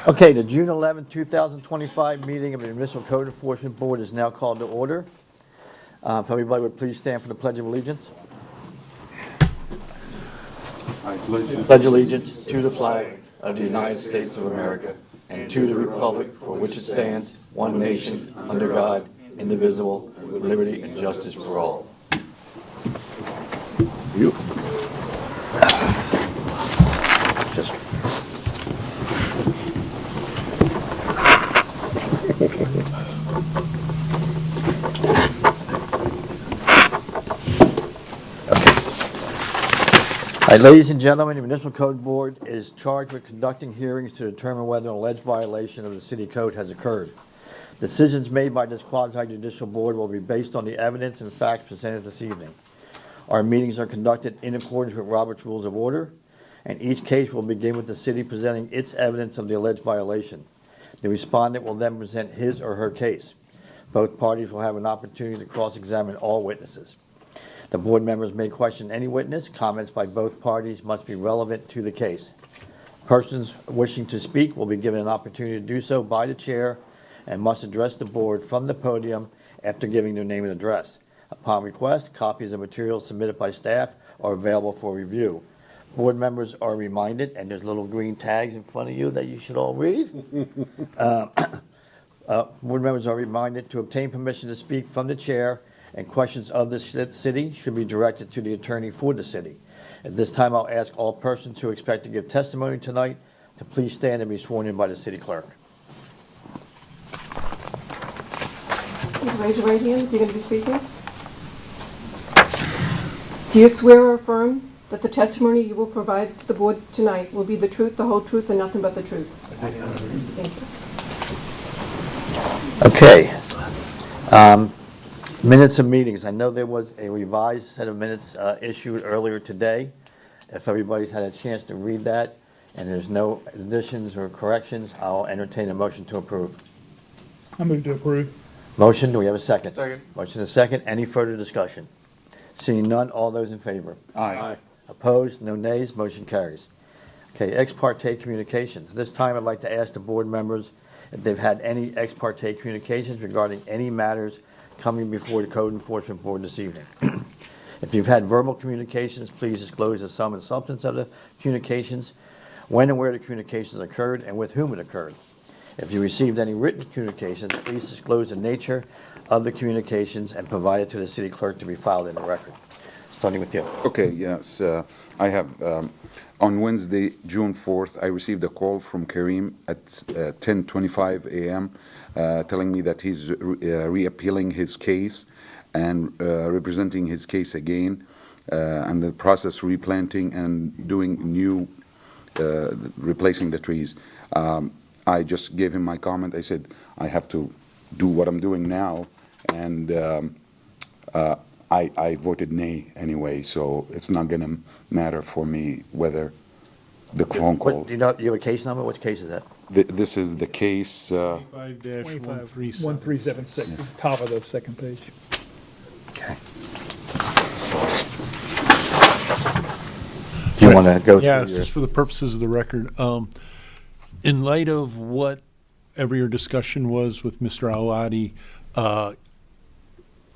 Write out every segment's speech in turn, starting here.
Okay, the June 11, 2025 meeting of the Municipal Code Enforcement Board is now called to order. If everybody would please stand for the Pledge of Allegiance. Pledge allegiance to the flag of the United States of America and to the republic for which it stands, one nation, under God, indivisible, with liberty and justice for all. You. Just. All right, ladies and gentlemen, the Municipal Code Board is charged with conducting hearings to determine whether an alleged violation of the city code has occurred. Decisions made by this quasi-judicial board will be based on the evidence and facts presented this evening. Our meetings are conducted in accordance with Robert's Rules of Order, and each case will begin with the city presenting its evidence of the alleged violation. The respondent will then present his or her case. Both parties will have an opportunity to cross-examine all witnesses. The board members may question any witness. Comments by both parties must be relevant to the case. Persons wishing to speak will be given an opportunity to do so by the chair and must address the board from the podium after giving their name and address. Upon request, copies of materials submitted by staff are available for review. Board members are reminded, and there's little green tags in front of you that you should all read. Board members are reminded to obtain permission to speak from the chair, and questions of the city should be directed to the attorney for the city. At this time, I'll ask all persons who expect to give testimony tonight to please stand and be sworn in by the city clerk. Please raise your right hand if you're going to be speaking. Do you swear or affirm that the testimony you will provide to the board tonight will be the truth, the whole truth, and nothing but the truth? Thank you. Okay. Minutes of meetings. I know there was a revised set of minutes issued earlier today. If everybody's had a chance to read that and there's no additions or corrections, I'll entertain a motion to approve. I move to approve. Motion, do we have a second? Second. Motion and a second. Any further discussion? Seeing none, all those in favor? Aye. Opposed? No nays? Motion carries. Okay, ex parte communications. This time I'd like to ask the board members if they've had any ex parte communications regarding any matters coming before the Code Enforcement Board this evening. If you've had verbal communications, please disclose the sum and substance of the communications, when and where the communications occurred, and with whom it occurred. If you received any written communications, please disclose the nature of the communications and provide it to the city clerk to be filed in the record. Starting with you. Okay, yes. I have, on Wednesday, June 4th, I received a call from Kareem at 10:25 a.m. Telling me that he's reappealing his case and representing his case again, and the process replanting and doing new, replacing the trees. I just gave him my comment. I said, I have to do what I'm doing now, and I voted nay anyway, so it's not going to matter for me whether the phone call. Do you have a case number? Which case is that? This is the case. 25-1376, top of the second page. Okay. Do you want to go Yeah, through your... just for the purposes of the record, in light of whatever your discussion was with Mr. Awadi,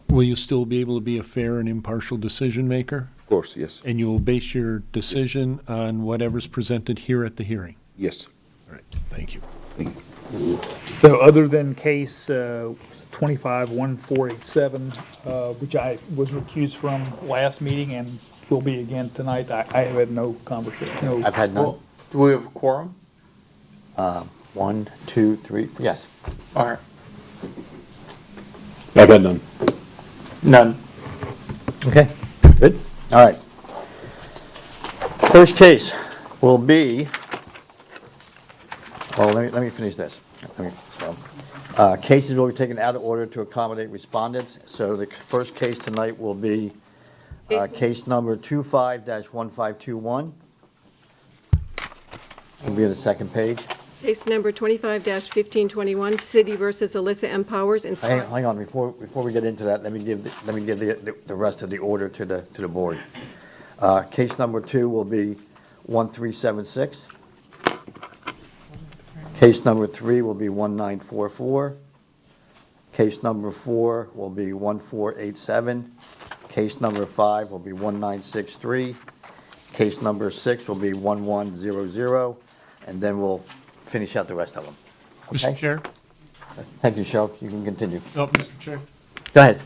will you still be able to be a fair and impartial decision maker? Of course, yes. And you will base your decision on whatever's presented here at the hearing? Yes. All right, thank you. Thank you. So other than case 25-1487, which I was recused from last meeting and will be again tonight, I have had no conversation. No. I've had none. Well, do we have a quorum? 1, 2, 3, yes. All right. I've had none. None. Okay, good. All right. First case will be, well, let me finish this. Cases will be taken out of order to accommodate respondents. So the first case tonight will be case number 25-1521. It'll be on the second page. Case number 25-1521, City versus Alyssa M. Powers and Scott. Hang on, before we get into that, let me give the rest of the order to the board. Case number 2 will be 1376. Case number 3 will be 1944. Case number 4 will be 1487. Case number 5 will be 1963. Case number 6 will be 1100, and then we'll finish out the rest of them. Mr. Okay? Chair? Thank you, Cheryl. You can continue. Oh, Mr. Chair? Go ahead.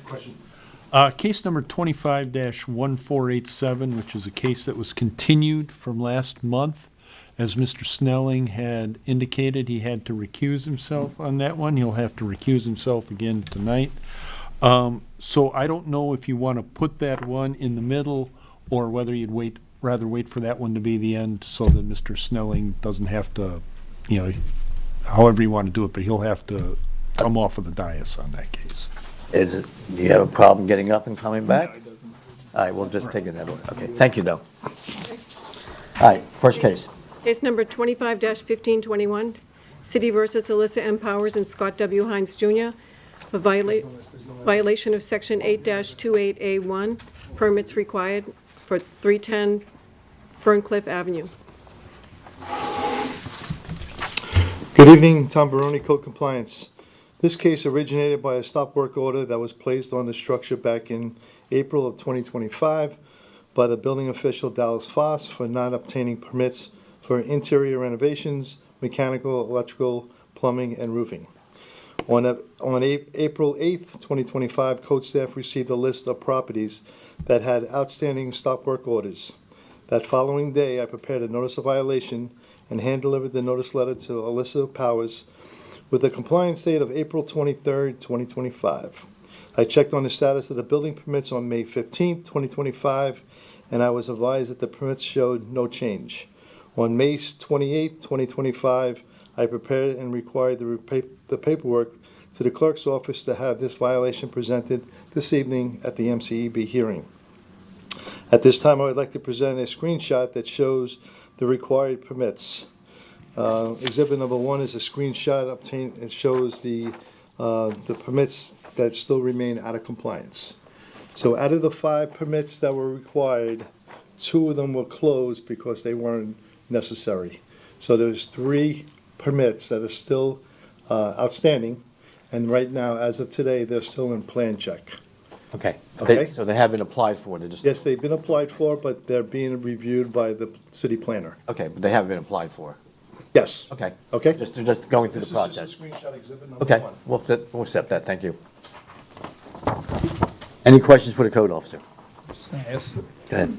Case number 25-1487, which is a case that was continued from last month. As Mr. Snelling had indicated, he had to recuse himself on that one. He'll have to recuse himself again tonight. So I don't know if you want to put that one in the middle or whether you'd rather wait for that one to be the end so that Mr. Snelling doesn't have to, however you want to do it, but he'll have to come off of the dais on that case. Do you have a problem getting up and coming back? No, it doesn't. All right, we'll just take it that way. Okay, thank you, though. All right, first case. Case number 25-1521, City versus Alyssa M. Powers and Scott W. Hines Jr. for violation of Section 8-28A1, permits required for 310 Ferncliff Avenue. Good evening, Tom Baroni, Code Compliance. This case originated by a stop work order that was placed on the structure back in April of 2025 by the building official Dallas Foss for not obtaining permits for interior renovations, mechanical, electrical, plumbing, and roofing. On April 8th, 2025, code staff received a list of properties that had outstanding stop work orders. That following day, I prepared a notice of violation and hand-delivered the notice letter to Alyssa Powers with a compliance date of April 23rd, 2025. I checked on the status of the building permits on May 15th, 2025, and I was advised that the permits showed no change. On May 28, 2025, I prepared and required the paperwork to the clerk's office to have this violation presented this evening at the MCEB hearing. At this time, I would like to present a screenshot that shows the required permits. Exhibit number 1 is a screenshot obtained. It shows the permits that still remain out of compliance. So out of the 5 permits that were required, 2 of them were closed because they weren't necessary. So there's 3 permits that are still outstanding, and right now, as of today, they're still in plan check. Okay. Okay. So they have been applied for, they're just... Yes, they've been applied for, but they're being reviewed by the city planner. Okay, but they haven't been applied for. Yes. Okay. Okay. They're just going through the process. This is just a screenshot exhibit number Okay, 1. we'll accept that, thank you. Any questions for the code officer? Just gonna ask, Go ahead.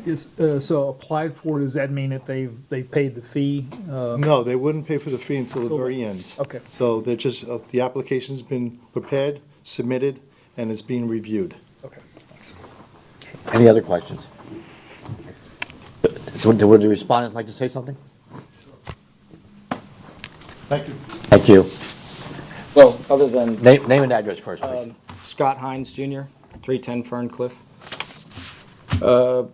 so applied for, does that mean that they've paid the fee? No, they wouldn't pay for the fee until the very end. Okay. So they're just, the application's been prepared, submitted, and it's being reviewed. Okay, thanks. Any other questions? Would the respondent like to say something? Thank you. Thank you. Well, other than Name and address first, please. Scott Hines Jr., 310 Ferncliff. The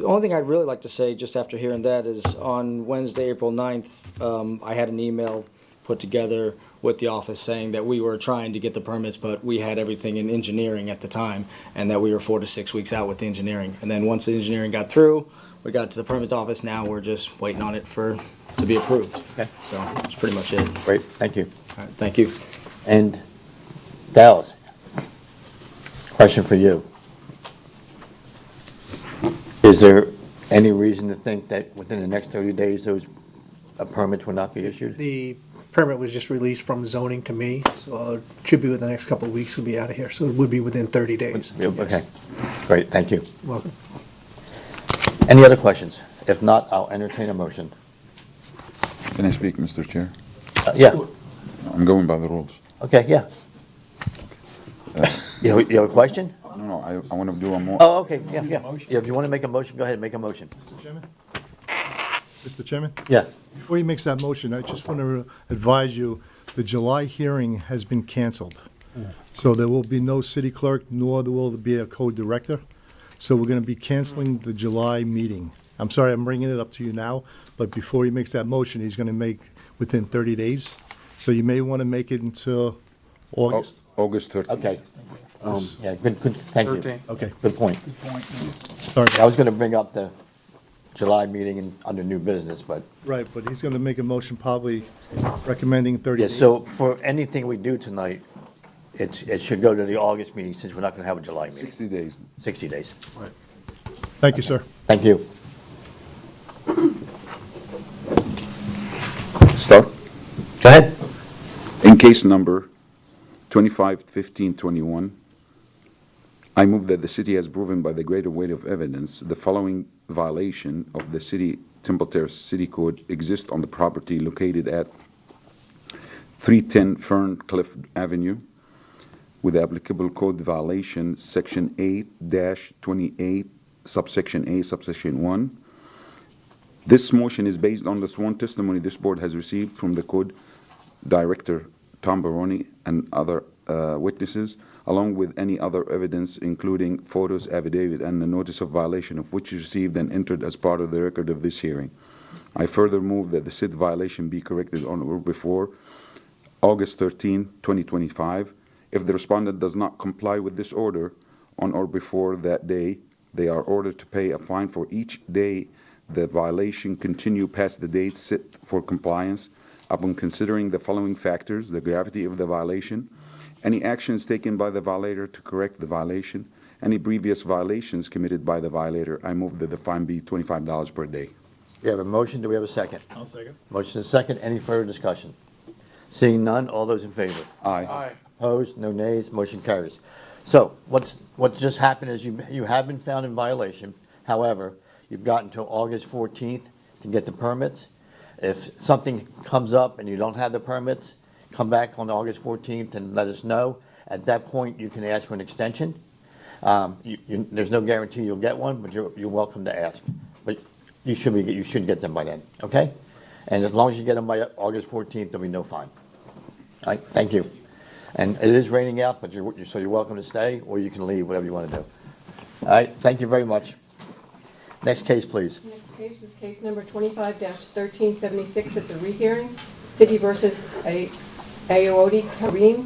only thing I'd really like to say, just after hearing that, is on Wednesday, April 9th, I had an email put together with the office saying that we were trying to get the permits, but we had everything in engineering at the time, and that we were 4 to 6 weeks out with the engineering. And then once the engineering got through, we got to the permit office. Now we're just waiting on it to be approved. Okay. So that's pretty much it. Great, thank you. All right, thank you. And Dallas, question for you. Is there any reason to think that within the next 30 days, those permits will not be issued? The permit was just released from zoning to me, so it should be within the next couple of weeks, we'll be out of here. So it would be within 30 days. Okay, great, thank you. Welcome. Any other questions? If not, I'll entertain a motion. Can I speak, Mr. Chair? Yeah, I'm going by the rules. okay, yeah. You have a question? No, I want to do a more. Oh, okay, yeah. Yeah, if you want to make a motion, go ahead and make a motion. Mr. Chairman? Mr. Chairman? Yeah, Before he makes that motion, I just want to advise you, the July hearing has been canceled. So there will be no city clerk, nor there will be a code director. So we're going to be canceling the July meeting. I'm sorry, I'm bringing it up to you now, but before he makes that motion, he's going to make within 30 days. So you may want to make it until August. August 13th. okay. Yeah, good, thank you. 13. Okay, Good point. sorry. I was going to bring up the July meeting under new business, but, Right, but he's gonna make a motion probably recommending 30 yeah, days. so for anything we do tonight, it should go to the August meeting since we're not gonna have a July meeting. 60 days. 60 days. Thank you, sir. Thank you. Start. Go ahead. In case number 251521, I move that the city has proven by the greater weight of evidence the following violation of the city Temple Terrace City Code exists on the property located at 310 Ferncliff Avenue with the applicable code violation, section 8-28, subsection A, subsection 1. This motion is based on the sworn testimony this board has received from the code director, Tom Baroni, and other witnesses, along with any other evidence, including photos, affidavit, and the notice of violation of which is received and entered as part of the record of this hearing. I further move that the said violation be corrected on or before August 13, 2025. If the respondent does not comply with this order on or before that day, they are ordered to pay a fine for each day the violation continue past the date set for compliance. Upon considering the following factors: the gravity of the violation, any actions taken by the violator to correct the violation, any previous violations committed by the violator, I move that the fine be $25 per day. We have a motion, do we have a second? I'll second. Motion is second, any further discussion? Seeing none, all those in favor? Aye. Aye. Opposed, no nays, motion carries. So, what's just happened is you have been found in violation. However, you've got until August 14th to get the permits. If something comes up and you don't have the permits, come back on August 14th and let us know. At that point, you can ask for an extension. There's no guarantee you'll get one, but you're welcome to ask. But you should get them by then, okay? And as long as you get them by August 14th, there'll be no fine. All right, thank you. And it is raining out, but so you're welcome to stay, or you can leave, whatever you want to do. All right, thank you very much. Next case, please. Next case is case number 25-1376 at the rehearing, City versus Ayoade Kareem.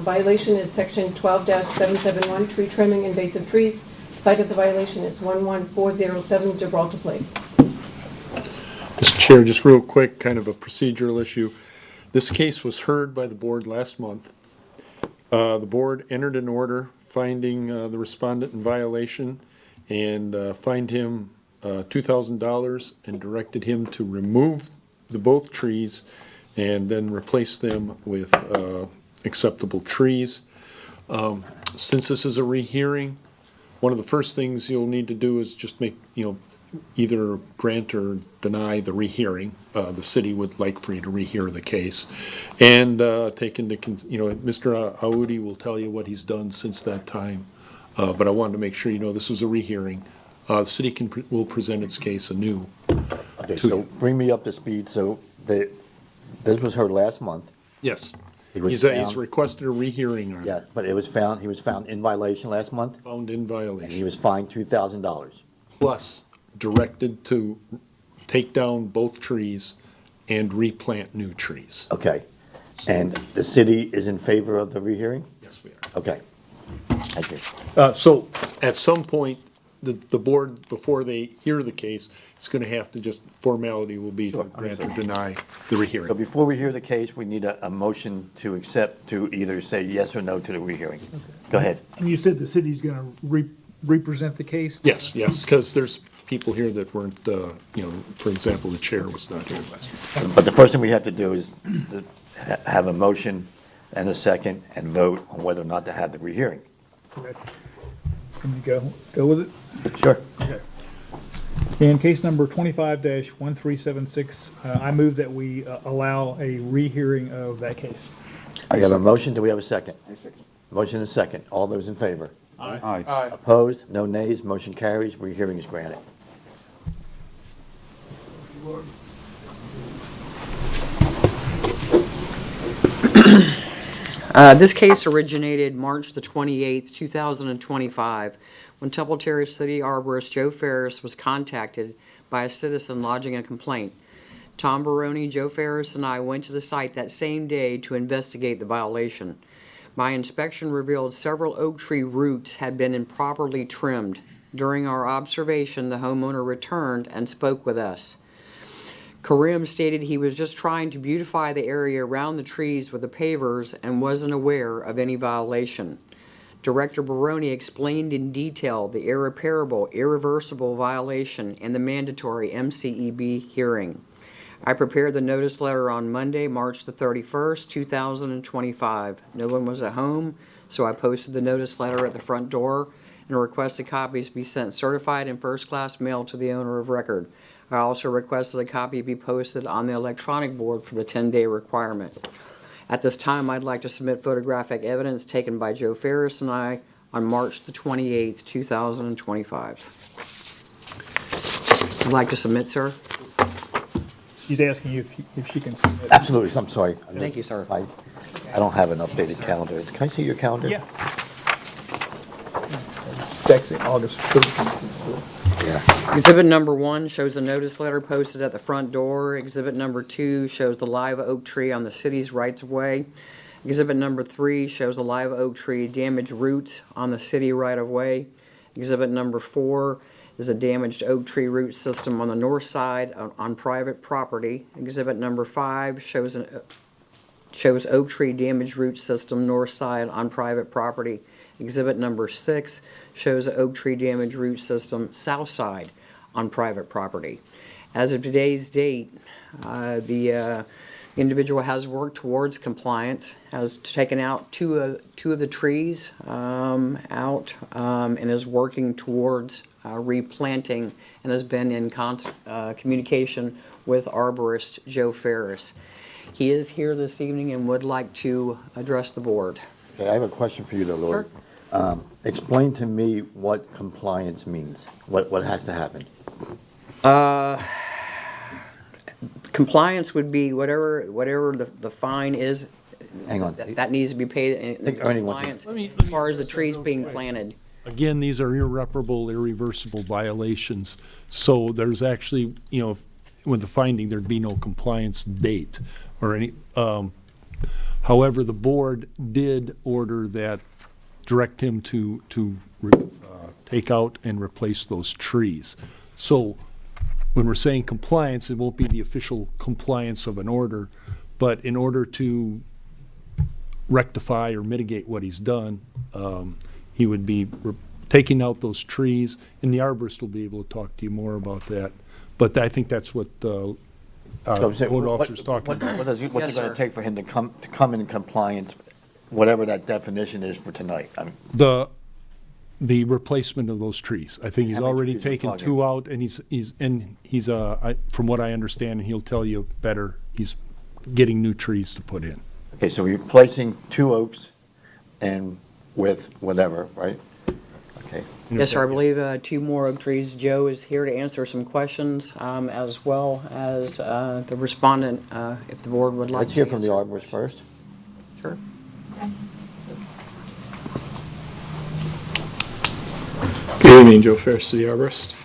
Violation is section 12-771, tree trimming invasive trees. Site of the violation is 11407 Gibraltar Place. Mr. Chair, just real quick, kind of a procedural issue. This case was heard by the board last month. The board entered an order finding the respondent in violation and fined him $2,000 and directed him to remove both trees and then replace them with acceptable trees. Since this is a rehearing, one of the first things you'll need to do is just make, either grant or deny the rehearing. The city would like for you to rehear the case. And take into, Mr. Aoudi will tell you what he's done since that time. But I wanted to make sure you know this was a rehearing. The city will present its case anew. Okay, so bring me up to speed. So this was heard last month. Yes. He was He's found- requested a rehearing on Yeah, it. but he was found in violation last month, Found in and he violation. was fined $2,000. Plus directed to take down both trees and replant new trees. Okay. And the city is in favor of the rehearing? Yes, we are. Okay. Thank you. So at some point, the board, before they hear the case, is going to have to formality will be to Sure, grant or deny the So rehearing. before we hear the case, we need a motion to accept, to either say yes or no to the rehearing. Go ahead. And you said the city's gonna represent the case? Yes, because there's people here that weren't, for example, the chair was not here last week. But the first thing we have to do is to have a motion and a second and vote on whether or not to have the rehearing. Correct. Can you go with it? Sure. Okay. In case number 25-1376, I move that we allow a rehearing of that case. I have a motion. Do we have a second? Motion and second. All those in favor? Aye. Aye. Opposed? No nays. Motion carries. Rehearing is granted. This case originated March the 28th, 2025, when Temple Terrace City Arborist Joe Ferris was contacted by a citizen lodging a complaint. Tom Baroni, Joe Ferris, and I went to the site that same day to investigate the violation. My inspection revealed several oak tree roots had been improperly trimmed. During our observation, the homeowner returned and spoke with us. Karim stated he was just trying to beautify the area around the trees with the pavers and wasn't aware of any violation. Director Baroni explained in detail the irreparable, irreversible violation in the mandatory MCEB hearing. I prepared the notice letter on Monday, March the 31st, 2025. No one was at home, so I posted the notice letter at the front door and requested copies be sent certified and first-class mail to the owner of record. I also requested a copy be posted on the electronic board for the 10-day requirement. At this time, I'd like to submit photographic evidence taken by Joe Ferris and I on March the 28th, 2025. Would like to submit, sir? She's asking you if she can submit. Absolutely, I'm sorry. Thank you, sir. I don't have an updated calendar. Can I see your calendar? Yeah. Texting August 13th. Yeah. Exhibit number 1 shows a notice letter posted at the front door. Exhibit number 2 shows the live oak tree on the city's rights-of-way. Exhibit number 3 shows the live oak tree damaged roots on the city right-of-way. Exhibit number 4 is a damaged oak tree root system on the north side on private property. Exhibit number 5 shows oak tree damaged root system north side on private property. Exhibit number 6 shows an oak tree damaged root system south side on private property. As of today's date, the individual has worked towards compliance, has taken out two of the trees out, and is working towards replanting, and has been in communication with arborist Joe Ferris. He is here this evening and would like to address the board. Okay, I have a question for you though, Lord. Explain to me what compliance means. What has to happen? Compliance would be whatever the fine is. Hang on. That needs to be paid in think Ernie wants compliance Let me as far as the trees being planted. Again, these are irreparable, irreversible violations. So there's actually, with the finding, there'd be no compliance date or any. However, the board did order that, direct him to take out and replace those trees. So when we're saying compliance, it won't be the official compliance of an order, but in order to rectify or mitigate what he's done, he would be taking out those trees, and the arborist will be able to talk to you more about that. But I think that's what So I'm saying, code officer's talking about. What's it Yes, going sir. to take for him to come in compliance, whatever that definition is for tonight? I mean, The replacement of those trees. I think he's How many already trees are we taken talking? 2 out, and he's from what I understand, and he'll tell you better, he's getting new trees to put in. okay, so we're replacing 2 oaks and with whatever, right? Okay. Yes, sir, I believe 2 more oak trees. Joe is here to answer some questions, as well as the respondent, if the board would like Let's to hear from the answer. arborist first. Sure. Good evening, Joe Ferris, City Arborist.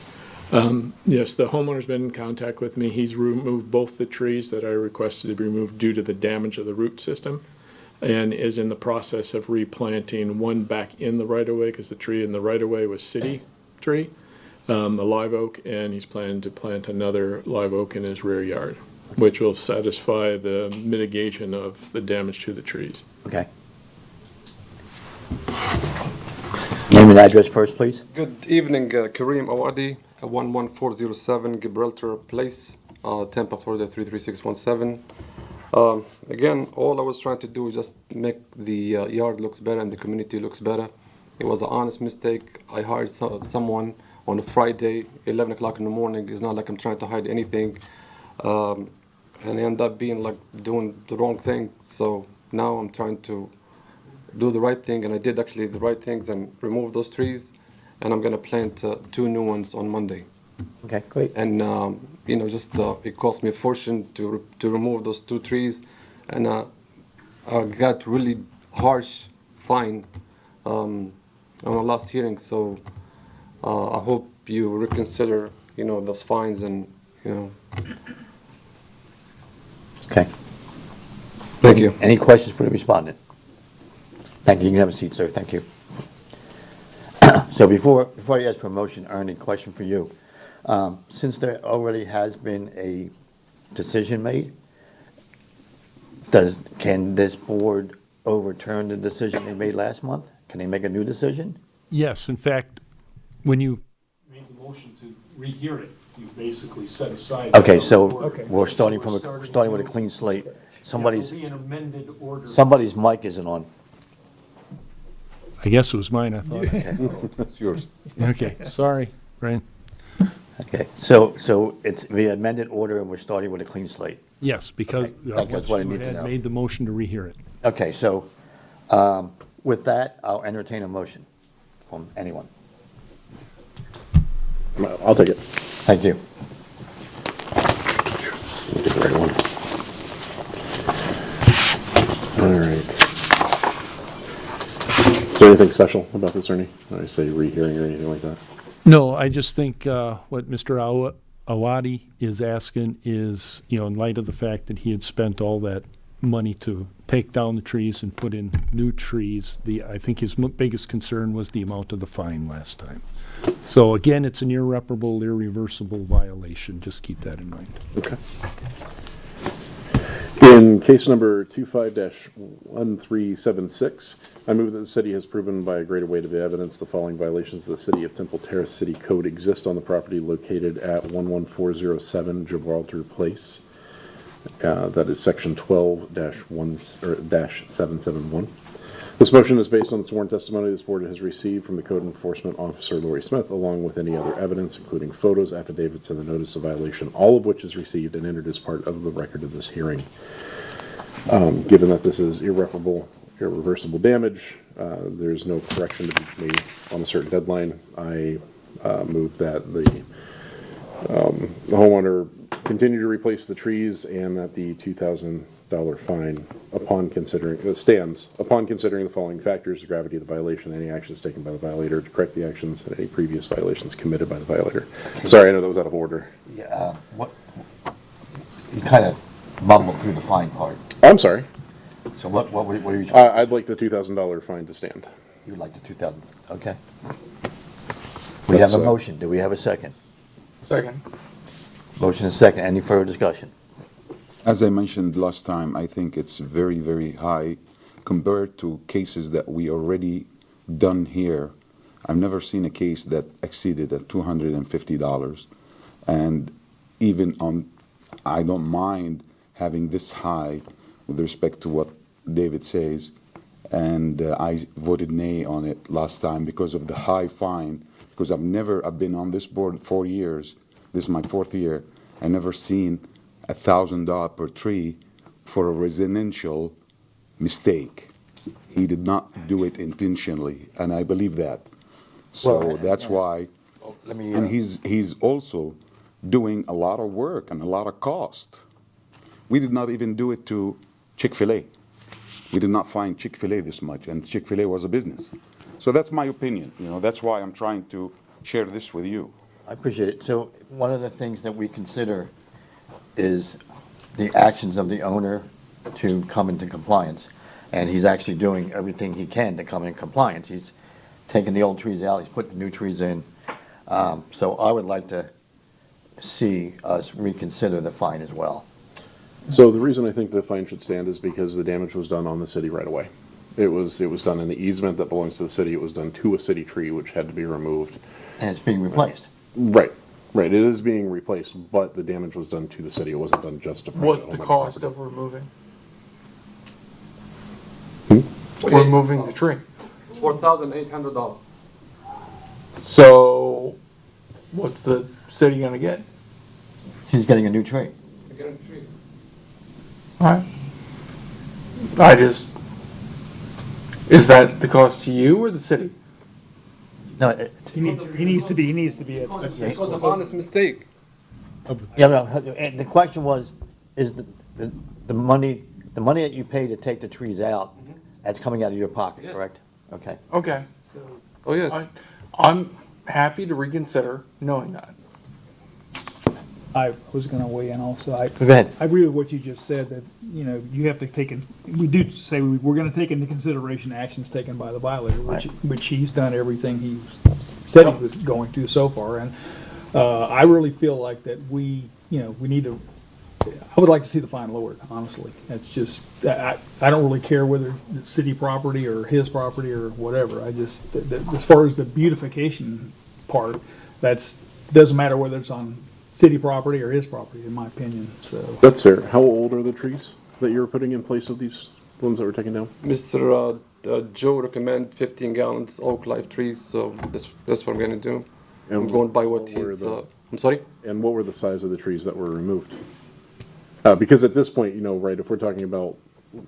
Yes, the homeowner's been in contact with me. He's removed both the trees that I requested to be removed due to the damage of the root system, and is in the process of replanting one back in the right-of-way, because the tree in the right-of-way was city tree, a live oak, and he's planning to plant another live oak in his rear yard, which will satisfy the mitigation of the damage to the trees. Okay. Name and address first, please. Good evening, Kareem Awadi, 11407 Gibraltar Place, Tampa, Florida 33617. Again, all I was trying to do is just make the yard looks better and the community looks better. It was an honest mistake. I hired someone on a Friday, 11 o'clock in the morning. It's not like I'm trying to hide anything. And I end up being like doing the wrong thing. So now I'm trying to do the right thing, and I did actually the right things and remove those trees, and I'm gonna plant 2 new ones on Monday. Okay, great. And it cost me a fortune to remove those 2 trees, and I got really harsh fine on the last hearing. So I hope you reconsider those fines and Okay. Thank you. Any questions for the respondent? Thank you. You can have a seat, sir. Thank you. So before I ask for a motion, Ernie, question for you. Since there already has been a decision made, can this board overturn the decision they made last month? Can they make a new decision? Yes, in fact, when you made the motion to rehear it, you basically set aside. Okay, so Okay. we're starting with a clean slate. Somebody's mic isn't on. I guess it was mine, I thought. It's yours. Okay, sorry, Brian. Okay, so it's the amended order and we're starting with a clean slate. Yes, because Okay, that's what I you need to had know. made the motion to rehear it. Okay, so with that, I'll entertain a motion from anyone. I'll take it. Thank you. Get the right one. All right. Is there anything special about this, Ernie? I say rehearing or anything like that? No, I just think what Mr. Awadi is asking is, in light of the fact that he had spent all that money to take down the trees and put in new trees, I think his biggest concern was the amount of the fine last time. So again, it's an irreparable, irreversible violation. Just keep that in mind. Okay. In case number 25-1376, I move that the city has proven by a greater weight of evidence the following violations of the City of Temple Terrace City Code exist on the property located at 11407 Gibraltar Place. That is section 12-771. This motion is based on the sworn testimony this board has received from the Code Enforcement Officer Lori Smith, along with any other evidence, including photos, affidavits, and the notice of violation, all of which is received and entered as part of the record of this hearing. Given that this is irreversible damage, there's no correction to be made on a certain deadline, I move that the homeowner continue to replace the trees and that the $2,000 fine stands upon considering the following factors: the gravity of the violation, any actions taken by the violator to correct the actions, and any previous violations committed by the violator. Sorry, I know that was out of order. Yeah, you kind of mumbled through the fine part. I'm sorry. So what are you trying? I'd like the $2,000 fine to stand. You'd like the 2,000, okay. We have a motion. Do we have a second? Second. Motion is second. Any further discussion? As I mentioned last time, I think it's very, very high compared to cases that we already done here. I've never seen a case that exceeded at $250. And even I don't mind having this high with respect to what David says. And I voted nay on it last time because of the high fine, because I've been on this board 4 years. This is my 4th year. I never seen $1,000 per tree for a residential mistake. He did not do it intentionally, and I believe that. So that's why. And he's also doing a lot of work and a lot of cost. We did not even do it to Chick-fil-A. We did not find Chick-fil-A this much, and Chick-fil-A was a business. So that's my opinion. That's why I'm trying to share this with you. I appreciate it. So one of the things that we consider is the actions of the owner to come into compliance. And he's actually doing everything he can to come in compliance. He's taking the old trees out, he's putting the new trees in. So I would like to see us reconsider the fine as well. So the reason I think the fine should stand is because the damage was done on the city right away. It was done in the easement that belongs to the city. It was done to a city tree, which had to be removed. And it's being replaced. Right. It is being replaced, but the damage was done to the city. It wasn't done just to. What's the cost of removing? Removing the tree. $4,800. So, what's the city gonna get? He's getting a new tree. Alright. Is that the cost to you or the city? No, He needs to be at. It was an honest mistake. and the question was, is the money that you pay to take the trees out, that's coming out of your pocket, Yes. correct? Okay. Okay. Oh, yes. I'm happy to reconsider knowing that. I was going to weigh in also. Go ahead. I agree with what you just said, that, you have to take in, we do say we're going to take into consideration actions taken by the violator, which he's done everything he's said he was going to so far. And I really feel like that we need to, I would like to see the fine lowered, honestly. It's just, I don't really care whether it's city property or his property or whatever. I just, as far as the beautification part, doesn't matter whether it's on city property or his property, in my opinion, so. That's fair. How old are the trees that you're putting in place of these ones that were taken down? Mr. Joe recommend 15 gallons oak live trees, so that's what I'm gonna do. I'm And going by what what were he's, the- I'm sorry? And what were the size of the trees that were removed? Because at this point, right, if we're talking about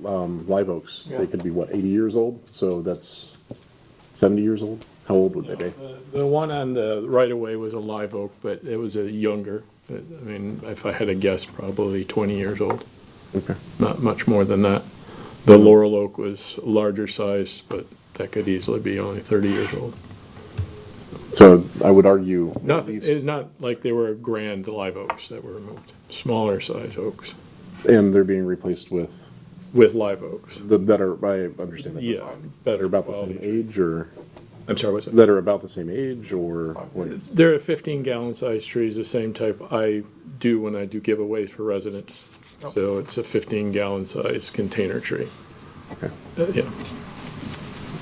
live oaks, they could be, what, 80 years old? So that's 70 years old? How old would they be? The one on the right-of-way was a live oak, but it was a younger, I mean, if I had to guess, probably 20 years old. Okay. Not much more than that. The laurel oak was larger size, but that could easily be only 30 years old. So I would argue. Nothing, it's not like they were grand live oaks that were removed, smaller size oaks And they're being replaced with with live oaks. that are, I understand that. Yeah, They're better about the same quality. age, or I'm sorry, what's that? that are about the same age, or what? They're 15-gallon size trees, the same type I do when I do giveaways for residents. So it's a 15-gallon size container tree. Okay. Yeah.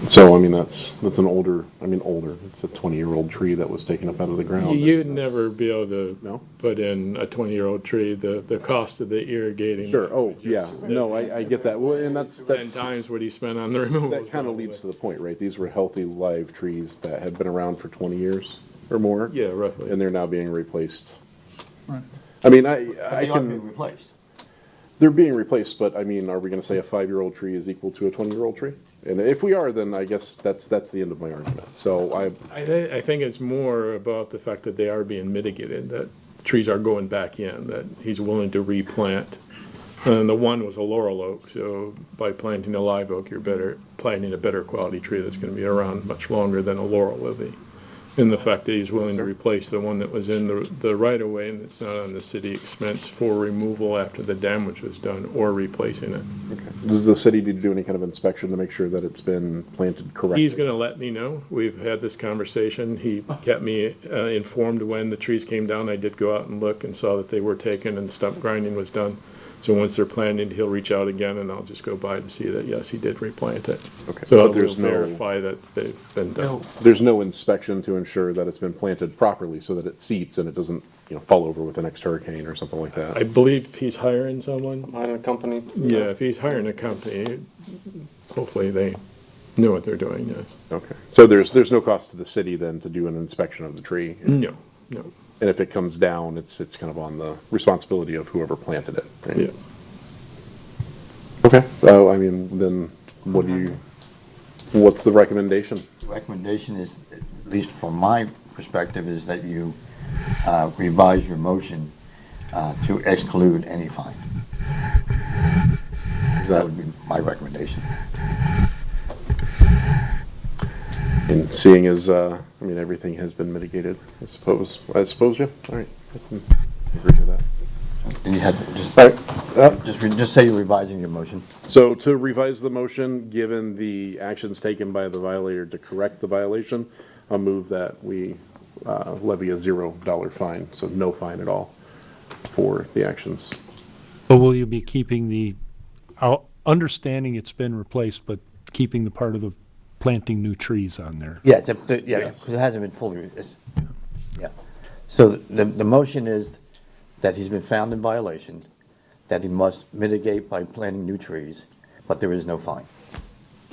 So, I mean, that's an older, it's a 20-year-old tree that was taken up out of the ground. You'd never be able to No? put in a 20-year-old tree, the cost of the irrigating. Sure, oh, yeah, no, I get that, well, and that's, 10 times what he spent on the removal. that kind of leads to the point, right? These were healthy live trees that had been around for 20 years or more. Yeah, roughly. And they're now being replaced. Right. I mean, I They are being can, replaced. they're being replaced, but I mean, are we gonna say a 5-year-old tree is equal to a 20-year-old tree? And if we are, then I guess that's the end of my argument. So I think it's more about the fact that they are being mitigated, that trees are going back in, that he's willing to replant. And the one was a laurel oak, so by planting a live oak, you're planting a better quality tree that's gonna be around much longer than a laurel will be. And the fact that he's willing to replace the one that was in the right-of-way and it's not on the city expense for removal after the damage was done or replacing it. does the city need to do any kind of inspection to make sure that it's been planted correctly? He's gonna let me know. We've had this conversation. He kept me informed when the trees came down. I did go out and look and saw that they were taken and stump grinding was done. So once they're planted, he'll reach out again and I'll just go by to see that, yes, he did replant it. Okay, So but there's we'll no- verify that they've been done. There's no inspection to ensure that it's been planted properly so that it seats and it doesn't, fall over with the next hurricane or something like that? I believe he's hiring someone. Hiring a company. Yeah, if he's hiring a company, hopefully they know what they're doing, yes. Okay, so there's no cost to the city then to do an inspection of the tree? No, no, And if it comes down, it's kind of on the responsibility of whoever planted it, right? yeah. Okay, I mean, then what's the recommendation? The recommendation is, at least from my perspective, is that you revise your motion to exclude any fine. That would be my recommendation. And seeing as, everything has been mitigated, I suppose, yeah, all right, I can agree with that. And you had, All right, just say you're revising your motion. so to revise the motion, given the actions taken by the violator to correct the violation, I'll move that we levy a $0 fine, so no fine at all for the actions. But will you be keeping understanding it's been replaced, but keeping the part of the planting new trees on there? Yes, because it hasn't been fully, yeah. So the motion is that he's been found in violation, that he must mitigate by planting new trees, but there is no fine.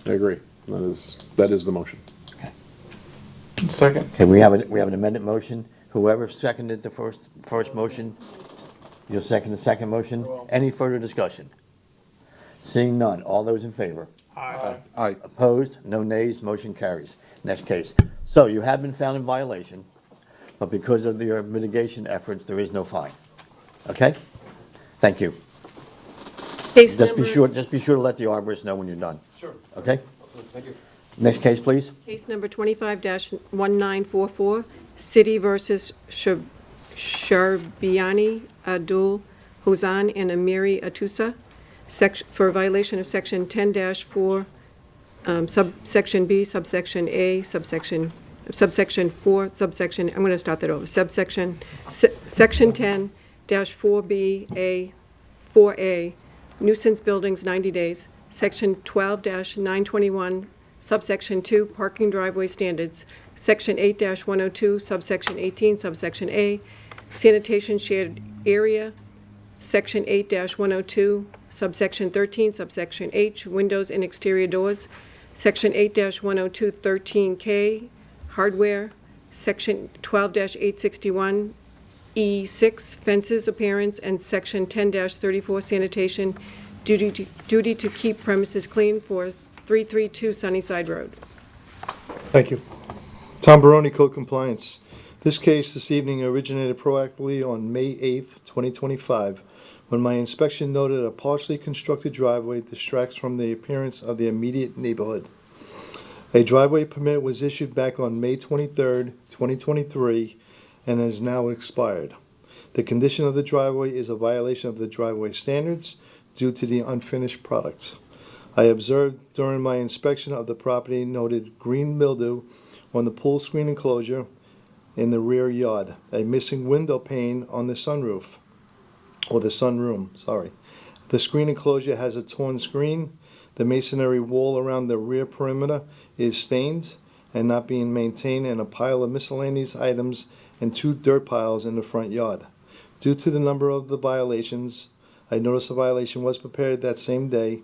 I agree, that is the motion. Second. Okay, we have an amended motion. Whoever seconded the first motion, you'll second the second motion. Any further discussion? Seeing none, all those in favor? Aye. Opposed? No nays, motion carries. Next case. So you have been found in violation, but because of your mitigation efforts, there is no fine. Okay? Thank you. Case Just be number, sure to let the arborist know when you're done. Sure. Okay? Thank you. Next case, please. case number 25-1944, City versus Sharbiani Abdul Huzan and Amiri Atusa, for violation of section 10-4, subsection B, subsection A, subsection subsection 4, subsection, I'm going to start that over, section 10-4B, 4A, nuisance buildings, 90 days, section 12-921, subsection 2, parking driveway standards, section 8-102, subsection 18, subsection A, sanitation shared area, section 8-102, subsection 13, subsection H, windows and exterior doors, section 8-102, 13K, hardware, section 12-861, E6, fences appearance, and section 10-34, sanitation, duty to keep premises clean for 332 Sunnyside Road. Thank you. Tom Baroni, Code Compliance. This case this evening originated proactively on May 8th, 2025, when my inspection noted a partially constructed driveway distracts from the appearance of the immediate neighborhood. A driveway permit was issued back on May 23rd, 2023, and has now expired. The condition of the driveway is a violation of the driveway standards due to the unfinished product. I observed during my inspection of the property noted green mildew on the pool screen enclosure in the rear yard, a missing window pane on the sunroof, or the sunroom, sorry. The screen enclosure has a torn screen. The masonry wall around the rear perimeter is stained and not being maintained, and a pile of miscellaneous items and 2 dirt piles in the front yard. Due to the number of the violations, a notice of violation was prepared that same day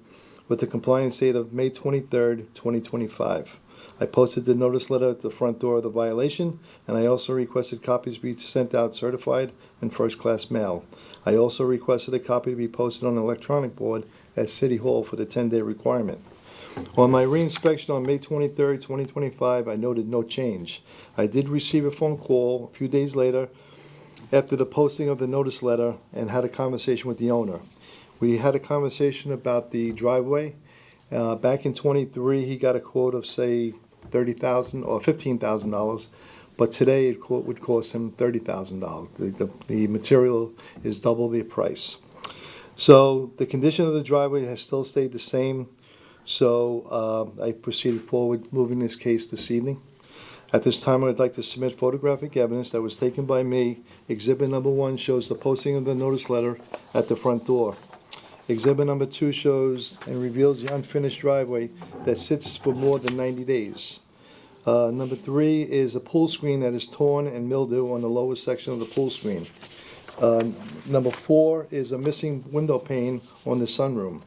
with the compliance date of May 23rd, 2025. I posted the notice letter at the front door of the violation, and I also requested copies be sent out certified and first-class mail. I also requested a copy to be posted on an electronic board at City Hall for the 10-day requirement. On my reinspection on May 23rd, 2025, I noted no change. I did receive a phone call a few days later after the posting of the notice letter and had a conversation with the owner. We had a conversation about the driveway. Back in '23, he got a quote of, say, $30,000 or $15,000, but today it would cost him $30,000. The material is double the price. So the condition of the driveway has still stayed the same, so I proceeded forward moving this case this evening. At this time, I'd like to submit photographic evidence that was taken by me. Exhibit number 1 shows the posting of the notice letter at the front door. Exhibit number 2 shows and reveals the unfinished driveway that sits for more than 90 days. Number 3 is a pool screen that is torn and mildew on the lower section of the pool screen. Number 4 is a missing window pane on the sunroom.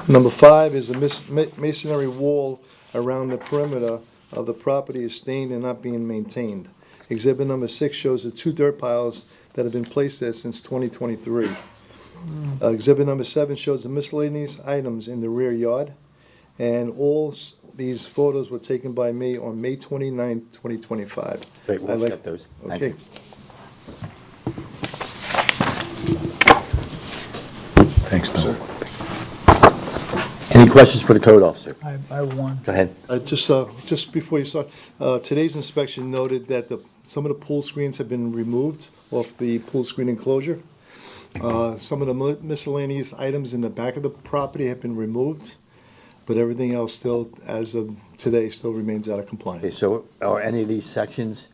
Number 5 is the masonry wall around the perimeter of the property is stained and not being maintained. Exhibit number 6 shows the 2 dirt piles that have been placed there since 2023. Exhibit number 7 shows the miscellaneous items in the rear yard, and all these photos were taken by me on May 29, 2025. Great, we'll accept those. Thank Okay. you. Thanks, Tom. Any questions for the code officer? I have one. Go ahead. Just before you start, today's inspection noted that some of the pool screens have been removed off the pool screen enclosure. Some of the miscellaneous items in the back of the property have been removed, but everything else still, as of today, still remains out of Okay, compliance. so are any of these sections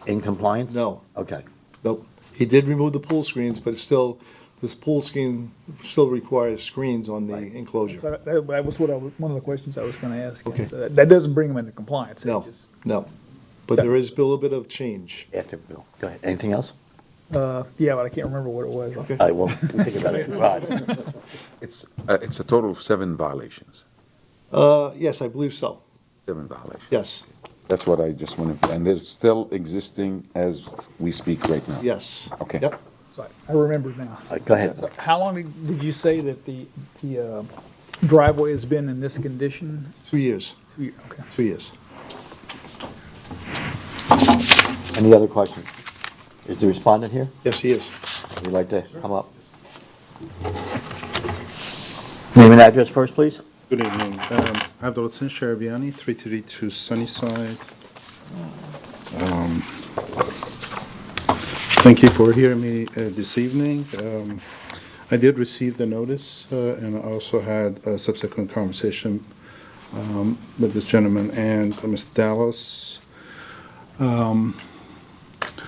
in compliance? No, Okay. nope. He did remove the pool screens, but it's still, this pool screen still requires screens on the enclosure. So that was one of the questions I was gonna ask. Okay. So that doesn't bring them into compliance. It No, just- no. But there is a little bit of change. After Bill. Go ahead. Anything else? Yeah, but I can't remember what it was. Okay. I will think about it. Rod? It's a total of 7 violations. Yes, I believe so. 7 violations. Yes, That's what I just wanted, and it's still existing as we speak right now. yes. Okay. Yep. So I remember now. Go ahead. So how long did you say that the driveway has been in this condition? 2 years, Okay. 2 years. Any other questions? Is the respondent here? Yes, he is. Would you like to come up? Name and address first, please. Good evening. Abdulhassan Sharabiani, 332 Sunnyside. Thank you for hearing me this evening. I did receive the notice and I also had a subsequent conversation with this gentleman and Ms. Dallas.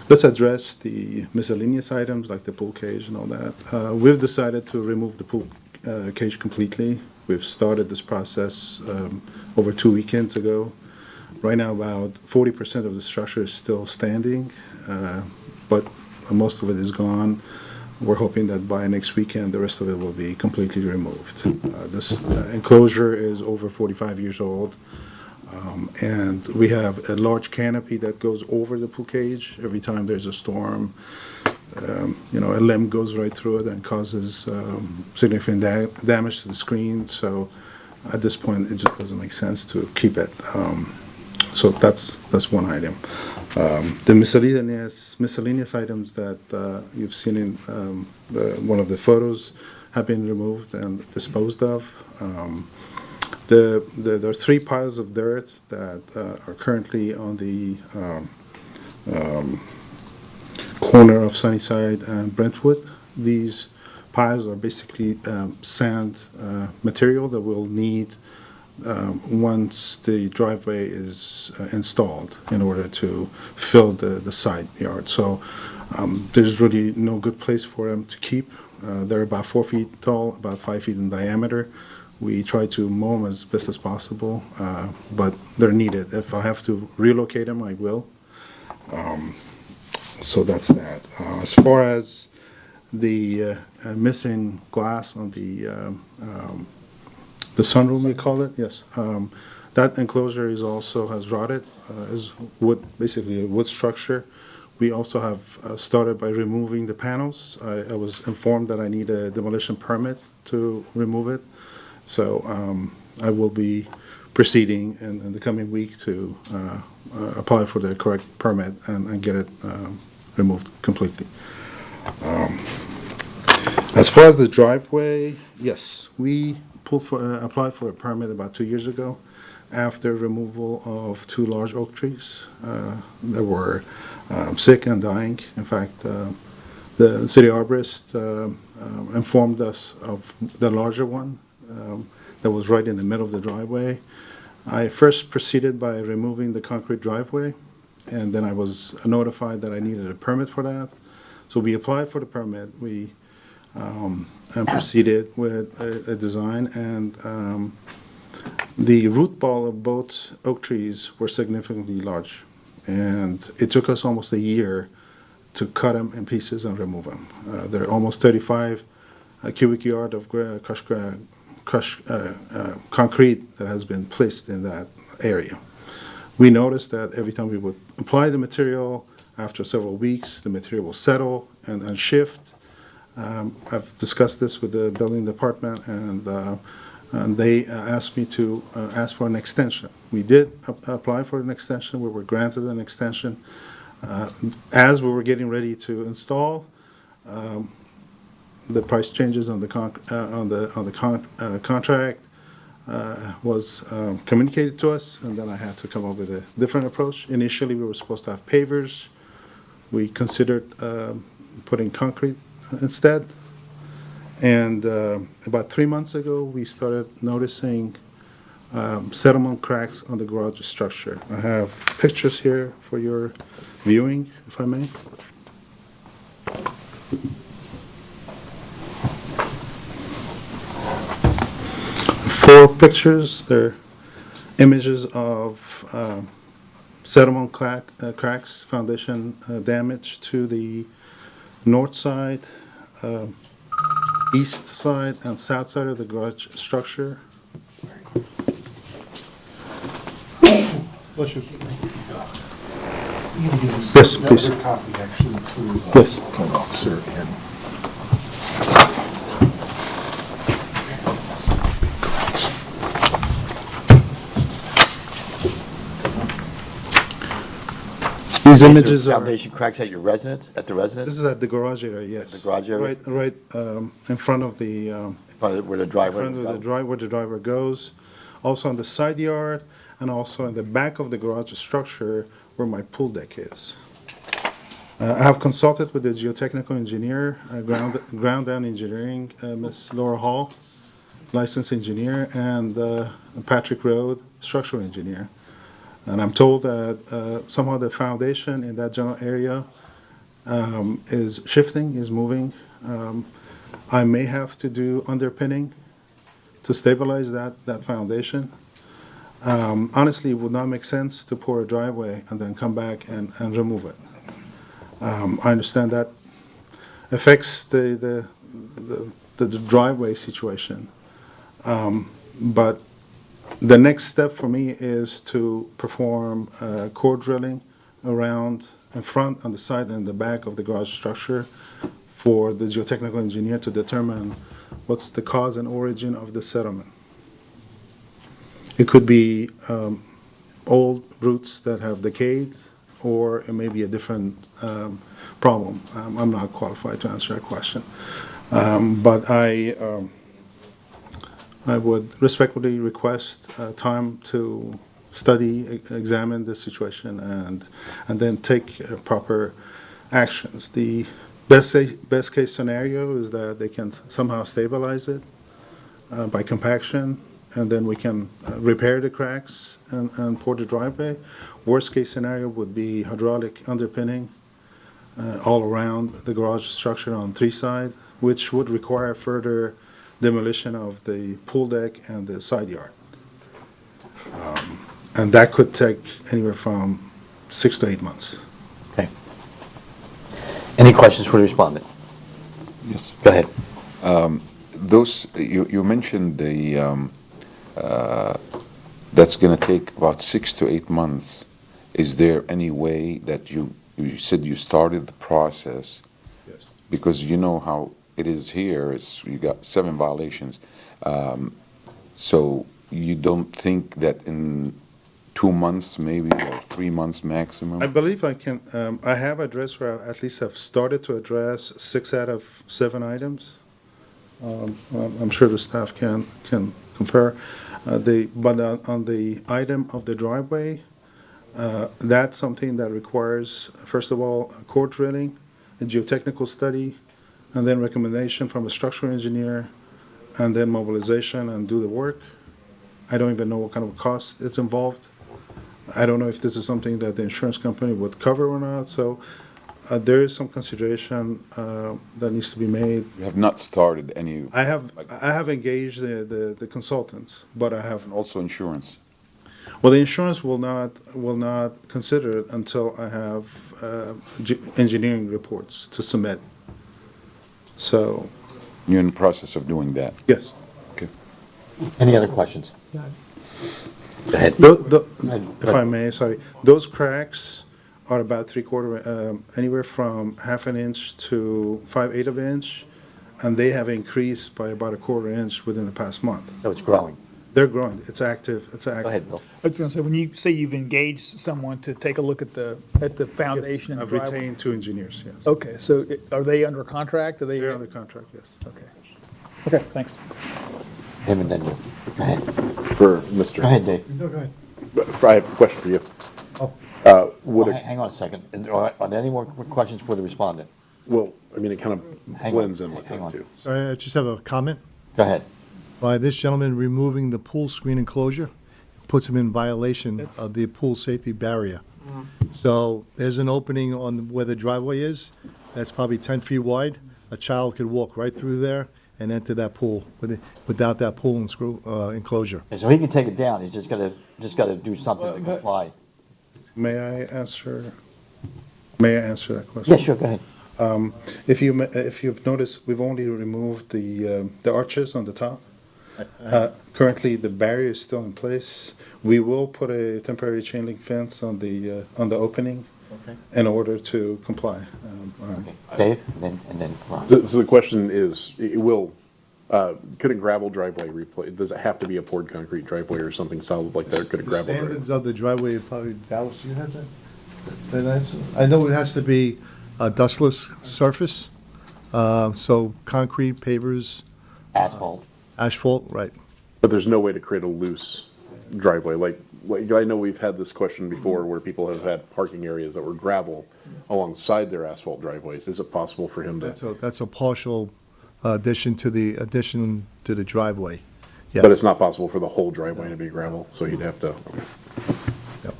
Let's address the miscellaneous items like the pool cage and all that. We've decided to remove the pool cage completely. We've started this process over 2 weekends ago. Right now, about 40% of the structure is still standing, but most of it is gone. We're hoping that by next weekend, the rest of it will be completely removed. This enclosure is over 45 years old. And we have a large canopy that goes over the pool cage. Every time there's a storm, a limb goes right through it and causes significant damage to the screen. So at this point, it just doesn't make sense to keep it. So that's one item. The miscellaneous items that you've seen in one of the photos have been removed and disposed of. There are 3 piles of dirt that are currently on the corner of Sunnyside and Brentwood. These piles are basically sand material that we'll need once the driveway is installed in order to fill the side yard. So there's really no good place for them to keep. They're about 4 feet tall, about 5 feet in diameter. We try to mow them as best as possible, but they're needed. If I have to relocate them, I will. So that's that. As far as the missing glass on the sunroom, we call it, yes. That enclosure is also has rotted, is wood, basically a wood structure. We also have started by removing the panels. I was informed that I need a demolition permit to remove it. So I will be proceeding in the coming week to apply for the correct permit and get it removed completely. As far as the driveway, yes, we applied for a permit about 2 years ago after removal of 2 large oak trees that were sick and dying. In fact, the city arborist informed us of the larger one that was right in the middle of the driveway. I first proceeded by removing the concrete driveway, and then I was notified that I needed a permit for that. So we applied for the permit. We and proceeded with a design, and the root ball of both oak trees were significantly large, and it took us almost a year to cut them in pieces and remove them. There are almost 35 cubic yard of crushed concrete that has been placed in that area. We noticed that every time we would apply the material, after several weeks, the material will settle and shift. I've discussed this with the building department, and they asked me to ask for an extension. We did apply for an extension. We were granted an extension. As we were getting ready to install, the price changes on the contract was communicated to us, and then I had to come up with a different approach. Initially, we were supposed to have pavers. We considered putting concrete instead. And about 3 months ago, we started noticing settlement cracks on the garage structure. I have pictures here for your viewing, if I may. Four pictures. They're images of settlement cracks, foundation damage to the north side, east side, and south side of the garage structure. Bless you. Yes, please. Yes. These images are. Foundation cracks at your residence, at the residence? This is at the garage area, yes. The garage area? Right, in front of the. Where the driveway In front of the where the driver goes. Also on the side yard, and also in the back of the garage structure where my pool deck is. I have consulted with the geotechnical engineer, ground down engineering, Ms. Laura Hall, licensed engineer, and Patrick Road, structural engineer. And I'm told that somehow the foundation in that general area is shifting, is moving. I may have to do underpinning to stabilize that foundation. Honestly, it would not make sense to pour a driveway and then come back and remove it. I understand that affects the driveway situation. But the next step for me is to perform core drilling around in front, on the side, and the back of the garage structure for the geotechnical engineer to determine what's the cause and origin of the settlement. It could be old roots that have decayed, or it may be a different problem. I'm not qualified to answer that question. But I would respectfully request time to study, examine the situation, and then take proper actions. The best case scenario is that they can somehow stabilize it by compaction, and then we can repair the cracks and pour the driveway. Worst case scenario would be hydraulic underpinning all around the garage structure on 3 sides, which would require further demolition of the pool deck and the side yard. And that could take anywhere from 6 to 8 months. Okay. Any questions for the respondent? Yes. Go ahead. Those, you mentioned that's going to take about 6 to 8 months. Is there any way that you said you started the process? Yes. Because you know how it is here, you got 7 violations. So you don't think that in 2 months maybe, or 3 months maximum? I believe I can, I have addressed, or at least I've started to address 6 out of 7 items. I'm sure the staff can compare. But on the item of the driveway, that's something that requires, first of all, core drilling, a geotechnical study, and then recommendation from a structural engineer, and then mobilization and do the work. I don't even know what kind of cost it's involved. I don't know if this is something that the insurance company would cover or not, so there is some consideration that needs to be made. You have not started any? I have engaged the consultants, but I haven't. Also insurance? Well, the insurance will not consider it until I have engineering reports to submit. So. You're in the process of doing that? Yes. Okay. Any other questions? Go ahead. If I may, sorry. Those cracks are about 3/4, anywhere from 1/2 inch to 5/8 of an inch, and they have increased by about 1/4 inch within the past month. So it's growing. They're growing. It's active. Go ahead, Bill. I was going to say, when you say you've engaged someone to take a look at the foundation and I've driveway. retained 2 engineers, yes. Okay, so are they under contract? Are they? They're under contract, yes. Okay. Okay, thanks. Him and then you. Go ahead. For Mr. Go ahead, Dave. No, go ahead. I have a question for you. Oh. Would Well, it, hang on a second. Are there any more questions for the respondent? well, I mean, it kind of Hang blends on, in with hang that on. too. Sorry, I just have a comment. Go ahead. By this gentleman removing the pool screen enclosure, puts him in violation of the pool safety barrier. So there's an opening on where the driveway is, that's probably 10 feet wide. A child could walk right through there and enter that pool without that pool enclosure. And so he can take it down, he's just gotta do something to comply. May I answer that question? Yeah, sure, go ahead. If you've noticed, we've only removed the arches on the top. Currently, the barrier is still in place. We will put a temporary chain link fence on the opening in order to comply. Dave, and then Ron. So the question is, could a gravel driveway replace, does it have to be a poured concrete driveway or something solid like that, or could a gravel driveway? Standards of the driveway, probably, Dallas, do you have that? I know it has to be a dustless surface, so concrete, pavers, asphalt, right. But there's no way to create a loose driveway, like I know we've had this question before where people have had parking areas that were gravel alongside their asphalt driveways. Is it possible for him to? That's a partial addition to the driveway. Yes. But it's not possible for the whole driveway to be gravel, so you'd have to,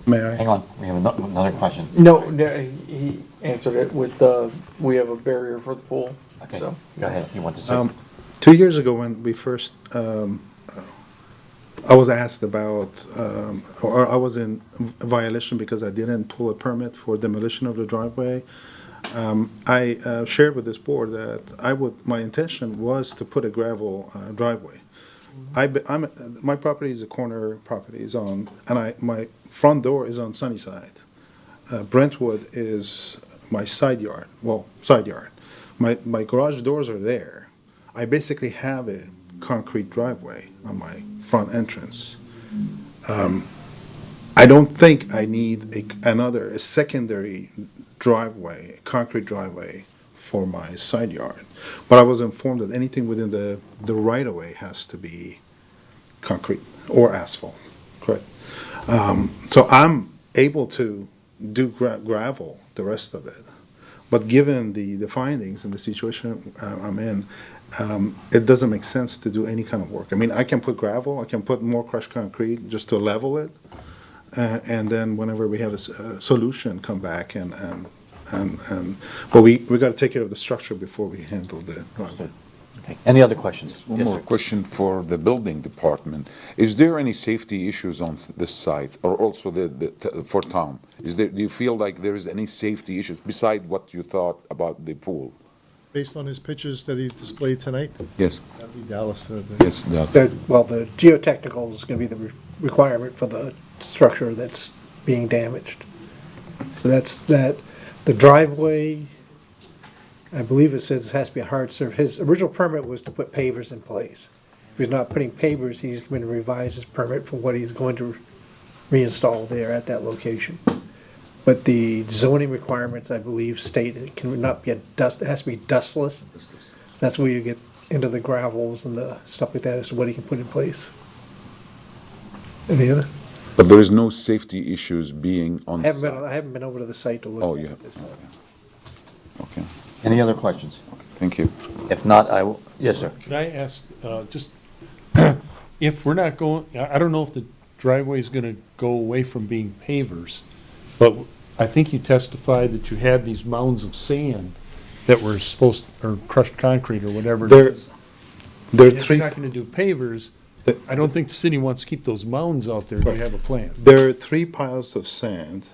May I? Hang on, we have another question. No, he answered it with, we have a barrier for the pool, Okay, so. go ahead, you want to say? 2 years ago, when we first, I was asked about, or I was in violation because I didn't pull a permit for demolition of the driveway. I shared with this board that my intention was to put a gravel driveway. My property is a corner property, my front door is on Sunnyside. Brentwood is my side yard, side yard. My garage doors are there. I basically have a concrete driveway on my front entrance. I don't think I need a secondary driveway, concrete driveway for my side yard. But I was informed that anything within the right-of-way has to be concrete or asphalt, correct? So I'm able to do gravel, the rest of it. But given the findings and the situation I'm in, it doesn't make sense to do any kind of work. I mean, I can put gravel, I can put more crushed concrete just to level it, and then whenever we have a solution, come back but we got to take care of the structure before we handle the driveway. Okay. Any other questions? One Yes, more sir. question for the building department. Is there any safety issues on this site, or also for Tom? Do you feel like there is any safety issues beside what you thought about the pool? Based on his pictures that he displayed tonight, Yes, that'd be Dallas. yes, Well, the geotechnical is going to be the requirement for the structure that's being damaged. So that's that. The driveway, I believe it says it has to be a hard surface. His original permit was to put pavers in place. If he's not putting pavers, he's going to revise his permit for what he's going to reinstall there at that location. But the zoning requirements, I believe, state it cannot be it has to be dustless. So that's where you get into the gravels and the stuff like that as to what he can put in place. Any other? but there is no safety issues being on I site? haven't been over to the site to look Oh, at you it have, this time. okay, Any other questions? thank you. If not, I will, yes, sir. Could I ask, just, if we're not going, I don't know if the driveway's gonna go away from being pavers, but I think you testified that you had these mounds of sand that were or crushed concrete or whatever it There is. are If you're three. not gonna do pavers, I don't think the city wants to keep those mounds out there. Do you have a plan? There are 3 piles of sand,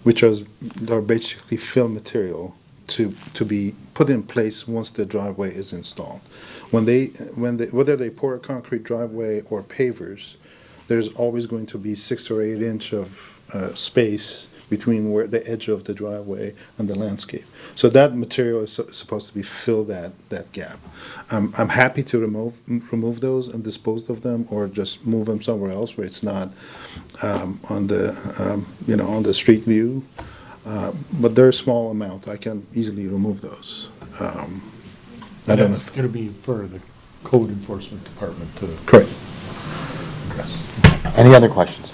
which are basically fill material to be put in place once the driveway is installed. Whether they pour a concrete driveway or pavers, there's always going to be 6 or 8 inch of space between where the edge of the driveway and the landscape. So that material is supposed to be fill that gap. I'm happy to remove those and dispose of them, or just move them somewhere else where it's not on the street view. But they're a small amount. I can easily remove those. I don't know. That's gonna be for the code enforcement department to Correct. address. Any other questions?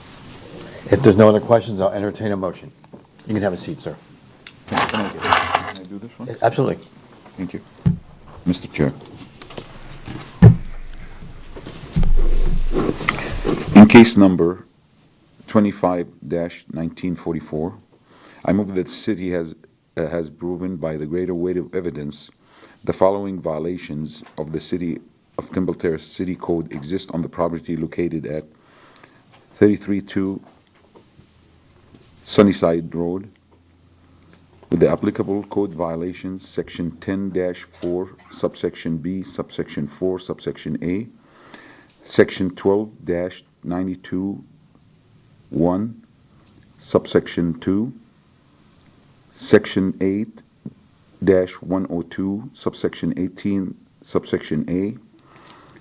If there's no other questions, I'll entertain a motion. You can have a seat, sir. Can I do this one? Absolutely. Thank you. Mr. Chair. In case number 25-1944, I move that the city has proven by the greater weight of evidence the following violations of the City of Temple Terrace City Code exist on the property located at 332 Sunnyside Road, with the applicable code violations, section 10-4, subsection B, subsection 4, subsection A, section 12-92-1, subsection 2, section 8-102, subsection 18, subsection A,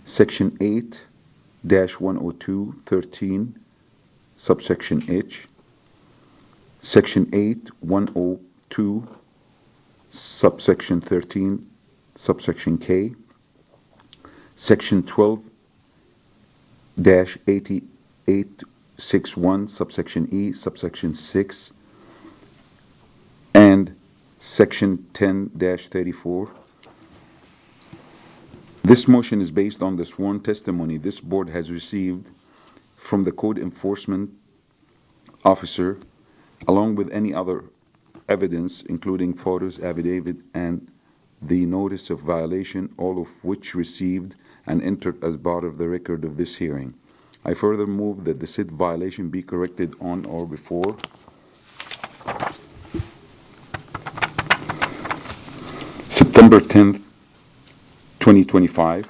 section 8-102-13, subsection H, section 8-102, subsection 13, subsection K, section 12-8861, subsection E, subsection 6, and section 10-34, This motion is based on the sworn testimony this board has received from the code enforcement officer, along with any other evidence, including photos, affidavit, and the notice of violation, all of which received and entered as part of the record of this hearing. I further move that the said violation be corrected on or before September 10th, 2025.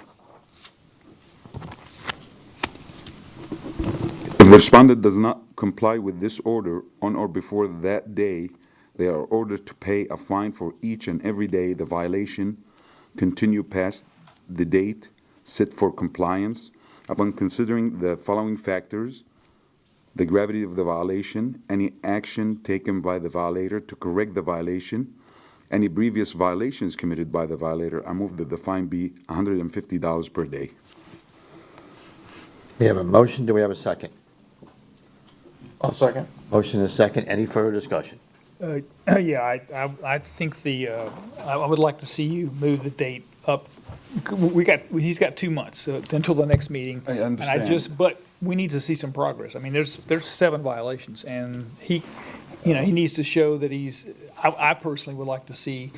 If the respondent does not comply with this order on or before that day, they are ordered to pay a fine for each and every day the violation continue past the date set for compliance. Upon considering the following factors: the gravity of the violation, any action taken by the violator to correct the violation, any previous violations committed by the violator, I move that the fine be $150 per day. We have a motion, do we have a second? I'll second. Motion is second, any further discussion? Yeah, I think I would like to see you move the date up. He's got 2 months until the next meeting. I understand. And but we need to see some progress. I mean, there's 7 violations, and he needs to show that I personally would like to see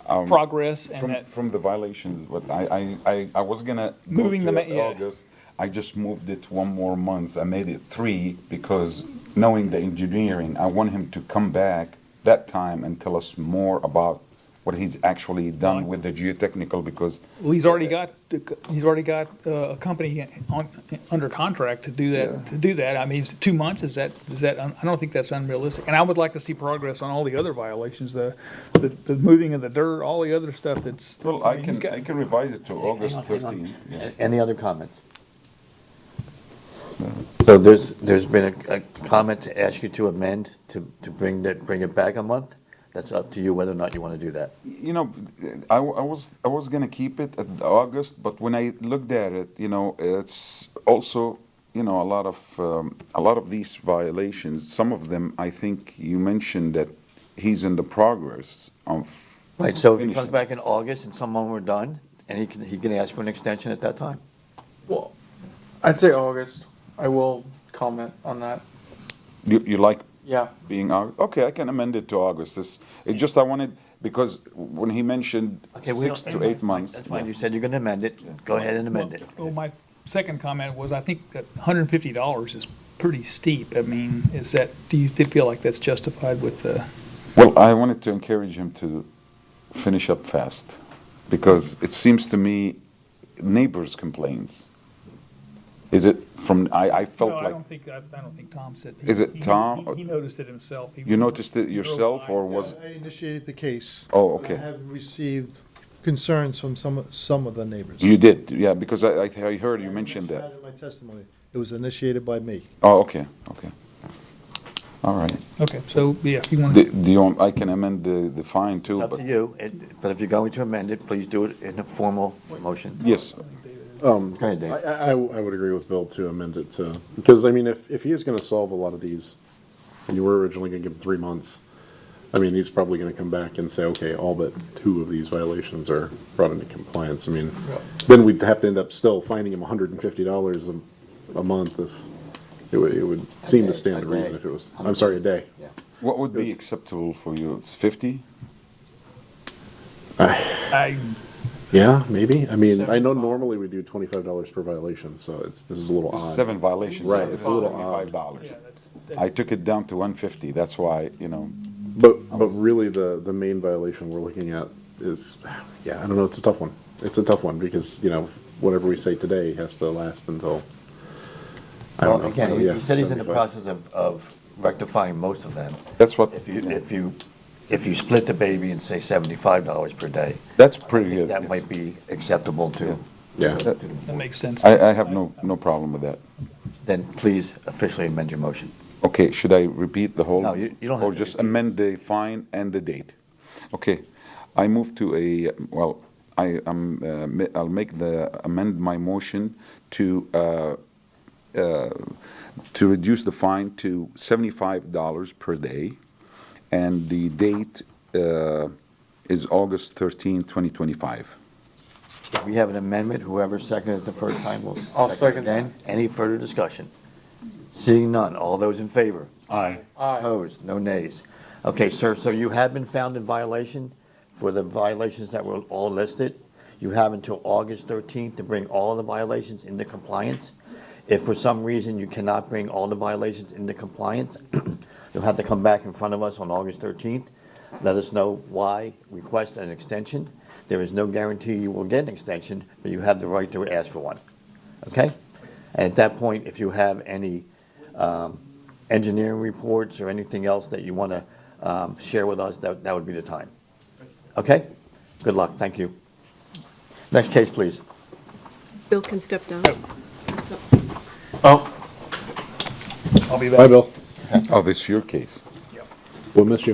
progress and that. From the violations, but I was gonna go Moving them, to yeah. August. I just moved it 1 more month. I made it 3 because knowing the engineering, I want him to come back that time and tell us more about what he's actually done with the geotechnical, because Well, he's already got a company under contract to do that. To do that, I mean, 2 months is that? I don't think that's unrealistic. And I would like to see progress on all the other violations, the moving of the dirt, all the other stuff that's. well, I can revise it to August Hang on. 13th. Yeah. Any other comments? So there's been a comment to ask you to amend, to bring it back a month? That's up to you whether or not you want to do that. You know, I was gonna keep it at August, but when I looked at it, it's also, a lot of these violations. Some of them, I think you mentioned that he's in the progress of. Right, so if he finishing. comes back in August and some of them are done, and he can ask for an extension at that time. Well, I'd say August. I will comment on that. You like Yeah. being August? Okay, I can amend it to August. It's just I wanted, because when he mentioned Okay, we 6 don't- to 8 months. That's fine, you said you're going to amend it, go ahead and amend it. Well, my second comment was, I think that $150 is pretty steep. I mean, do you feel like that's justified with the? Well, I wanted to encourage him to finish up fast, because it seems to me neighbors complains. Is it from, I felt No, like. I don't think Tom said. Is it Tom? He noticed it himself. You noticed it yourself, or was? I initiated the case. Oh, okay. I have received concerns from some of the neighbors. You did, yeah, because I heard you mentioned I that. mentioned that in my testimony. It was initiated by me. Oh, okay. All right. Okay, so, yeah, if you want to. I can amend the fine too, It's up but. to you, but if you're going to amend it, please do it in a formal motion. Yes, Go ahead, Dave. I would agree with Bill to amend it to, because, I mean, if he is gonna solve a lot of these, and you were originally gonna give him 3 months, I mean, he's probably gonna come back and say, okay, all but 2 of these violations are brought into compliance. I mean, then we'd have to end up still finding him $150 a month if, it would seem to stand to A day. reason if it was, I'm sorry, a day. what would be acceptable for you? It's 50? Yeah, maybe. I mean, I know normally we do $25 per violation, so this is a little odd. 7 violations. Right, it's a little odd. $75. I took it down to 150, that's why, But really, the main violation we're looking at is, yeah, I don't know, it's a tough one. It's a tough one, because, whatever we say today has to last until, I don't Well, know. again, Yeah, he said he's in the 75. process of rectifying most of them. that's what. If you split the baby and say $75 per day, That's I pretty think good. that might be acceptable too. Yeah. That makes sense. I have no problem with that. Then please officially amend your motion. Okay, should I repeat the whole? No, you don't have Or to just repeat. amend the fine and the date? Okay, I move to I'll amend my motion to reduce the fine to $75 per day, and the date is August 13, 2025. We have an amendment. Whoever seconded it the first time will I'll second second. it again. Any further discussion? Seeing none. All those in favor? Aye. Aye. Opposed? No nays. Okay, sir, so you have been found in violation for the violations that were all listed. You have until August 13th to bring all the violations into compliance. If for some reason you cannot bring all the violations into compliance, you'll have to come back in front of us on August 13th. Let us know why, request an extension. There is no guarantee you will get an extension, but you have the right to ask for one. Okay? And at that point, if you have any engineering reports or anything else that you want to share with us, that would be the time. Okay? Good luck. Thank you. Next case, please. Bill can step down. So- Oh. I'll be Bye, back. Bill. Oh, this is your case. We'll miss you.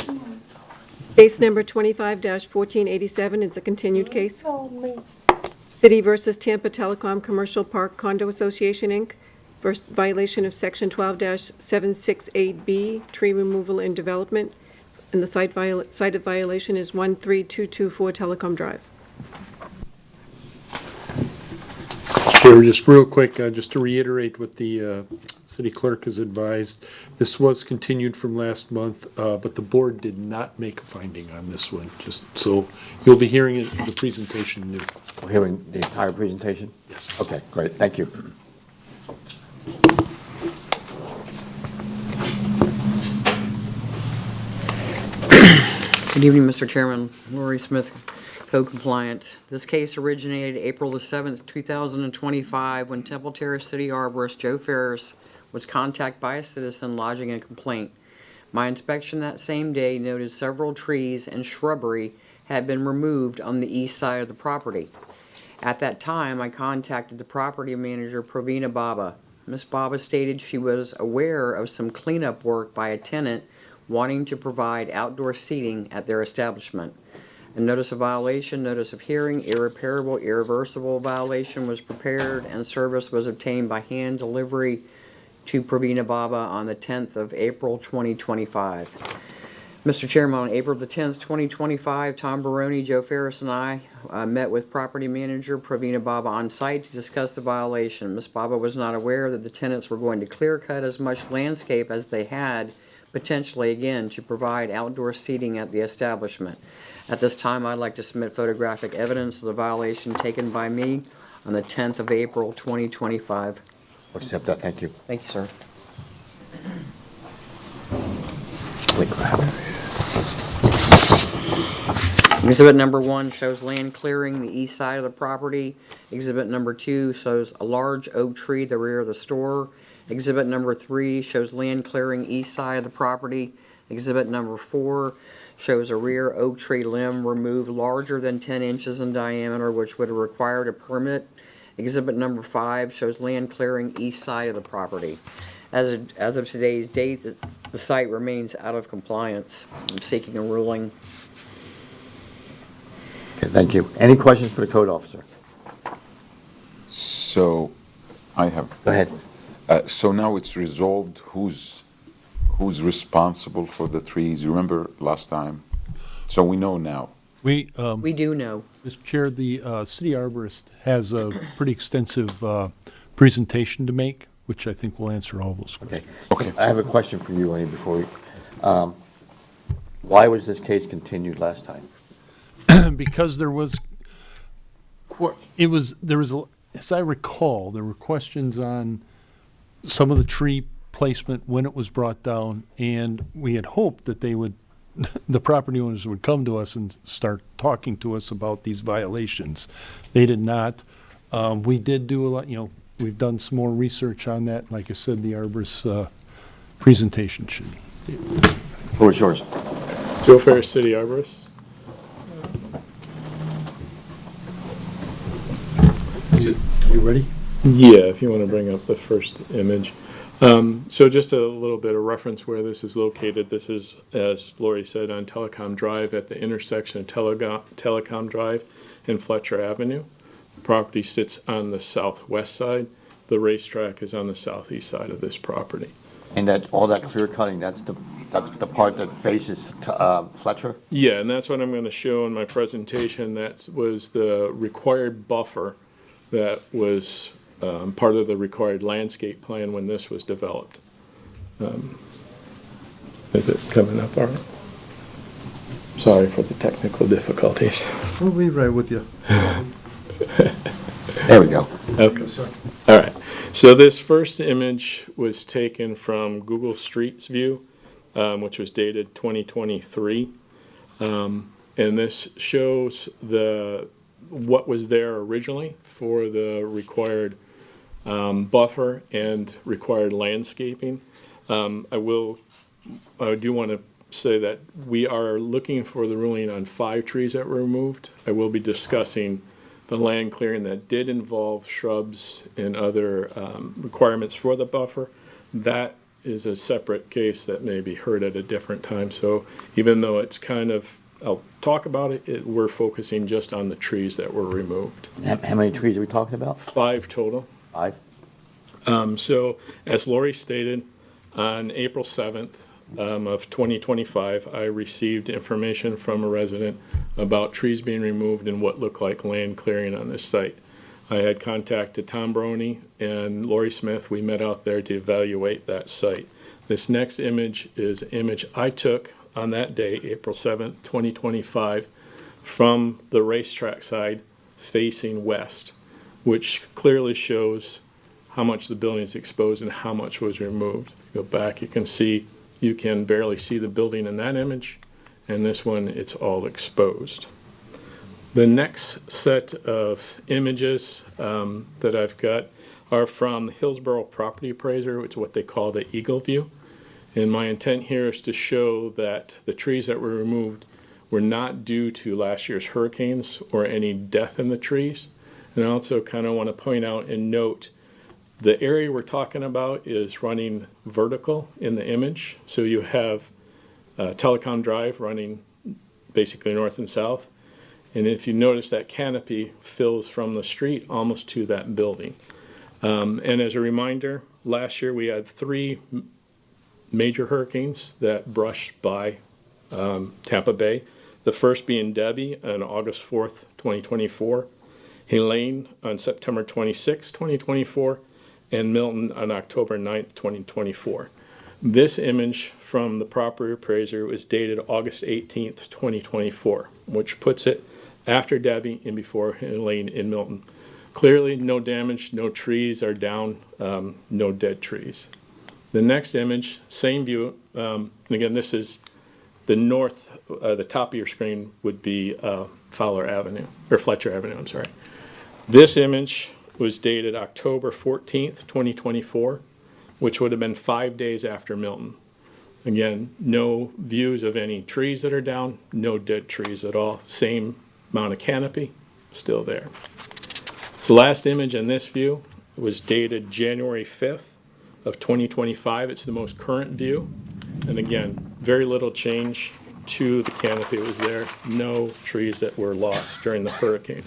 Case number 25-1487 is a continued case. City versus Tampa Telecom Commercial Park Condo Association, Inc. First violation of Section 12-768B, tree removal and development. And the cited violation is 13224 Telecom Drive. Chair, just real quick, just to reiterate what the city clerk has advised, this was continued from last month, but the board did not make a finding on this one, just so you'll be hearing the presentation new. We're hearing the entire presentation? Yes. Okay, great. Thank you. Good evening, Mr. Chairman. Lori Smith, code compliant. This case originated April the 7th, 2025, when Temple Terrace City Arborist Joe Ferris was contacted by a citizen lodging a complaint. My inspection that same day noted several trees and shrubbery had been removed on the east side of the property. At that time, I contacted the property manager, Pravina Baba. Ms. Baba stated she was aware of some cleanup work by a tenant wanting to provide outdoor seating at their establishment. A notice of violation, notice of hearing, irreparable, irreversible violation was prepared and service was obtained by hand delivery to Pravina Baba on the 10th of April 2025. Mr. Chairman, on April the 10th, 2025, Tom Baroni, Joe Ferris, and I met with property manager Pravina Baba on site to discuss the violation. Ms. Baba was not aware that the tenants were going to clear cut as much landscape as they had, potentially again to provide outdoor seating at the establishment. At this time, I'd like to submit photographic evidence of the violation taken by me on the 10th of April 2025. Accept that. Thank you. Thank you, sir. Exhibit number 1 shows land clearing the east side of the property. Exhibit number 2 shows a large oak tree at the rear of the store. Exhibit number 3 shows land clearing east side of the property. Exhibit number 4 shows a rear oak tree limb removed larger than 10 inches in diameter, which would have required a permit. Exhibit number 5 shows land clearing east side of the property. As of today's date, the site remains out of compliance. I'm seeking a ruling. Okay, thank you. Any questions for the code officer? So, I have. Go ahead. So now it's resolved who's responsible for the trees. You remember last time? So we know now. We do know. Mr. Chair, the city arborist has a pretty extensive presentation to make, which I think will answer all those questions. Okay. I have a question for you, Ernie, before we, why was this case continued last time? Because there was, as I recall, there were questions on some of the tree placement when it was brought down, and we had hoped that they would, the property owners would come to us and start talking to us about these violations. They did not. We did do a lot, we've done some more research on that. Like I said, the arborist's presentation should. Who is yours? Joe Ferris, City Arborist. You ready? Yeah, if you want to bring up the first image. So just a little bit of reference where this is located. This is, as Lori said, on Telecom Drive at the intersection of Telecom Drive and Fletcher Avenue. The property sits on the southwest side. The racetrack is on the southeast side of this property. And that, all that clear cutting, that's the That's the part that faces Fletcher? Yeah, and that's what I'm going to show in my presentation. That was the required buffer that was part of the required landscape plan when this was developed. Is it coming up, Art? Sorry for the technical difficulties. We'll be right with you. There we go. Okay. All right. So this first image was taken from Google Streets View, which was dated 2023. And this shows what was there originally for the required buffer and required landscaping. I do want to say that we are looking for the ruling on 5 trees that were removed. I will be discussing the land clearing that did involve shrubs and other requirements for the buffer. That is a separate case that may be heard at a different time. So even though it's kind of, I'll talk about it, we're focusing just on the trees that were removed. How many trees are we talking about? 5 total. 5? So as Lori stated, on April 7th of 2025, I received information from a resident about trees being removed and what looked like land clearing on this site. I had contacted Tom Brony and Lori Smith. We met out there to evaluate that site. This next image is an image I took on that day, April 7th, 2025, from the racetrack side facing west, which clearly shows how much the building is exposed and how much was removed. If you go back, you can barely see the building in that image, and this one, it's all exposed. The next set of images that I've got are from the Hillsborough Property Appraiser. It's what they call the Eagle View. And my intent here is to show that the trees that were removed were not due to last year's hurricanes or any death in the trees. And I also kind of want to point out and note the area we're talking about is running vertical in the image. So you have Telecom Drive running basically north and south. And if you notice, that canopy fills from the street almost to that building. And as a reminder, last year we had 3 major hurricanes that brushed by Tampa Bay. The first being Debbie on August 4th, 2024, Helene on September 26, 2024, and Milton on October 9th, 2024. This image from the property appraiser was dated August 18th, 2024, which puts it after Debbie and before Helene in Milton. Clearly, no damage, no trees are down, no dead trees. The next image, same view, and again, this is the north, the top of your screen would be Fowler Avenue, or Fletcher Avenue, I'm sorry. This image was dated October 14th, 2024, which would have been 5 days after Milton. Again, no views of any trees that are down, no dead trees at all. Same amount of canopy, still there. So the last image in this view was dated January 5th of 2025. It's the most current view. And again, very little change to the canopy. It was there. No trees that were lost during the hurricane.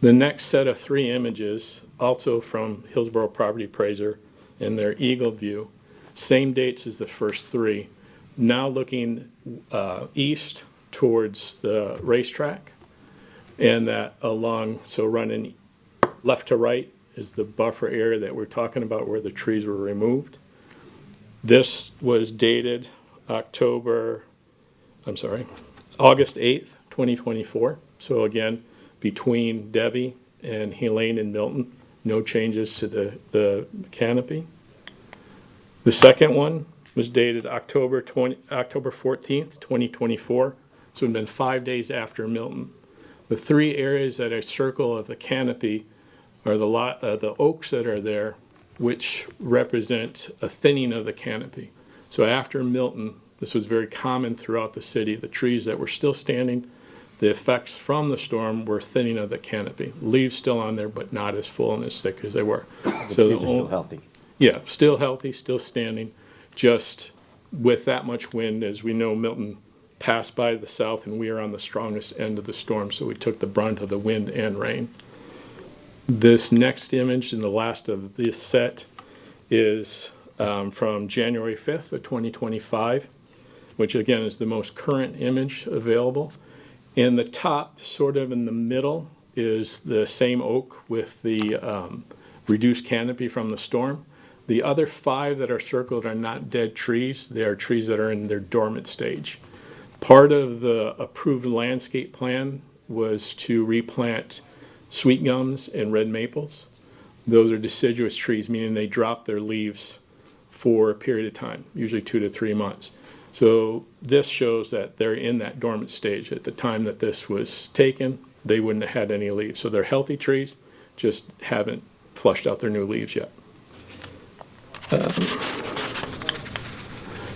The next set of 3 images, also from Hillsborough Property Appraiser and their Eagle View, same dates as the first 3. Now looking east towards the racetrack, and that along, so running left to right is the buffer area that we're talking about where the trees were removed. This was dated August 8th, 2024. So again, between Debbie and Helene and Milton, no changes to the canopy. The second one was dated October 14th, 2024. So it had been 5 days after Milton. The 3 areas that I circle of the canopy are the oaks that are there, which represent a thinning of the canopy. So after Milton, this was very common throughout the city. The trees that were still standing, the effects from the storm were thinning of the canopy. Leaves still on there, but not as full and as thick as they were. The trees are still healthy. Yeah, still healthy, still standing, just with that much wind. As we know, Milton passed by the south, and we are on the strongest end of the storm, so we took the brunt of the wind and rain. This next image, and the last of this set, is from January 5th of 2025, which again is the most current image available. In the top, sort of in the middle, is the same oak with the reduced canopy from the storm. The other 5 that are circled are not dead trees. They are trees that are in their dormant stage. Part of the approved landscape plan was to replant sweet gums and red maples. Those are deciduous trees, meaning they drop their leaves for a period of time, usually 2 to 3 months. So this shows that they're in that dormant stage. At the time that this was taken, they wouldn't have had any leaves. So they're healthy trees, just haven't flushed out their new leaves yet.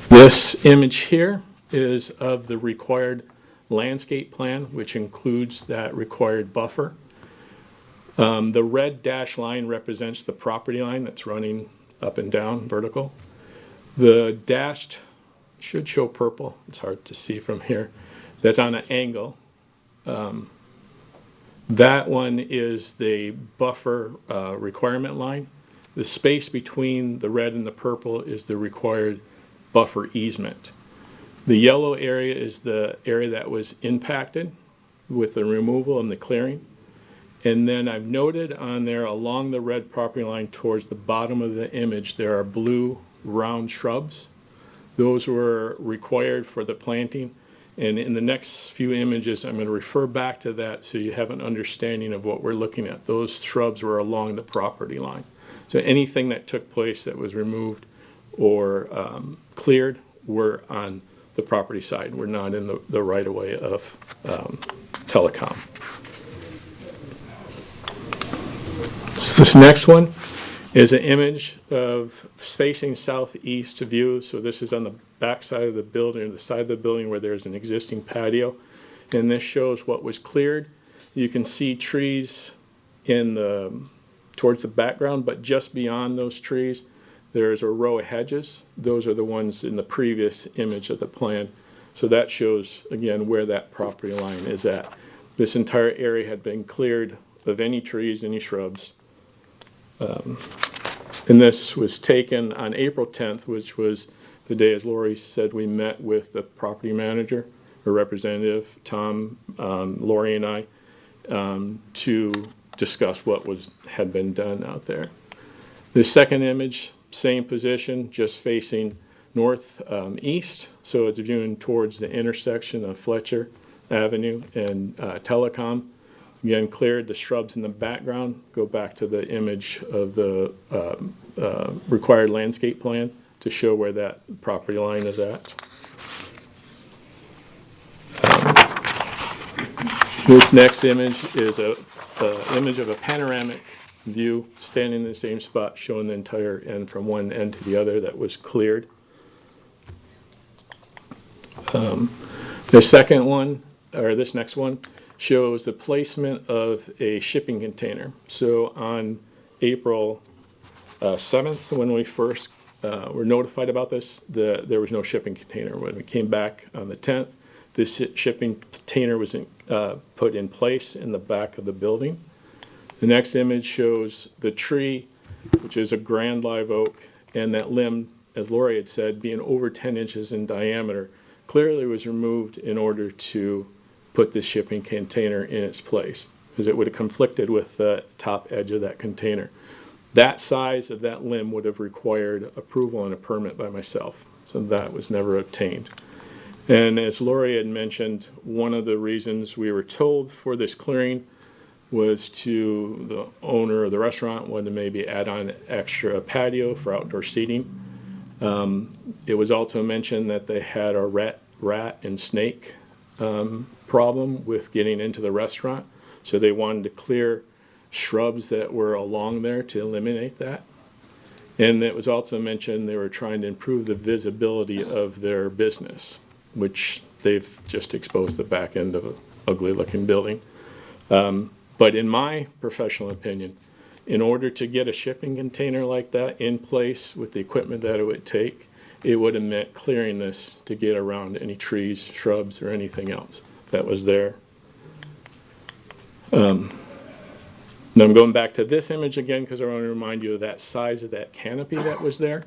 This image here is of the required landscape plan, which includes that required buffer. The red dashed line represents the property line that's running up and down vertical. The dashed should show purple. It's hard to see from here. That's on an angle. That one is the buffer requirement line. The space between the red and the purple is the required buffer easement. The yellow area is the area that was impacted with the removal and the clearing. And then I've noted on there along the red property line towards the bottom of the image, there are blue round shrubs. Those were required for the planting. And in the next few images, I'm going to refer back to that so you have an understanding of what we're looking at. Those shrubs were along the property line. So anything that took place that was removed or cleared were on the property side. We're not in the right-of-way of telecom. So this next one is an image of facing southeast view. So this is on the back side of the building, or the side of the building where there's an existing patio. And this shows what was cleared. You can see trees towards the background, but just beyond those trees, there's a row of hedges. Those are the ones in the previous image of the plan. So that shows, again, where that property line is at. This entire area had been cleared of any trees, any shrubs. And this was taken on April 10th, which was the day, as Lori said, we met with the property manager, or representative, Tom, Lori and I, to discuss what had been done out there. The second image, same position, just facing north east, so it's viewing towards the intersection of Fletcher Avenue and Telecom. Again, cleared the shrubs in the background. Go back to the image of the required landscape plan to show where that property line is at. This next image is an image of a panoramic view standing in the same spot, showing the entire end from one end to the other that was cleared. The second one, or this next one, shows the placement of a shipping container. So on April 7th, when we first were notified about this, there was no shipping container. When we came back on the 10th, this shipping container was put in place in the back of the building. The next image shows the tree, which is a grand live oak, and that limb, as Lori had said, being over 10 inches in diameter, clearly was removed in order to put the shipping container in its place, because it would have conflicted with the top edge of that container. That size of that limb would have required approval and a permit by myself, so that was never obtained. And as Lori had mentioned, one of the reasons we were told for this clearing was to the owner of the restaurant wanted to maybe add on extra patio for outdoor seating. It was also mentioned that they had a rat and snake problem with getting into the restaurant, so they wanted to clear shrubs that were along there to eliminate that. And it was also mentioned they were trying to improve the visibility of their business, which they've just exposed the back end of an ugly looking building. But in my professional opinion, in order to get a shipping container like that in place with the equipment that it would take, it would have meant clearing this to get around any trees, shrubs, or anything else that was there. Now I'm going back to this image again because I want to remind you of that size of that canopy that was there.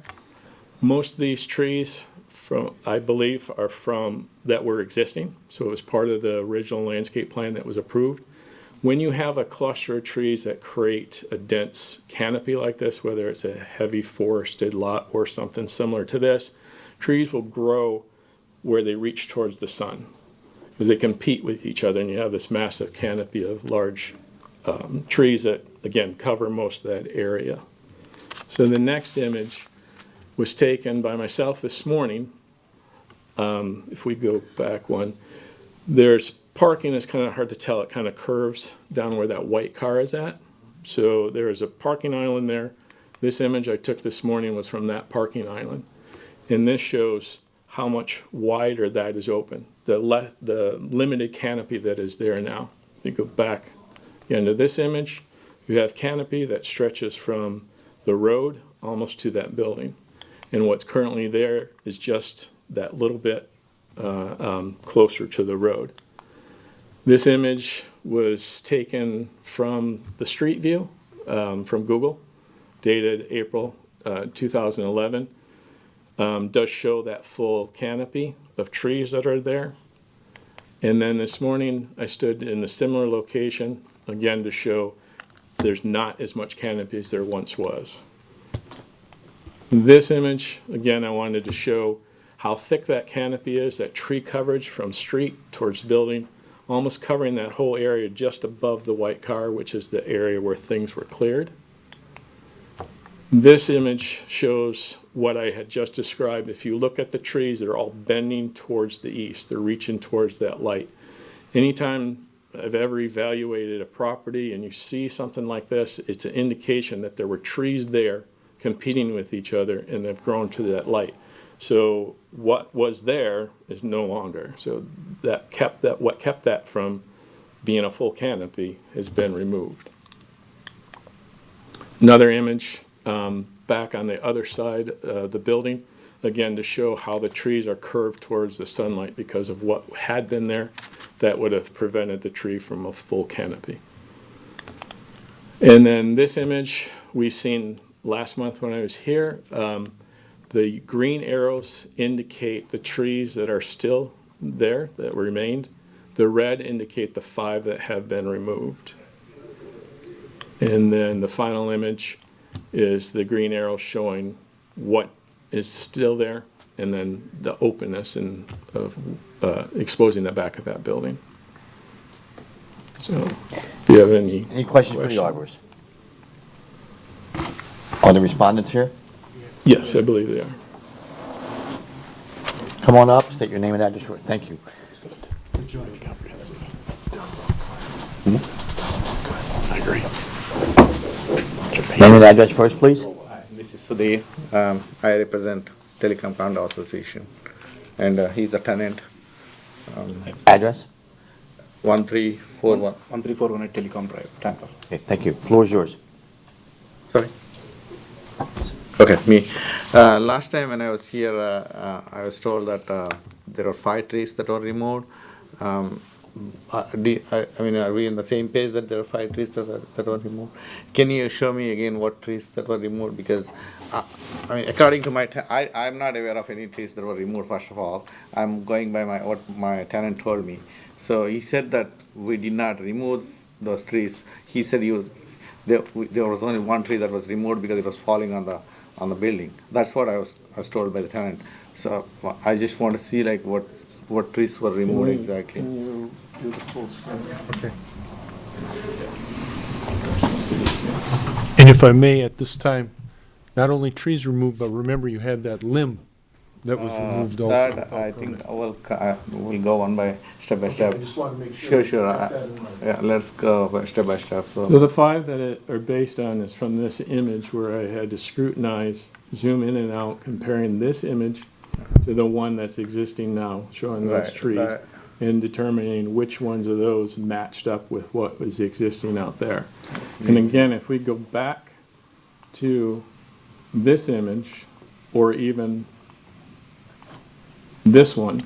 Most of these trees I believe, are that were existing. So it was part of the original landscape plan that was approved. When you have a cluster of trees that create a dense canopy like this, whether it's a heavy forested lot or something similar to this, trees will grow where they reach towards the sun, because they compete with each other, and you have this massive canopy of large trees that, again, cover most of that area. So the next image was taken by myself this morning. If we go back one, there's parking is kind of hard to tell. It kind of curves down where that white car is at. So there's a parking island there. This image I took this morning was from that parking island. And this shows how much wider that is open, the limited canopy that is there now. If you go back again to this image, you have canopy that stretches from the road almost to that building. And what's currently there is just that little bit closer to the road. This image was taken from the street view from Google, dated April 2011. Does show that full canopy of trees that are there. And then this morning I stood in a similar location, again to show there's not as much canopy as there once was. This image, again, I wanted to show how thick that canopy is, that tree coverage from street towards building, almost covering that whole area just above the white car, which is the area where things were cleared. This image shows what I had just described. If you look at the trees, they're all bending towards the east. They're reaching towards that light. Anytime I've ever evaluated a property and you see something like this, it's an indication that there were trees there competing with each other and they've grown to that light. So what was there is no longer. So what kept that from being a full canopy has been removed. Another image back on the other side of the building, again to show how the trees are curved towards the sunlight because of what had been there that would have prevented the tree from a full canopy. And then this image we seen last month when I was here. The green arrows indicate the trees that are still there, that remained. The red indicate the 5 that have been removed. And then the final image is the green arrow showing what is still there, and then the openness of exposing the back of that building. So, if you have any questions for the arborist? Are the respondents here? Yes, I believe they are. Come on up, state your name and address. Thank you. I agree. Name and address first, please. This is Sudhir. I represent Telecom Condo Association, and he's a tenant. Address? 1341. 1341 at Telecom Drive, Tampa. Okay, thank you. Floor is yours. Sorry. Okay, me. Last time when I was here, I was told that there are 5 trees that were removed. Are we in the same page that there are 5 trees that were removed? Can you show me again what trees that were removed? Because, according to I'm not aware of any trees that were removed, first of all. I'm going by what my tenant told me. So he said that we did not remove those trees. He said there was only 1 tree that was removed because it was falling on the building. That's what I was told by the tenant. So I just want to see like what trees were removed exactly. Can you do the full screen? Okay. And if I may, at this time, not only trees removed, but remember you had that limb that was removed also. That I think we'll go one by step. I just want to make sure. Sure. Yeah, let's go step by step. So the 5 that are based on is from this image where I had to scrutinize, zoom in and out, comparing this image to the one that's existing now, showing those trees, and determining which ones of those matched up with what was existing out there. And again, if we go back to this image, or even this one,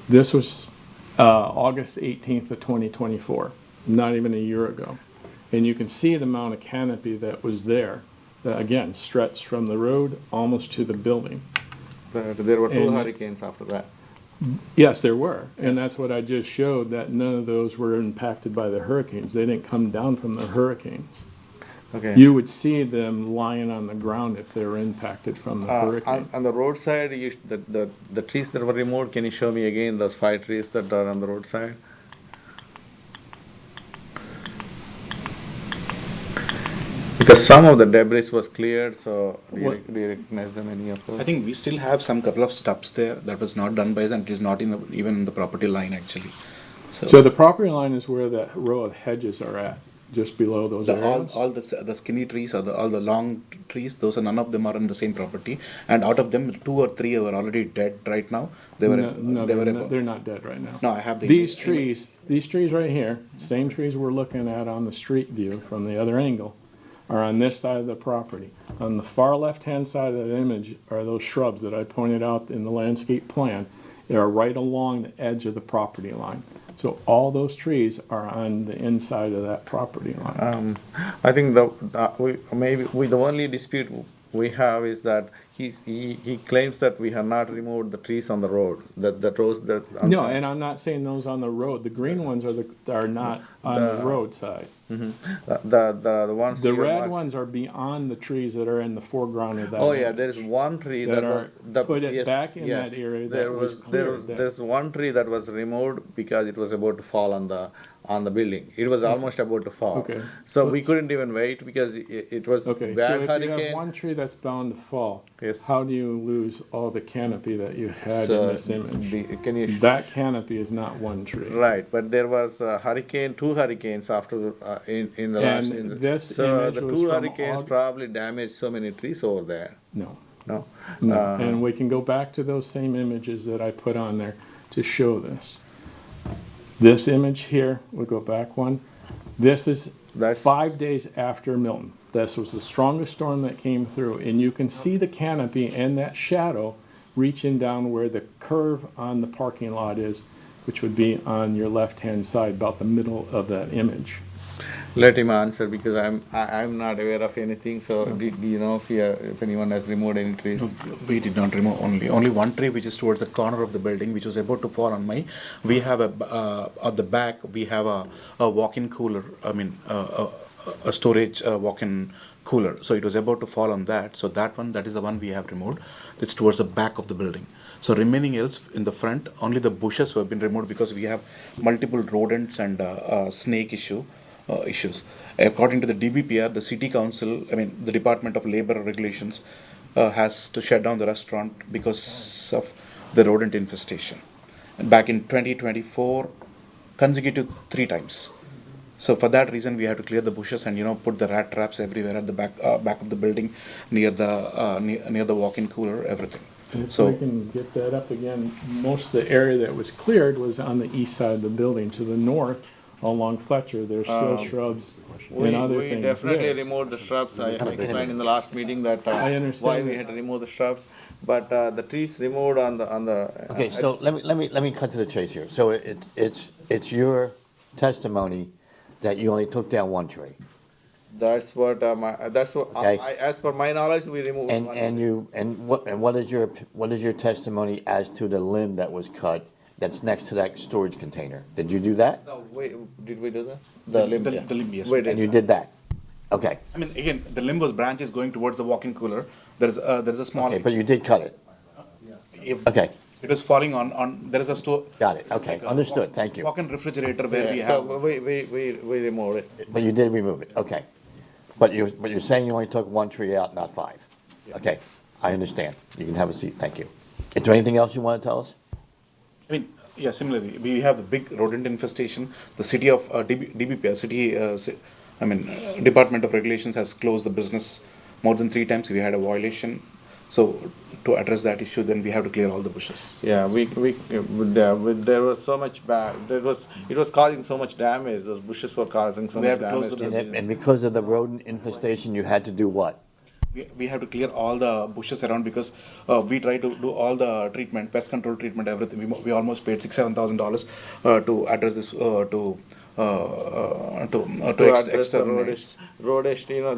this was August 18th of 2024, not even a year ago. And you can see the amount of canopy that was there, that again stretched from the road almost to the building. But there were two And- hurricanes after that. Yes, there were, and that's what I just showed, that none of those were impacted by the hurricanes. They didn't come down from the hurricanes. Okay. You would see them lying on the ground if they were impacted from the hurricane. On the roadside, the trees that were removed, can you show me again those 5 trees that are on the roadside? Because some of the debris was cleared, so do you recognize them, any of those? I think we still have some couple of stubs there that was not done by us, and it is not even in the property line actually. So the property line is where the row of hedges are at, just below those areas? all the skinny trees or all the long trees, those are none of them are on the same property, and out of them 2 or 3 were already dead right now. They were They're not dead right now. No, I have the These trees right here, same trees we're looking at on the street view from the other angle, are on this side of the property. On the far left-hand side of the image are those shrubs that I pointed out in the landscape plan. They are right along the edge of the property line. So all those trees are on the inside of that property line. I think the only dispute we have is that he claims that we have not removed the trees on the road, that rows that. No, and I'm not saying those on the road. The green ones are not on the roadside. The ones. The red ones are beyond the trees that are in the foreground of that. Oh yeah, image. there is one tree That that are was put it back in that area that was cleared. There's one tree that was removed because it was about to fall on the building. It was almost about to fall. Okay. So we couldn't even wait because it was Okay, so bad if you have hurricane. one tree that's bound to fall, Yes. how do you lose all the canopy that you had So, in this image? can you? That canopy is not one tree. Right, but there was a hurricane, 2 hurricanes after in the last. And this so image the was 2 from hurricanes probably damaged so many trees over there. No. No. No, Uh, and we can go back to those same images that I put on there to show this. This image here, we'll go back one. This is 5 days after Milton. This was the strongest storm that came through, and you can see the canopy and that shadow reaching down where the curve on the parking lot is, which would be on your left-hand side, about the middle of that image. Let him answer because I'm not aware of anything. So do you know if anyone has removed any trees? No, we did not remove only one tree, which is towards the corner of the building, which was about to fall on my. We have at the back we have a walk-in cooler. I mean a storage walk-in cooler. So it was about to fall on that. So that is the one we have removed. It's towards the back of the building. So remaining else in the front, only the bushes have been removed because we have multiple rodents and snake issues. According to the DBPR, the City Council, the Department of Labor Regulations, has to shut down the restaurant because of the rodent infestation. And back in 2024, consecutive 3 times. So for that reason, we have to clear the bushes and put the rat traps everywhere at the back of the building, near the walk-in cooler, everything. If So we can get that up again, most of the area that was cleared was on the east side of the building. To the north, along Fletcher, there's still shrubs and other We things definitely there. removed the shrubs. I explained in the last meeting that I understand why we that. had to remove the shrubs, but the trees removed on the. Okay, so let me cut to the chase here. So it's your testimony that you only took down one tree. That's what Okay. as per my knowledge, we removed one. And what is your testimony as to the limb that was cut that's next to that storage container? Did you do that? No, wait, did we do that? the limb, yes. We did. And you did that? Okay. I mean, again, the limb was branches going towards the walk-in cooler. There's a small. Okay, but you did cut it? If Okay, It was falling on. There is a store. got it, it's okay, like a understood, thank you. Walk-in refrigerator where we Yeah, have. so we removed it. But you did remove it, okay. But you're saying you only took one tree out, not 5? Okay, I understand. You can have a seat, thank you. Is there anything else you want to tell us? I mean, yeah, similarly, we have the big rodent infestation. The city of DBPR, Department of Regulations has closed the business more than 3 times. We had a violation. So to address that issue, then we have to clear all the bushes. Yeah, there was so much bad. It was causing so much damage. Those bushes were causing so We much have to close damage. the And because of the rodent infestation, you had to do what? We have to clear all the bushes around because we try to do all the treatment, pest control treatment, everything. We almost paid $6,000-7,000 to address this, to address the exterminate.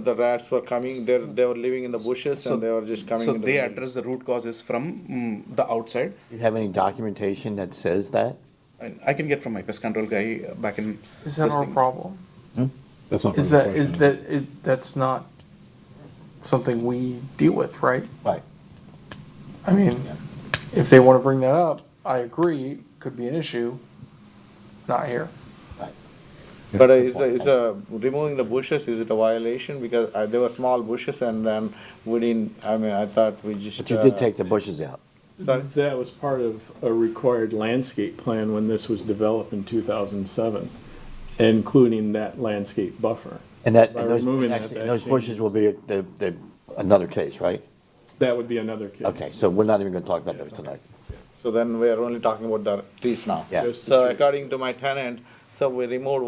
the rats were coming, they were living in the bushes and they were just coming So into they the address the root causes from the outside. Do you have any documentation that says that? And I can get from my pest control guy back in. Is that this our thing. problem? That's not. Is part of the that, question. that's not something we deal with, right? Right. I mean, if they wanna bring that up, I agree, could be an issue, not here. But removing the bushes, is it a violation? Because there were small bushes and then we didn't, I thought we just. But you did take the bushes out. Sorry? That was part of a required landscape plan when this was developed in 2007, including that landscape buffer. And that, By and those, removing and that, actually, that and those changes. bushes will be another case, right? That would be another case. Okay, so we're not even gonna talk about those tonight. So then we are only talking about the trees now. Yeah. Just the So trees. according to my tenant, so we removed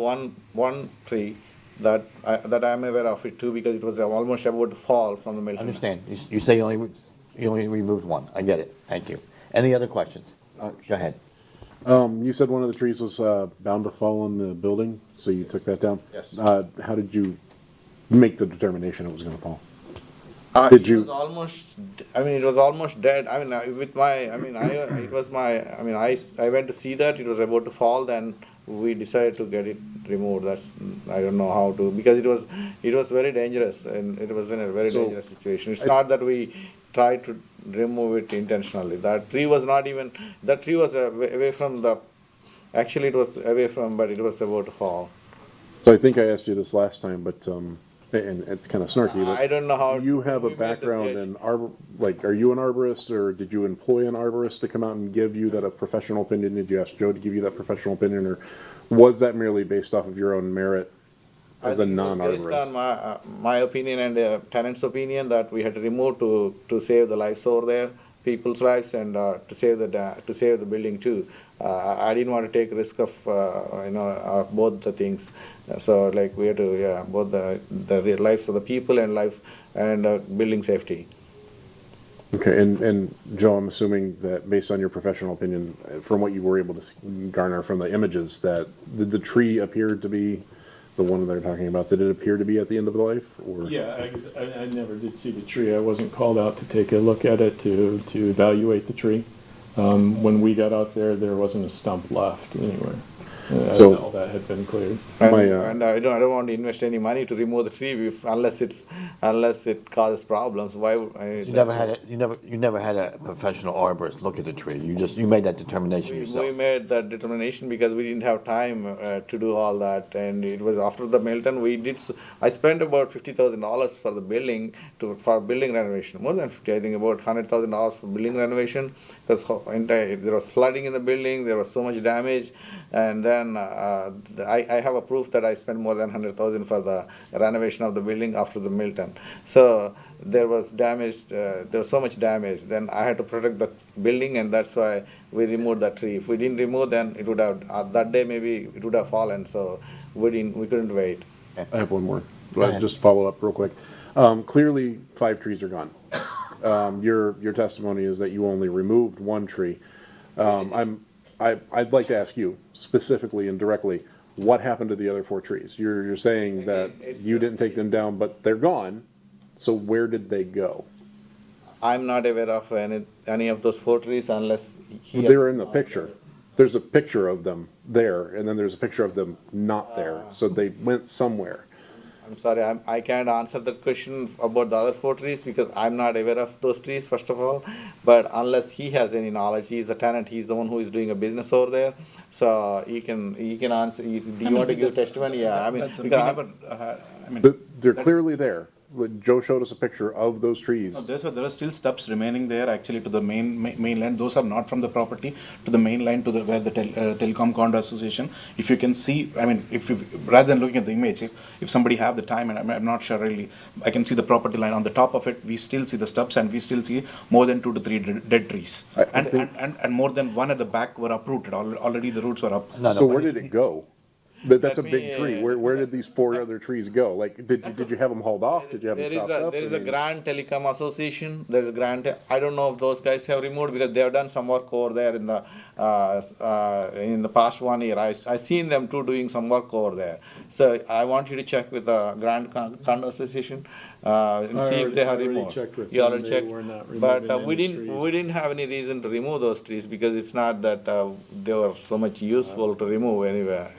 one tree that I'm aware of it too, because it was almost about to fall from the I Milton. understand. You say you only removed one. I get it. Thank you. Any other questions? Go ahead. You said one of the trees was bound to fall on the building, so you took that down? Yes. How did you make the determination it was going to fall? Did you- It was almost, it was almost dead. With my, it was my, I went to see that it was about to fall, then we decided to get it removed. I don't know how to, because it was very dangerous and it was in a very dangerous situation. It's not that we tried to remove it intentionally. That tree was away from actually it was away from, but it was about to fall. So I think I asked you this last time, but, and it's kind of snarky, but. I don't know how. You have a we made the background judge- in are you an arborist, or did you employ an arborist to come out and give you that a professional opinion? Did you ask Joe to give you that professional opinion, or was that merely based off of your own merit I as a think it was based on non-arborist? my opinion and tenant's opinion that we had to remove to save the lives over there, people's lives, and to save the building too. I didn't want to take risk of both the things. So like we had to both the lives of the people and life and building safety. Okay, and Joe, I'm assuming that based on your professional opinion, from what you were able to garner from the images, that did the tree appear to be the one they're talking about? Did it appear to be at the end of the life, or? Yeah, I never did see the tree. I wasn't called out to take a look at it to evaluate the tree. When we got out there, there wasn't a stump left anywhere. So- All that had been cleared. And I don't want to invest any money to remove the tree unless it causes problems. Why? You never had a professional arborist look at the tree. You made that determination We yourself. made that determination because we didn't have time to do all that, and it was after the Milton. I spent about $50,000 for the building for building renovation. More than 50, I think about $100,000 for building renovation. There was flooding in the building. There was so much damage, and then I have a proof that I spent more than $100,000 for the renovation of the building after the Milton. So there was damage. There was so much damage. Then I had to protect the building, and that's why we removed that tree. If we didn't remove, then it would have that day maybe it would have fallen. So we couldn't wait. I have one more. Go ahead. Just follow up real quick. Clearly, 5 trees are gone. Your testimony is that you only removed 1 tree. I'd like to ask you specifically and directly, what happened to the other 4 trees? You're saying that you didn't take them down, but they're gone. So where did they go? I'm not aware of any of those 4 trees unless he. They were in the picture. There's a picture of them there, and then there's a picture of them not there. So they went somewhere. I'm sorry, I can't answer that question about the other 4 trees because I'm not aware of those trees, first of all. But unless he has any knowledge, he's a tenant, he's the one who is doing a business over there. So he can answer. Do you want to give testimony? Yeah, They're clearly there. Joe showed us a picture of those trees. No, there are still stubs remaining there actually to the main line. Those are not from the property to the main line to where the telecom condo association. If you can see, rather than looking at the image, if somebody have the time, and I'm not sure really, I can see the property line on the top of it. We still see the stubs, and we still see more than 2 to 3 dead trees, and more than 1 at the back were uprooted. Already the roots were up. So where did it go? That's a Let big me, tree. Where did these 4 other trees go? Like, did you have them hauled off? Did you have them chopped up? There I is a mean- Grand Telecom Association, there is a Grand, I don't know if those guys have removed, because they have done some work over there in the past 1 year. I seen them too doing some work over there. So I want you to check with the Grand Condo Association, and see if they have I already removed. checked with You them. already They checked? were not But removing we any didn't, trees. we didn't have any reason to remove those trees, because it's not that they were so much useful to remove anywhere.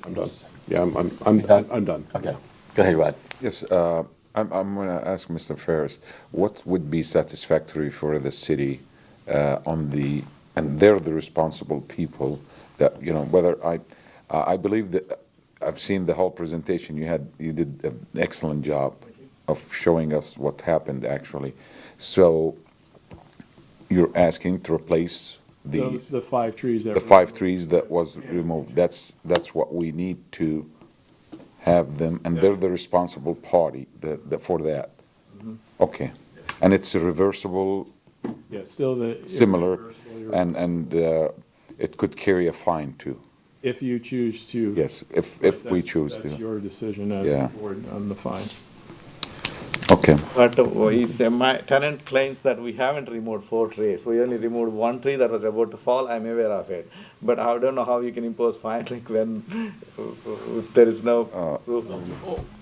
I'm done. Yeah, I'm done. Okay, go ahead, Rod. Yes, I'm going to ask Mr. Ferris, what would be satisfactory for the city and they're the responsible people that, whether I believe that I've seen the whole presentation. You did an excellent job of showing us what happened actually. So you're asking to replace The 5 trees that the were 5 removed. trees that was removed. That's what we need to have them, and they're the responsible party for that. Okay, and it's a reversible, Yeah, still the. similar, irreversible, and it could carry a fine too. If you choose to. Yes, if we That's- choose That's to. your decision as Yeah. a board on the fine. Okay. But my tenant claims that we haven't removed 4 trees. We only removed 1 tree that was about to fall. I'm aware of it. But I don't know how you can impose fine like when if there is no proof.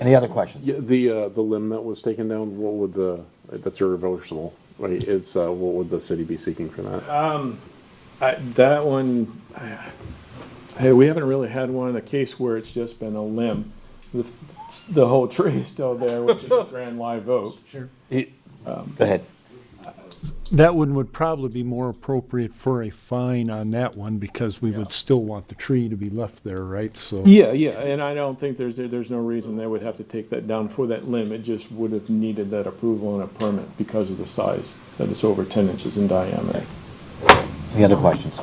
Any other questions? Yeah, the limb that was taken down, that's irreversible, right? What would the city be seeking for that? That one, hey, we haven't really had one, a case where it's just been a limb. The whole tree is still there, which is a grand live oak. Sure. Go ahead. That one would probably be more appropriate for a fine on that one, because we would still want the tree to be left there, right? So. Yeah, and I don't think there's no reason they would have to take that down for that limb. It just would have needed that approval and a permit because of the size, that it's over 10 inches in diameter. Any other questions?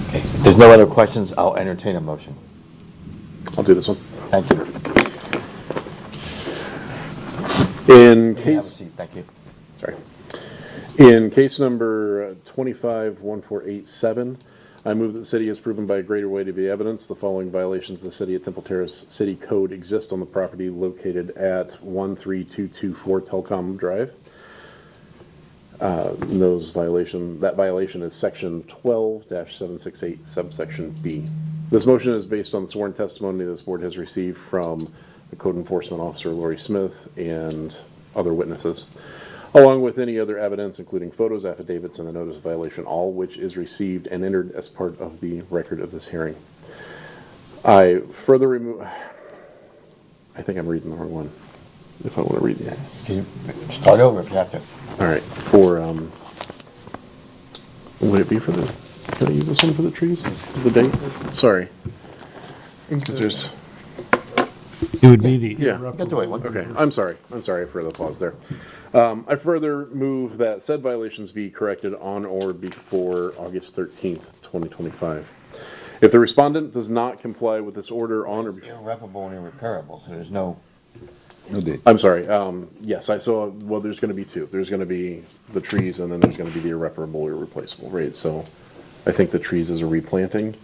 Okay, if there's no other questions, I'll entertain a motion. I'll do this one. Thank you. In You have a case, seat, thank you. sorry. In case number 251487, I move that the city has proven by a greater weight of the evidence the following violations of the City of Temple Terrace City Code exist on the property located at 13224 Telcom Drive. That violation is section 12-768 subsection B. This motion is based on the sworn testimony this board has received from the Code Enforcement Officer Lori Smith and other witnesses, along with any other evidence, including photos, affidavits, and the notice of violation, all which is received and entered as part of the record of this hearing. I further remove, I think I'm reading the wrong one, if I want to read it. Can you start over if you have to? All right, would it be for the, can I use this one for the trees? The date? Sorry. Because there's, It would be the. yeah. Get the right one. Okay, I'm sorry for the pause there. I further move that said violations be corrected on or before August 13th, 2025. If the respondent does not comply with this order on or before... Irreparable and irreparable, so there's no... I'm sorry, yes, well, there's gonna be 2. There's gonna be the trees, and then there's gonna be the irreparable or replaceable, right? So I think the trees is a replanting.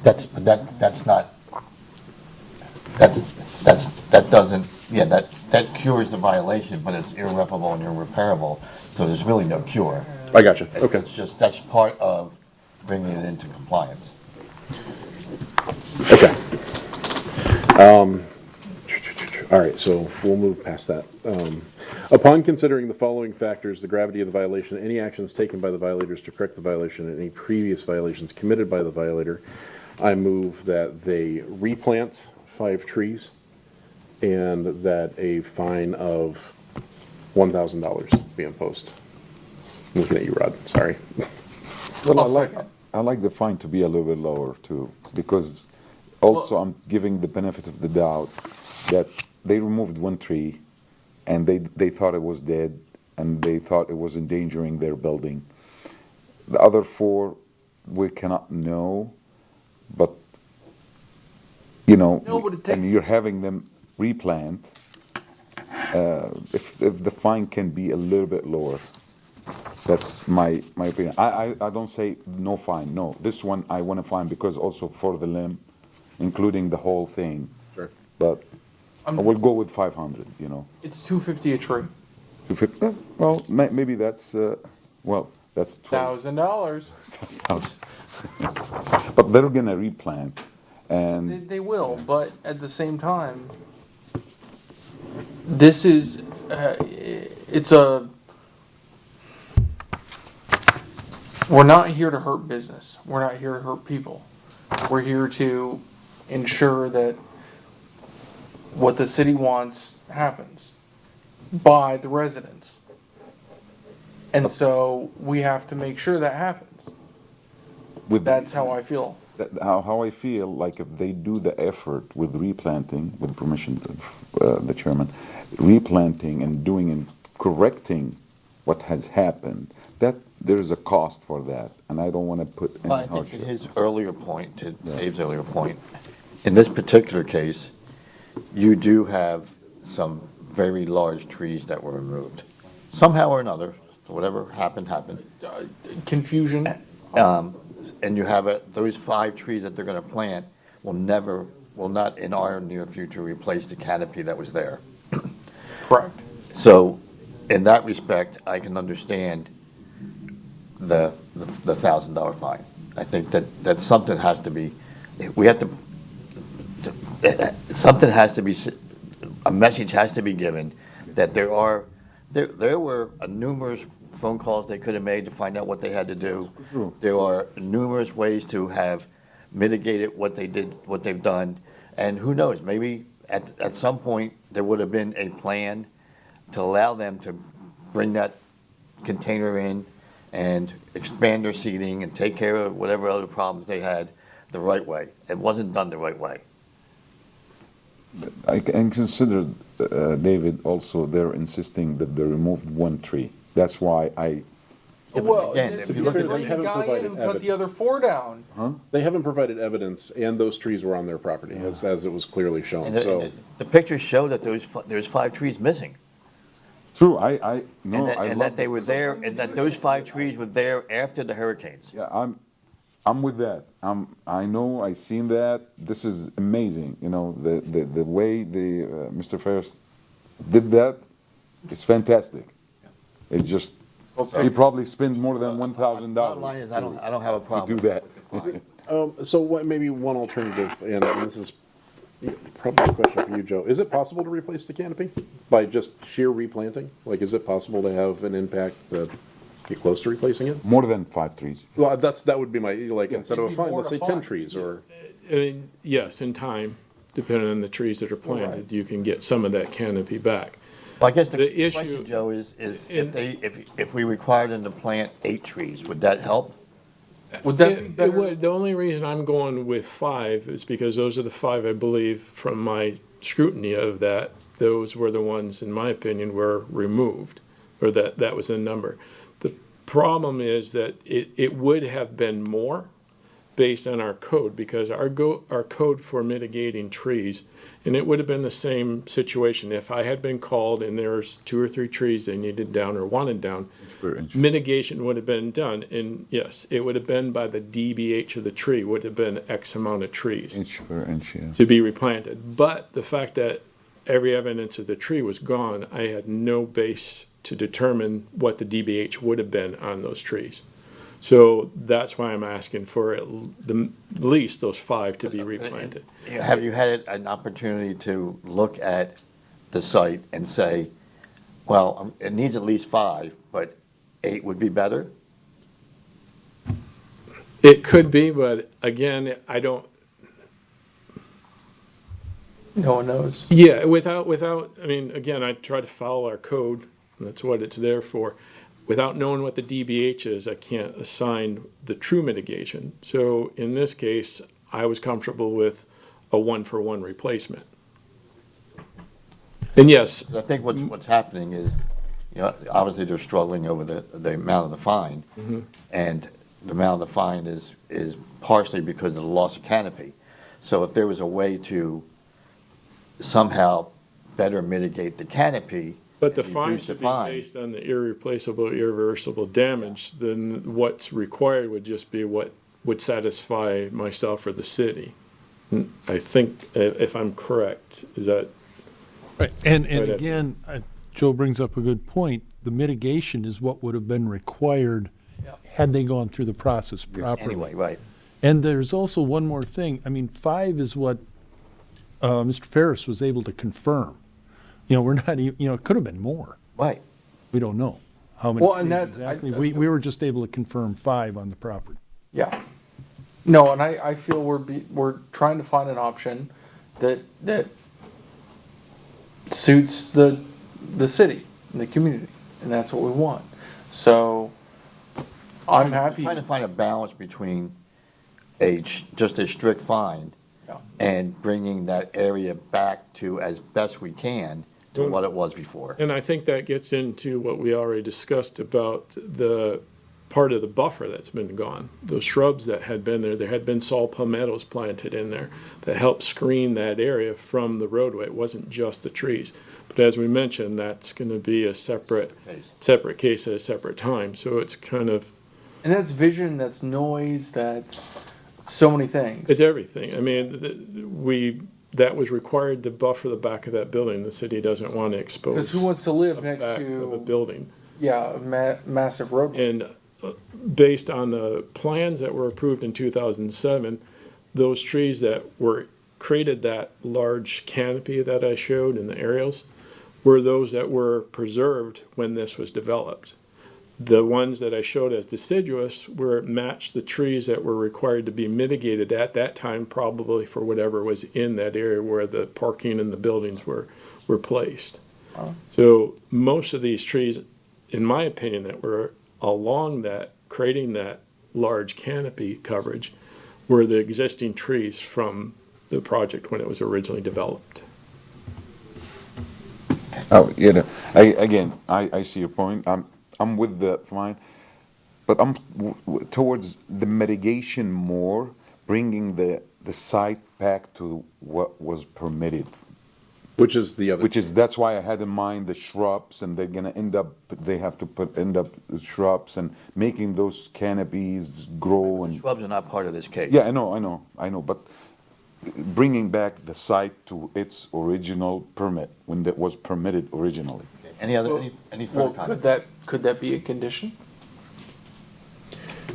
That doesn't, yeah, that cures the violation, but it's irreparable and irreparable, so there's really no cure. I gotcha, okay. It's just, that's part of bringing it into compliance. Okay. All right, so we'll move past that. Upon considering the following factors, the gravity of the violation, any actions taken by the violators to correct the violation, and any previous violations committed by the violator, I move that they replant 5 trees and that a fine of $1,000 be imposed. I'm looking at you, Rod, sorry. Well, I like the fine to be a little bit lower too, because also I'm giving the benefit of the doubt that they removed 1 tree and they thought it was dead and they thought it was endangering their building. The other 4, we cannot know, but and you're having them replant, if the fine can be a little bit lower. That's my opinion. I don't say no fine, no. This one I want to fine because also for the limb, including the whole thing. Sure. But I will go with 500, you know. It's $250 a tree. 250, well, maybe that's, well, that's 12. $1,000. But they're gonna replant and They will, but at the same time, this is, it's a, we're not here to hurt business. We're not here to hurt people. We're here to ensure that what the city wants happens by the residents. And so we have to make sure that happens. That's how I feel. how I feel, like if they do the effort with replanting, with permission of the chairman, replanting and doing and correcting what has happened, that there is a cost for that, and I don't want to put any Well, I think hardship. to his earlier point, to Dave's earlier point, in this particular case, you do have some very large trees that were removed. Somehow or another, whatever happened, happened. Confusion. And you have those 5 trees that they're gonna plant will not in our near future replace the canopy that was there. Correct. So, in that respect, I can understand the $1,000 fine. I think that something has to be, we have to, something has to be, a message has to be given that there were numerous phone calls they could have made to find out what they had to do. There are numerous ways to have mitigated what they did, what they've done, and who knows, maybe at some point, there would have been a plan to allow them to bring that container in and expand their seating and take care of whatever other problems they had the right way. It wasn't done the right way. I can consider, David, also they're insisting that they removed 1 tree. That's why I, Well, again, if you look at bring they the haven't guy in provided who cut evidence. the other 4 down. They haven't provided evidence, and those trees were on their property, as it was clearly shown, And so. the pictures show that there's 5 trees missing. true, I, no, And that, I and love that they were there, and that those 5 trees were there after the hurricanes. Yeah, I'm with that. I know, I seen that. This is amazing. You know, the way Mr. Ferris did that is fantastic. It just, he probably spent more than $1,000. Bottom line is, I don't have a to problem. do that. So maybe one alternative, and this is probably a question for you, Joe. Is it possible to replace the canopy by just sheer replanting? Like, is it possible to have an impact that get close to replacing it? More than 5 trees. Well, that would be my, like, instead of a It'd be fine, more let's to say 10 fine. trees, or, I mean, yes, in time, depending on the trees that are planted, you can get some of that canopy back. Well, I guess the The issue- question, Joe, is in- if we required them to plant 8 trees, would that help? Would that be It better? would, the only reason I'm going with 5 is because those are the 5, I believe, from my scrutiny of that, those were the ones, in my opinion, were removed, or that was the number. The problem is that it would have been more based on our code, because our code for mitigating trees, and it would have been the same situation. If I had been called and there was 2 or 3 trees they needed down or wanted down, mitigation would have been done. And yes, it would have been by the DBH of the tree, would have been X amount of trees Inch per inch, yeah. to be replanted. But the fact that every evidence of the tree was gone, I had no base to determine what the DBH would have been on those trees. So that's why I'm asking for at least those 5 to be replanted. Have you had an opportunity to look at the site and say, well, it needs at least 5, but 8 would be better? It could be, but again, I don't. No one knows. Yeah, without, I mean, again, I try to follow our code, and that's what it's there for. Without knowing what the DBH is, I can't assign the true mitigation. So in this case, I was comfortable with a 1-for-1 replacement. And yes. I think what's happening is, you know, obviously they're struggling over the amount of the fine. And the amount of the fine is partially because of the loss of canopy. So if there was a way to somehow better mitigate the canopy, But the and fine reduce the should be fine. based on the irreversible damage, then what's required would just be what would satisfy myself or the city. I think, if I'm correct, is that? Right, and Right. again, Joe brings up a good point. The mitigation is what would have been required had they gone through the process properly. Anyway, right. And there's also one more thing. I mean, 5 is what Mr. Ferris was able to confirm. You know, we're not even, you know, it could have been more. Right. We don't know how many Well, and trees that- exactly. I- We were just able to confirm 5 on the property. Yeah. No, and I feel we're trying to find an option that suits the city and the community, and that's what we want. So I'm happy. Trying to find a balance between just a strict fine Yeah. and bringing that area back to as best we can to what it was before. And I think that gets into what we already discussed about the part of the buffer that's been gone. Those shrubs that had been there had been saw palmettos planted in there that helped screen that area from the roadway. It wasn't just the trees. But as we mentioned, that's going to be a separate case at a separate time. So it's kind of, And that's vision, that's noise, that's so many things. it's everything. I mean, that was required to buffer the back of that building. The city doesn't want to expose. Because who wants to live the next back of a to, building. yeah, a massive road? And based on the plans that were approved in 2007, those trees that created that large canopy that I showed in the aerials were those that were preserved when this was developed. The ones that I showed as deciduous matched the trees that were required to be mitigated at that time, probably for whatever was in that area where the parking and the buildings were placed. So most of these trees, in my opinion, that were along that, creating that large canopy coverage, were the existing trees from the project when it was originally developed. Oh, you know, I see your point. I'm with the fine, but I'm towards the mitigation more, bringing the site back to what was permitted. Which is the other. Which is, that's why I had in mind the shrubs, and they're gonna they have to end up the shrubs and making those canopies grow and. Shrubs are not part of this case. Yeah, I know, but bringing back the site to its original permit, when that was permitted originally. Any further Well, comment? could that be a condition?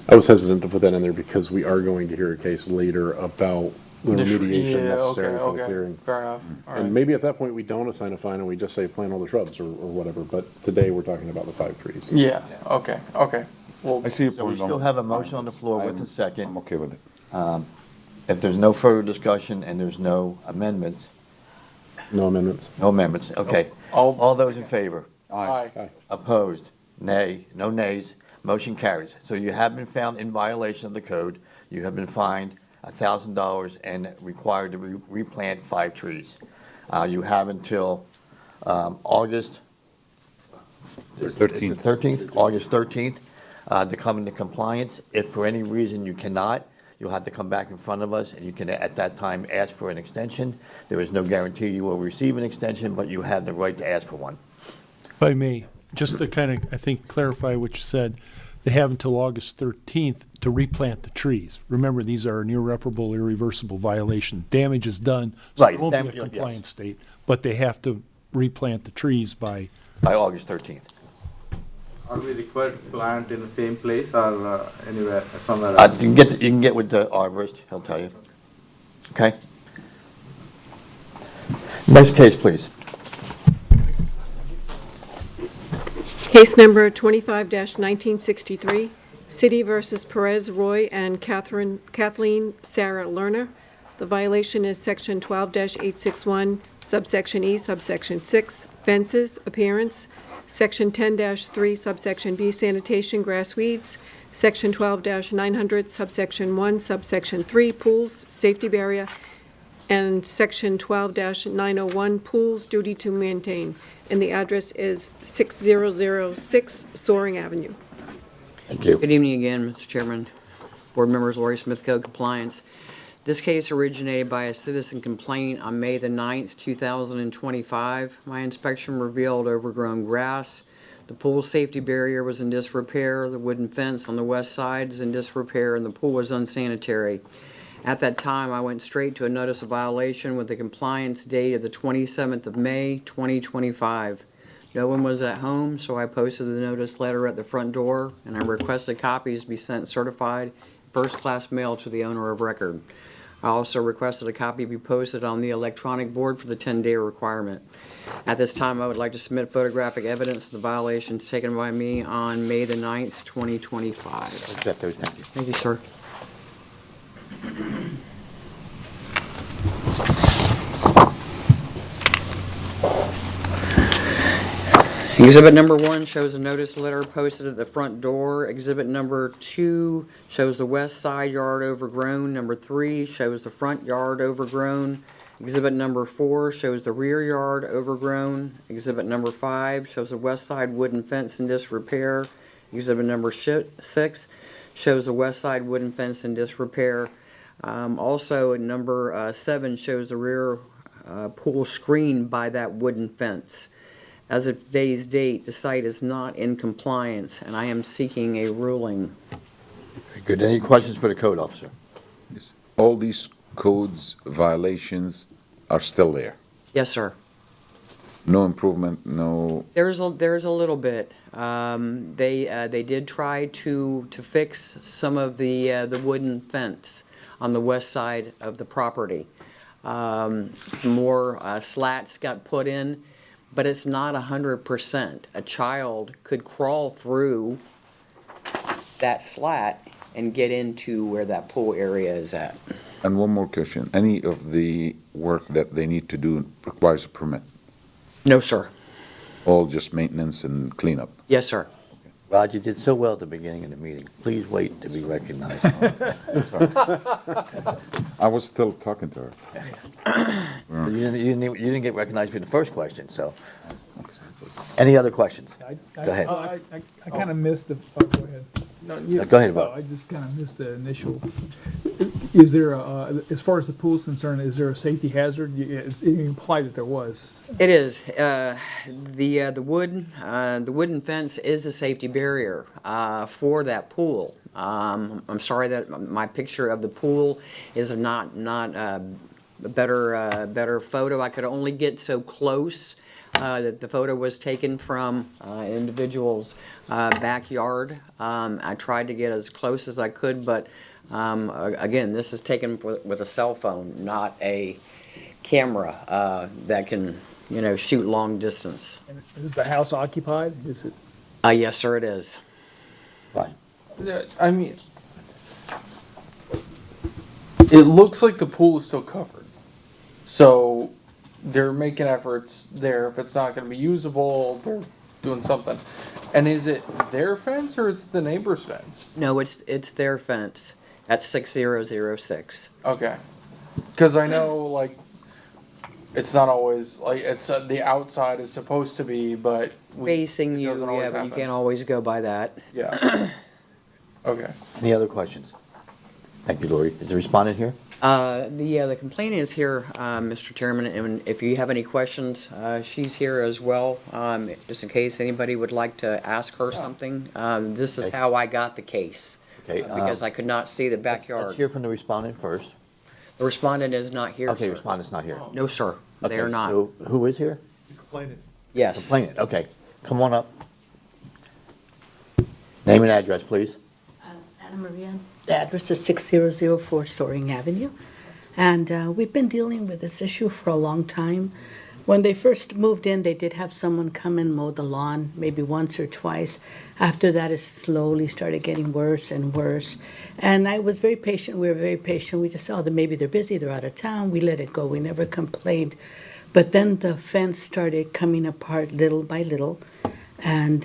I was hesitant to put that in there because we are going to hear a case later about the remediation Yeah, necessary for the okay, clearing. fair enough. All right. And maybe at that point, we don't assign a fine and we just say plant all the shrubs or whatever, but today we're talking about the 5 trees. Yeah, okay. Well, I see your So we point. still have a motion on the floor with a I'm second. okay with it. If there's no further discussion and there's no amendments, No amendments. okay. All- All those in favor? Aye. Opposed? Nay. No nays. Motion carries. So you have been found in violation of the code. You have been fined $1,000 and required to replant 5 trees. You have until August 13th, August 13th, to come into compliance. If for any reason you cannot, you'll have to come back in front of us, and you can, at that time, ask for an extension. There is no guarantee you will receive an extension, but you have the right to ask for one. If I may, just to kind of, I think, clarify what you said, they have until August 13th to replant the trees. Remember, these are an irreparable, irreversible violation. Damage is done, so Right, it won't be a damage, yes. compliant state, but they have to replant the trees by, August 13th. Are we required to plant in the same place or anywhere, somewhere You else? can get with the arborist, he'll tell you. Okay? Next case, please. Case number 25-1963, City versus Perez Roy and Kathleen Sarah Lerner. The violation is section 12-861, subsection E, subsection 6, fences, appearance, section 10-3, subsection B, sanitation, grass weeds, section 12-900, subsection 1, subsection 3, pools, safety barrier, and section 12-901, pools, duty to maintain. And the address is 6006 Soaring Avenue. Thank you. Good evening again, Mr. Chairman, board members, Lori Smith, Code Compliance. This case originated by a citizen complaint on May the 9th, 2025. My inspection revealed overgrown grass. The pool safety barrier was in disrepair. The wooden fence on the west side is in disrepair, and the pool was unsanitary. At that time, I went straight to a notice of violation with the compliance date of the 27th of May, 2025. No one was at home, so I posted the notice letter at the front door, and I requested copies be sent certified, first-class mail to the owner of record. I also requested a copy be posted on the electronic board for the 10-day requirement. At this time, I would like to submit photographic evidence of the violations taken by me on May the 9th, 2025. Accept those, thank you. Thank you, sir. Exhibit number 1 shows a notice letter posted at the front door. Exhibit number 2 shows the west side yard overgrown. Number 3 shows the front yard overgrown. Exhibit number 4 shows the rear yard overgrown. Exhibit number 5 shows the west side wooden fence in disrepair. Exhibit number 6 shows the west side wooden fence in disrepair. Also, number 7 shows the rear pool screen by that wooden fence. As of today's date, the site is not in compliance, and I am seeking a ruling. Very good. Any questions for the code officer? All these codes violations are still there. Yes, sir. No improvement, no. There's a little bit. They did try to fix some of the wooden fence on the west side of the property. Some more slats got put in, but it's not 100%. A child could crawl through that slat and get into where that pool area is at. And one more question. Any of the work that they need to do requires a permit? No, sir. All just maintenance and cleanup? Yes, sir. Rod, you did so well at the beginning of the meeting. Please wait to be recognized. I was still talking to her. You didn't get recognized for the first question, so. Any other questions? Go ahead. I kind of missed the, oh, go ahead. Go ahead, Bob. I just kind of missed the initial. Is there, as far as the pool is concerned, is there a safety hazard? It's implied that there was. It is. The wooden fence is a safety barrier for that pool. I'm sorry that my picture of the pool is not a better photo. I could only get so close that the photo was taken from an individual's backyard. I tried to get as close as I could, but again, this is taken with a cell phone, not a camera that can, shoot long distance. And is the house occupied? Is it? Yes, sir, it is. Fine. I mean, it looks like the pool is still covered. So they're making efforts there. If it's not going to be usable, they're doing something. And is it their fence or is it the neighbor's fence? No, it's their fence. That's 6006. Okay. Because I know, like, it's not always, like, it's the outside is supposed to be, but Facing you, doesn't always yeah, but you happen. can't always go by that. Yeah. Okay. Any other questions? Thank you, Lori. Is the respondent here? The complainant is here, Mr. Chairman, and if you have any questions, she's here as well, just in case anybody would like to ask her something. This is Okay. how I got the case, Okay. because I could not see the Let's backyard. hear from the respondent first. The respondent is not here, Okay, sir. respondent's not here. No, sir, they Okay, are not. So who is here? Complainant. Yes. Complainant, okay. Come on up. Name and address, please. Anna Maria, the address is 6004 Soaring Avenue. And we've been dealing with this issue for a long time. When they first moved in, they did have someone come and mow the lawn, maybe once or twice. After that, it slowly started getting worse and worse. And I was very patient. We were very patient. We just saw that maybe they're busy, they're out of town. We let it go. We never complained. But then the fence started coming apart little by little. And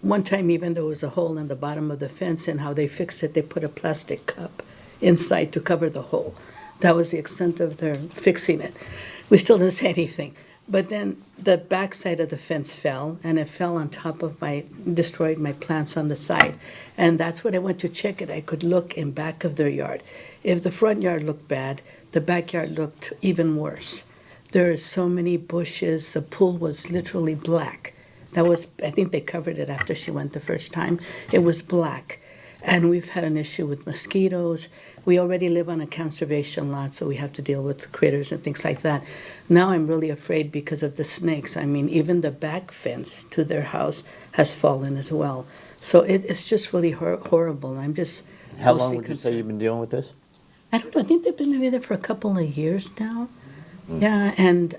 one time even there was a hole in the bottom of the fence, and how they fixed it, they put a plastic cup inside to cover the hole. That was the extent of their fixing it. We still didn't say anything. But then the backside of the fence fell, and it fell on top of destroyed my plants on the side. And that's when I went to check it. I could look in back of their yard. If the front yard looked bad, the backyard looked even worse. There are so many bushes. The pool was literally black. I think they covered it after she went the first time. It was black. And we've had an issue with mosquitoes. We already live on a conservation lot, so we have to deal with critters and things like that. Now I'm really afraid because of the snakes. I mean, even the back fence to their house has fallen as well. So it's just really horrible. I'm just How mostly long would you say concerned. you've been dealing with this? I don't know. I think they've been living there for a couple of years now. Yeah, and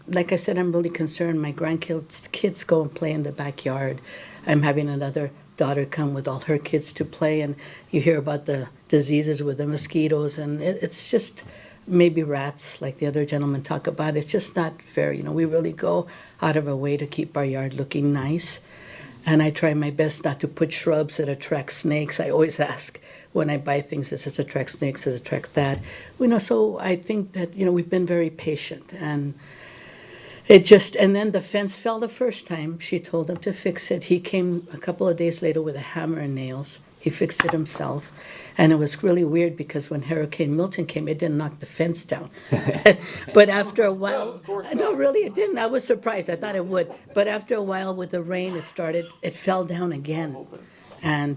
like I said, I'm really concerned. My kids go and play in the backyard. I'm having another daughter come with all her kids to play, and you hear about the diseases with the mosquitoes, and it's just maybe rats, like the other gentleman talked about. It's just not fair. You know, we really go out of our way to keep our yard looking nice. And I try my best not to put shrubs that attract snakes. I always ask when I buy things, does this attract snakes, does it attract that? You know, so I think that, you know, we've been very patient. And and then the fence fell the first time. She told him to fix it. He came a couple of days later with a hammer and nails. He fixed it himself. And it was really weird because when Hurricane Milton came, it didn't knock the fence down. But after a while, no, really, it didn't. I was surprised. I thought it would. But after a while with the rain, it fell down again. And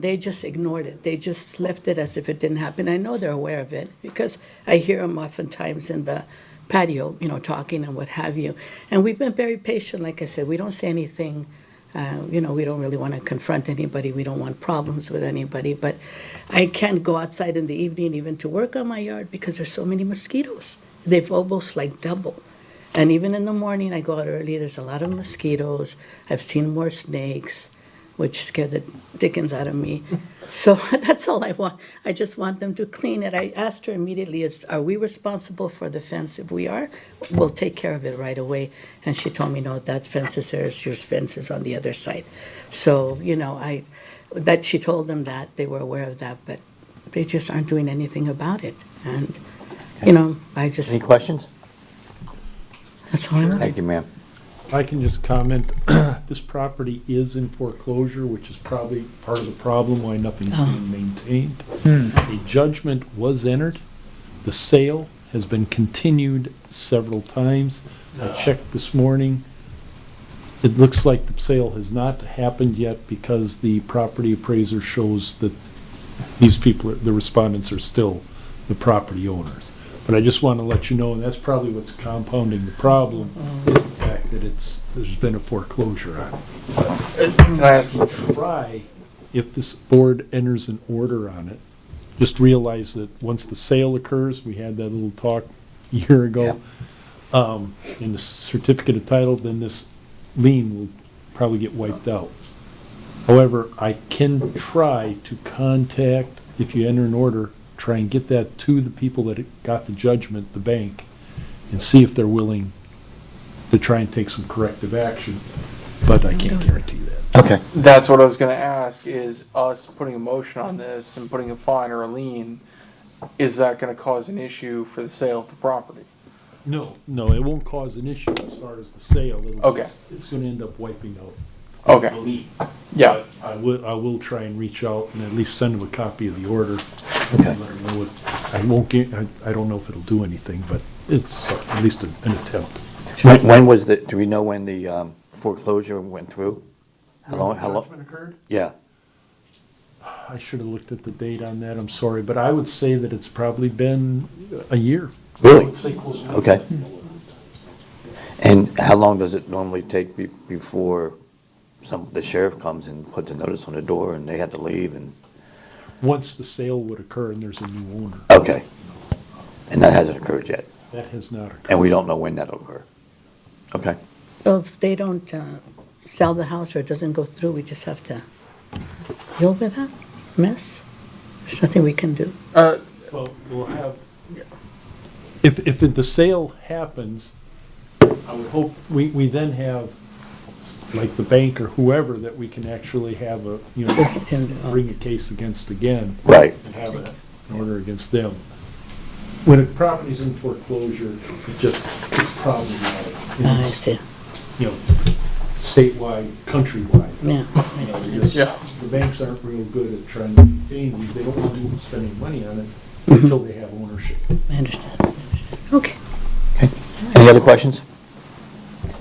they just ignored it. They just left it as if it didn't happen. I know they're aware of it because I hear them oftentimes in the patio, you know, talking and what have you. And we've been very patient. Like I said, we don't say anything. You know, we don't really want to confront anybody. We don't want problems with anybody. But I can't go outside in the evening even to work on my yard because there's so many mosquitoes. They've almost like double. And even in the morning, I go out early. There's a lot of mosquitoes. I've seen more snakes, which scared the dickens out of me. So that's all I want. I just want them to clean it. I asked her immediately, are we responsible for the fence? If we are, we'll take care of it right away. And she told me, no, that fence is theirs, your fence is on the other side. So, you know, she told them that, they were aware of that, but they just aren't doing anything about it. And, you know, Any questions? That's all I want. Thank you, ma'am. I can just comment, this property is in foreclosure, which is probably part of the problem why nothing's being maintained. A judgment was entered. The sale has been continued several times. I checked this morning. It looks like the sale has not happened yet because the property appraiser shows that these people, the respondents, are still the property owners. But I just want to let you know, and that's probably what's compounding the problem, is the fact that there's been a foreclosure on it. Can I ask you? Try, if this board enters an order on it, just realize that once the sale occurs, we had that little talk a year ago, in the certificate of title, then this lien will probably get wiped out. However, I can try to contact, if you enter an order, try and get that to the people that got the judgment, the bank, and see if they're willing to try and take some corrective action, but I can't guarantee that. Okay. That's what I was gonna ask, is us putting a motion on this and putting a fine or a lien, is that gonna cause an issue for the sale of the property? No, it won't cause an issue as far as the sale. Okay. It's gonna end up wiping out Okay. the lien. Yeah. But I will try and reach out and at least send them a copy of the order. Okay. And let them know I don't know if it'll do anything, but it's at least an attempt. Do we know when the foreclosure went through? How long? Judgment occurred? Yeah. I should have looked at the date on that, I'm sorry, but I would say that it's probably been a year. Really? I would say close to Okay. And how long does it normally take before the sheriff comes and puts a notice on the door and they have to leave and? Once the sale would occur and there's a new owner. Okay. And that hasn't occurred yet? That has not occurred. And we don't know when that'll occur? Okay. So if they don't sell the house or it doesn't go through, we just have to deal with that mess? There's nothing we can do. Well, we'll have, if the sale happens, I would hope we then have, like the bank or whoever, that we can actually have bring a case against again. Right. And have an order against them. when a property's in foreclosure, it just, it's problematic. I It's, see. you know, statewide, countrywide. Yeah, I You know, see. you just- Yeah. The banks aren't real good at trying to maintain these. They don't want to spend any money on it until they have ownership. I understand. Okay. Any other questions?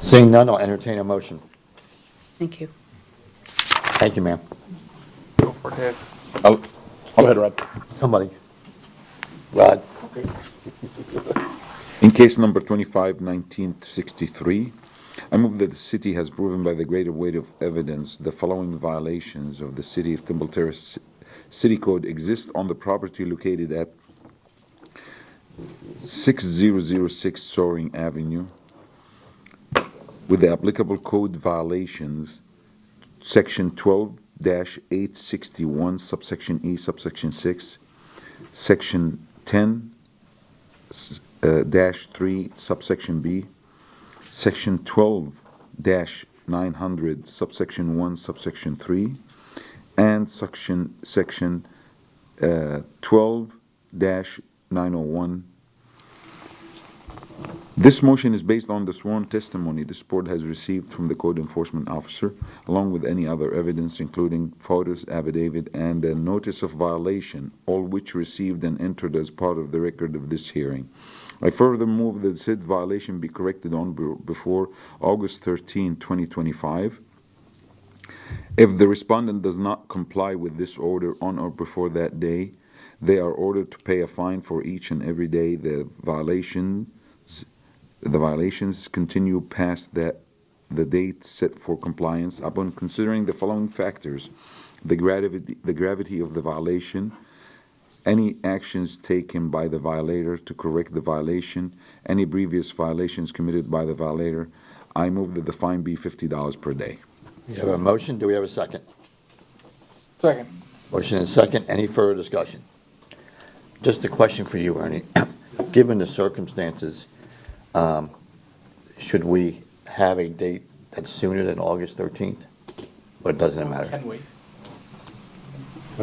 Seeing none, I'll entertain a motion. Thank you. Thank you, ma'am. Go for it, Dave. I'll go ahead, Rod. Somebody. Rod? In case number 25-1963, I move that the city has proven by the greater weight of evidence the following violations of the City of Temple Terrace City Code exist on the property located at 6006 Soaring Avenue, with the applicable code violations, Section 12-861, subsection E, subsection 6, Section 10-3, subsection B, Section 12-900, subsection 1, subsection 3, and Section 12-901. This motion is based on the sworn testimony this board has received from the code enforcement officer, along with any other evidence, including photos, affidavit, and a notice of violation, all which received and entered as part of the record of this hearing. I further move that said violation be corrected on before August 13, 2025. If the respondent does not comply with this order on or before that day, they are ordered to pay a fine for each and every day the violations continue past the date set for compliance. Upon considering the following factors: the gravity of the violation, any actions taken by the violator to correct the violation, any previous violations committed by the violator, I move that the fine be $50 per day. We have a motion. Do we have a second? Second. Motion and second. Any further discussion? Just a question for you, Ernie. Given the circumstances, should we have a date that's sooner than August 13th? Or doesn't it matter? Can we?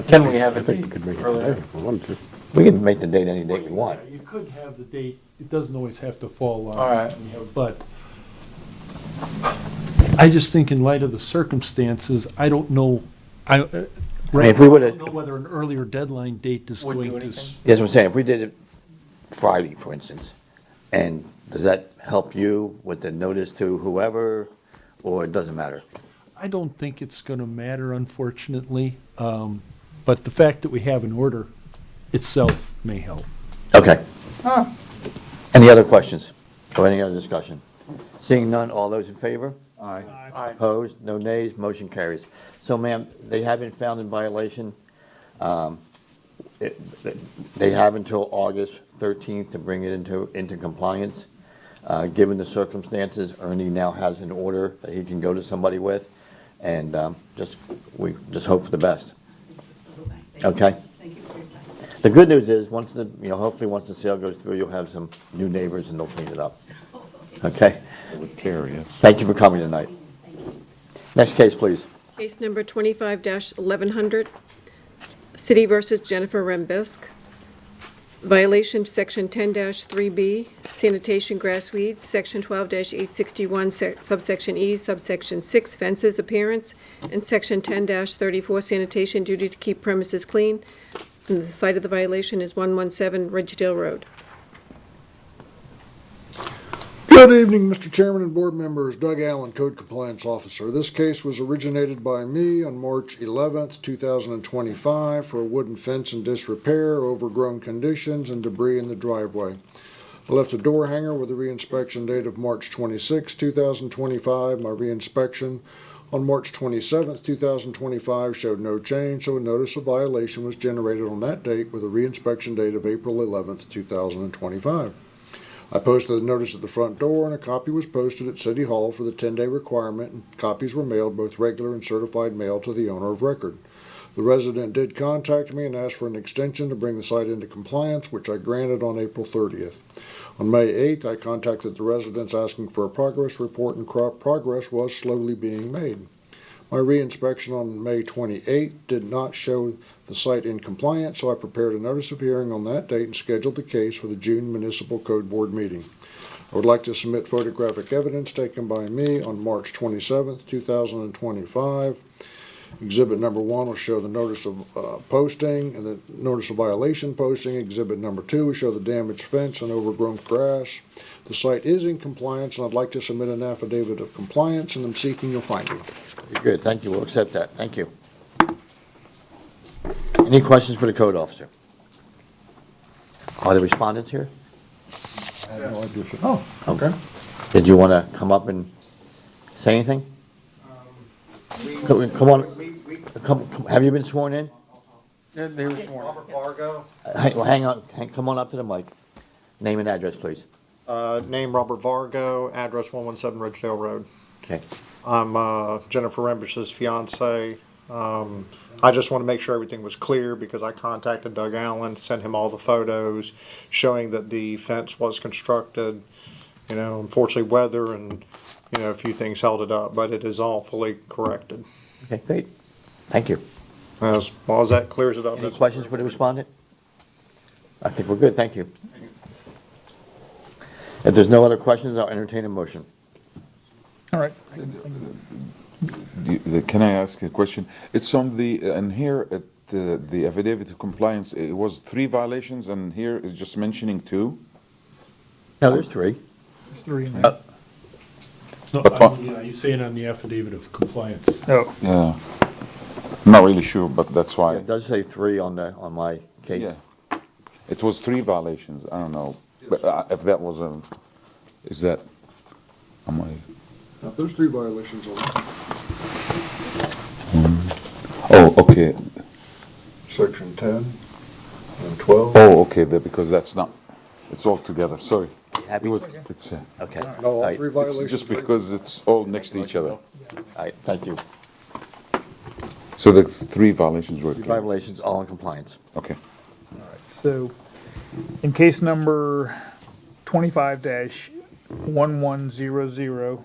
Can we have I it think we could make it earlier? today if we wanted to. We can make the date any date we want. You could have the date, it doesn't always have to fall on. All right. But I just think in light of the circumstances, I don't know, if we I would've- don't know whether an earlier deadline date is Would do going to. anything? Yes, I'm saying, if we did it Friday, for instance, and does that help you with the notice to whoever, or it doesn't matter? I don't think it's going to matter, unfortunately. But the fact that we have an order itself may help. Okay. Any other questions or any other discussion? Seeing none, all those in favor? Aye. Aye. Opposed? No nays? Motion carries. So, ma'am, they have been found in violation. They have until August 13th to bring it into compliance. Given the circumstances, Ernie now has an order that he can go to somebody with, and we just hope for the best. Okay? Thank you for your time. The good news is, hopefully once the sale goes through, you'll have some new neighbors and they'll clean it up. Okay? With care, yes. Thank you for coming tonight. Next case, please. Case number 25-1100, City versus Jennifer Rembisк. Violation Section 10-3B, sanitation grass weeds, Section 12-861, subsection E, subsection 6, fences appearance, and Section 10-34, sanitation duty to keep premises clean. And the site of the violation is 117 Ridgedale Road. Good evening, Mr. Chairman and board members. Doug Allen, Code Compliance Officer. This case was originated by me on March 11th, 2025 for a wooden fence in disrepair, overgrown conditions, and debris in the driveway. I left a door hanger with a reinspection date of March 26, 2025. My reinspection on March 27th, 2025 showed no change, so a notice of violation was generated on that date with a reinspection date of April 11th, 2025. I posted the notice at the front door, and a copy was posted at City Hall for the 10-day requirement, and copies were mailed, both regular and certified mail, to the owner of record. The resident did contact me and asked for an extension to bring the site into compliance, which I granted on April 30th. On May 8th, I contacted the residents asking for a progress report, and progress was slowly being made. My re-inspection on May 28th did not show the site in compliance, so I prepared a notice of hearing on that date and scheduled the case for the June Municipal Code Board meeting. I would like to submit photographic evidence taken by me on March 27th, 2025. Exhibit number 1 will show the notice of posting and the notice of violation posting. Exhibit number 2 will show the damaged fence and overgrown grass. The site is in compliance, and I'd like to submit an affidavit of compliance, and I'm seeking your finding. Good, thank you, we'll accept that, thank you. Any questions for the code officer? Are the respondents here? Oh, okay. Did you want to come up and say anything? Come on, have you been sworn in? They were sworn. Robert Vargo. Hang on, come on up to the mic. Name and address, please. Name Robert Vargo, address 117 Ridgedale Road. Okay. I'm Jennifer Rembish's fiance. I just want to make sure everything was clear because I contacted Doug Allen, sent him all the photos showing that the fence was constructed. You know, unfortunately weather and, you know, a few things held it up, but it is all fully corrected. Okay, great. Thank you. As long as that clears it up. Any questions for the respondent? I think we're good, thank you. If there's no other questions, I'll entertain a motion. All right. Can I ask a question? It's on the, and here at the affidavit of compliance, it was 3 violations, and here it's just mentioning 2? No, there's 3. There's 3 in there. No, yeah, you say it on the affidavit of compliance. Oh. Yeah. I'm not really sure, but that's why. It does say 3 on my case. Yeah. It was 3 violations, I don't know. But if that was a, is that, am I? Now, there's 3 violations on it. Oh, okay. Section 10 and 12. Oh, okay, because that's not, it's all together, sorry. Happy? It's, Okay. No, all All right. 3 violations. it's just because it's all next to each other. All right, thank you. So the 3 violations were 3 clear. violations, all in compliance. Okay. So, in case number 25-1100,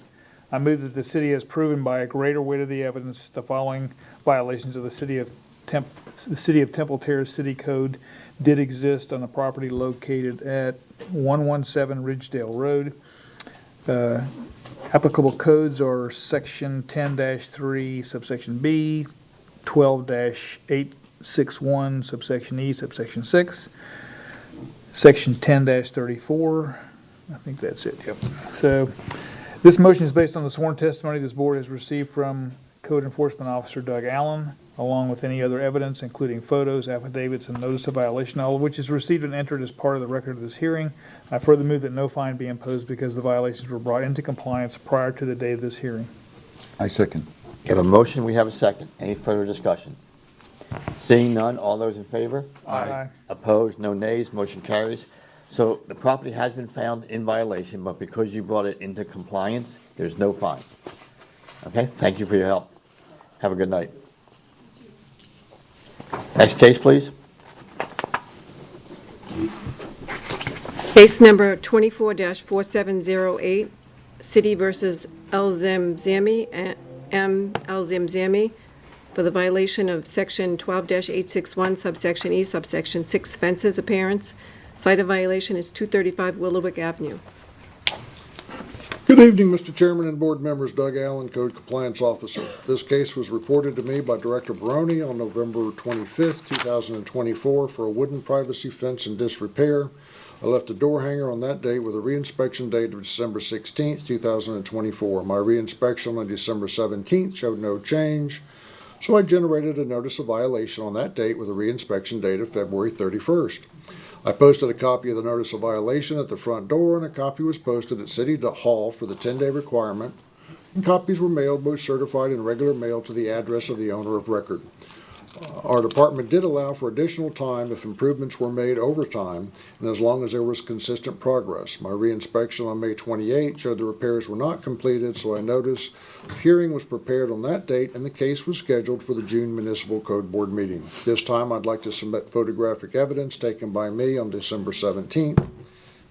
I move that the city has proven by a greater weight of the evidence the following violations of the City of Temple Terrace City Code did exist on the property located at 117 Ridgedale Road. Applicable codes are Section 10-3, subsection B, 12-861, subsection E, subsection 6, Section 10-34. I think that's it, yep. So, this motion is based on the sworn testimony this board has received from Code Enforcement Officer Doug Allen, along with any other evidence, including photos, affidavits, and notice of violation, all of which is received and entered as part of the record of this hearing. I further move that no fine be imposed because the violations were brought into compliance prior to the date of this hearing. I second. We have a motion, we have a second. Any further discussion? Seeing none, all those in favor? Aye. Opposed, no nays, motion carries. So the property has been found in violation, but because you brought it into compliance, there's no fine. Okay, thank you for your help. Have a good night. Next case, please. Case number 24-4708, City versus El Zamzami, M. El Zamzami, for the violation of Section 12-861, subsection E, subsection 6 fences appearance. Site of violation is 235 Willowick Avenue. Good evening, Mr. Chairman and board members. Doug Allen, Code Compliance Officer. This case was reported to me by Director Baroni on November 25th, 2024 for a wooden privacy fence in disrepair. I left a door hanger on that date with a reinspection date of December 16th, 2024. My reinspection on December 17th showed no change, so I generated a notice of violation on that date with a reinspection date of February 31st. I posted a copy of the notice of violation at the front door, and a copy was posted at City Hall for the 10-day requirement, and copies were mailed, both certified and regular mail, to the address of the owner of record. Our department did allow for additional time if improvements were made over time, and as long as there was consistent progress. My reinspection on May 28 showed the repairs were not completed, so I noticed the hearing was prepared on that date, and the case was scheduled for the June Municipal Code Board meeting. This time, I'd like to submit photographic evidence taken by me on December 17th.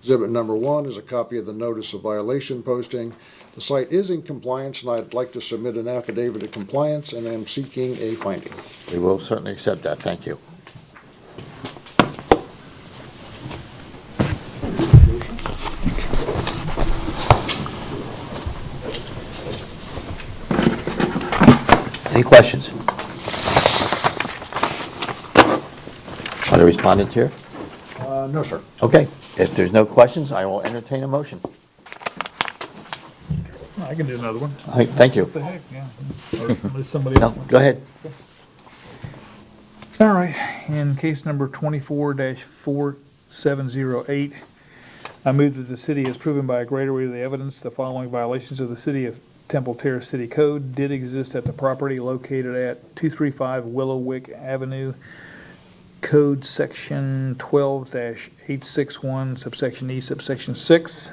Exhibit number 1 is a copy of the notice of violation posting. The site is in compliance, and I'd like to submit an affidavit of compliance, and am seeking a finding. We will certainly accept that, thank you. Any questions? Are the respondents here? No, sir. Okay, if there's no questions, I will entertain a motion. I can do another one. All right, thank you. What the heck, yeah. Or unless somebody No, else wants go to. ahead. All right, in case number 24-4708, I move that the city has proven by a greater weight of the evidence the following violations of the City of Temple Terrace City Code did exist at the property located at 235 Willowwick Avenue, Code Section 12-861, subsection E, subsection 6.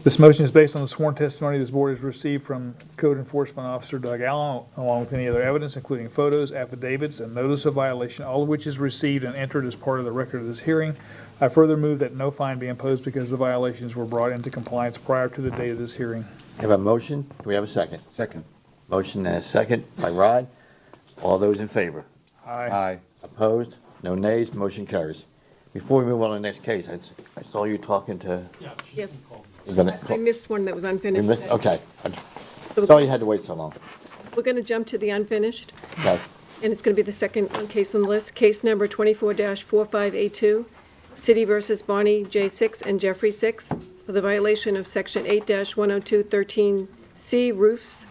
This motion is based on the sworn testimony this board has received from Code Enforcement Officer Doug Allen, along with any other evidence, including photos, affidavits, and notice of violation, all of which is received and entered as part of the record of this hearing. I further move that no fine be imposed because the violations were brought into compliance prior to the date of this hearing. Have a motion? Do we have a second? Second. Motion and a second by Rod. All those in favor? Aye. Opposed? No nays? Motion carries. Before we move on to the next case, I saw you talking to... Yes. You're gonna- I missed one that was You unfinished. missed- Okay. Sorry you had to wait so long. We're going to jump to the unfinished, Okay. and it's going to be the second case on the list. Case number 24-4582, City versus Barney J. 6 and Jeffrey 6, for the violation of Section 8-10213C roofs.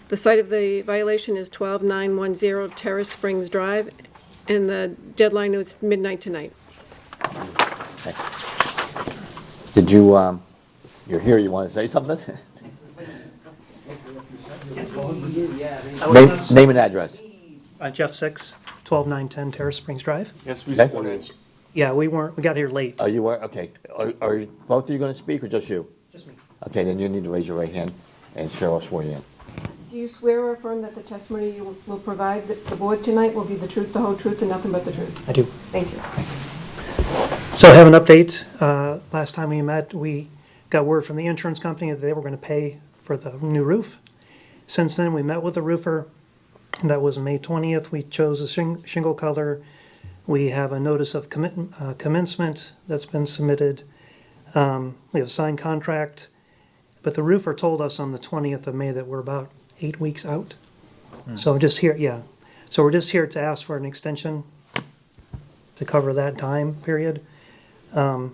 The site of the violation is 12910 Terrace Springs Drive, and the deadline is midnight tonight. Okay. Did you, you're here, you want to say something? Name and address. Jeff 6, 12910 Terrace Springs Drive. Yes, we Okay. still is. Yeah, we got here late. Are you, okay. Are both of you going to speak or just you? Just me. Okay, then you need to raise your right hand and Cheryl will swear you in. Do you swear or affirm that the testimony you will provide the board tonight will be the truth, the whole truth, and nothing but the truth? I do. Thank you. So I have an update. Last time we met, we got word from the insurance company that they were going to pay for the new roof. Since then, we met with the roofer. That was May 20th. We chose a shingle color. We have a notice of commencement that's been submitted. We have a signed contract. But the roofer told us on the 20th of May that we're about 8 weeks out. So just here, yeah. So we're just here to ask for an extension to cover that time period. And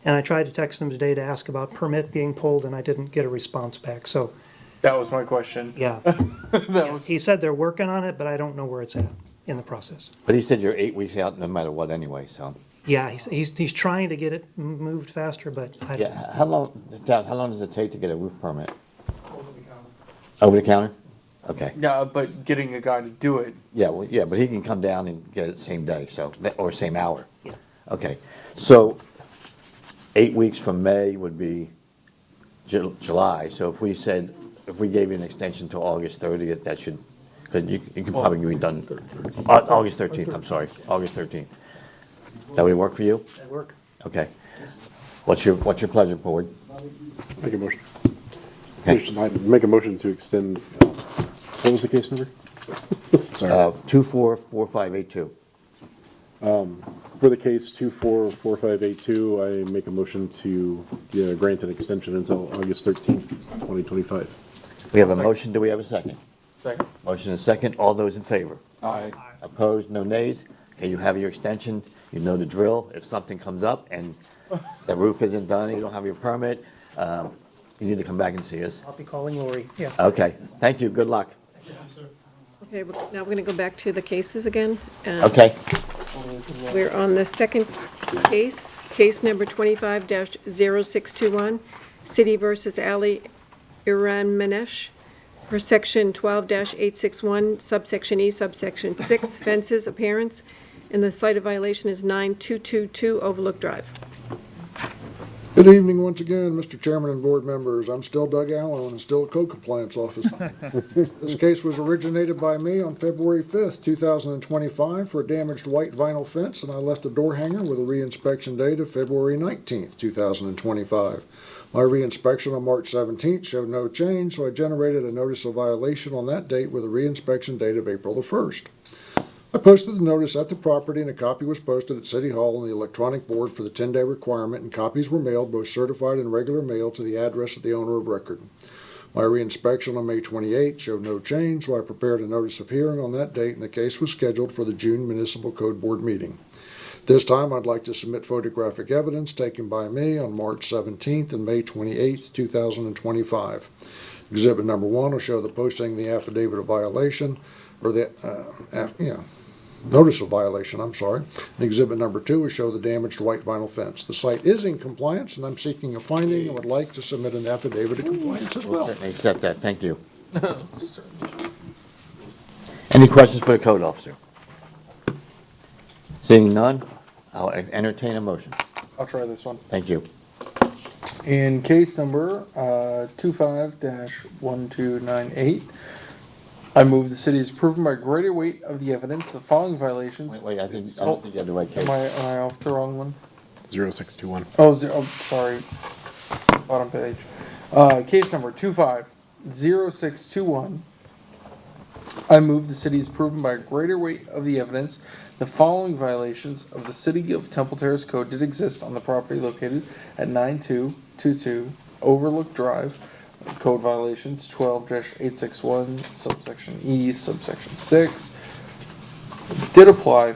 I tried to text him today to ask about permit being pulled, and I didn't get a response back. So That was my question. yeah, he said they're working on it, but I don't know where it's at in the process. But he said you're 8 weeks out no matter what anyway, so. Yeah, he's trying to get it moved faster, but I don't. Yeah, how long does it take to get a roof permit? Over the counter? Okay. Yeah, but getting a guy to do it, Yeah, well, yeah, but he can come down and get it same day, so, or same hour. Yeah. Okay, so 8 weeks from May would be July, so if we said, if we gave you an extension to August 30th, that should, because you can probably be done, August 13th, I'm sorry, August 13th. That would work for you? That work? Okay. What's your pleasure, board? Make a motion. Okay. Make a motion to extend, what was the case number? Sorry. 244582. For the case 244582, I make a motion to grant an extension until August 13th, 2025. We have a motion, do we have a second? second. Motion and second, all those in favor? Aye. Opposed, no nays? Okay, you have your extension, you know the drill. If something comes up and the roof isn't done, you don't have your permit, you need to come back and see us. I'll be calling Lori, yeah. Okay, thank you, good luck. Okay, well, now we're going to go back to the cases again. Okay, We're on the second case, case number 25-0621, City versus Ali Iranmanesh, for section 12-861, subsection E, subsection 6, fences, appearance, and the site of violation is 9222 Overlook Drive. Good evening once again, Mr. Chairman and board members. I'm still Doug Allen and still a code compliance officer. This case was originated by me on February 5th, 2025 for a damaged white vinyl fence, and I left a door hanger with a reinspection date of February 19th, 2025. My reinspection on March 17th showed no change, so I generated a notice of violation on that date with a reinspection date of April the 1st. I posted the notice at the property, and a copy was posted at City Hall on the electronic board for the 10-day requirement, and copies were mailed, both certified and regular mail, to the address of the owner of record. My reinspection on May 28th showed no change, so I prepared a notice of hearing on that date, and the case was scheduled for the June Municipal Code Board meeting. This time, I'd like to submit photographic evidence taken by me on March 17th and May 28th, 2025. Exhibit number 1 will show the posting of the affidavit of violation, or the, notice of violation, I'm sorry. And exhibit number 2 will show the damaged white vinyl fence. The site is in compliance, and I'm seeking a finding and would like to submit an affidavit of compliance as well. Certainly accept that, thank you. Any questions for the code officer? Seeing none, I'll entertain a motion. I'll try this one. Thank you. In case number 25-1298, I move the city is proven by greater weight of the evidence the following violations. Wait, I don't think you have the right case. Am I off the wrong one? 0621. Oh, sorry. Bottom page. Case number 25-0621. I move the city is proven by a greater weight of the evidence the following violations of the City of Temple Terrace Code did exist on the property located at 9222 Overlook Drive. Code violations 12-861 subsection E subsection 6 did apply.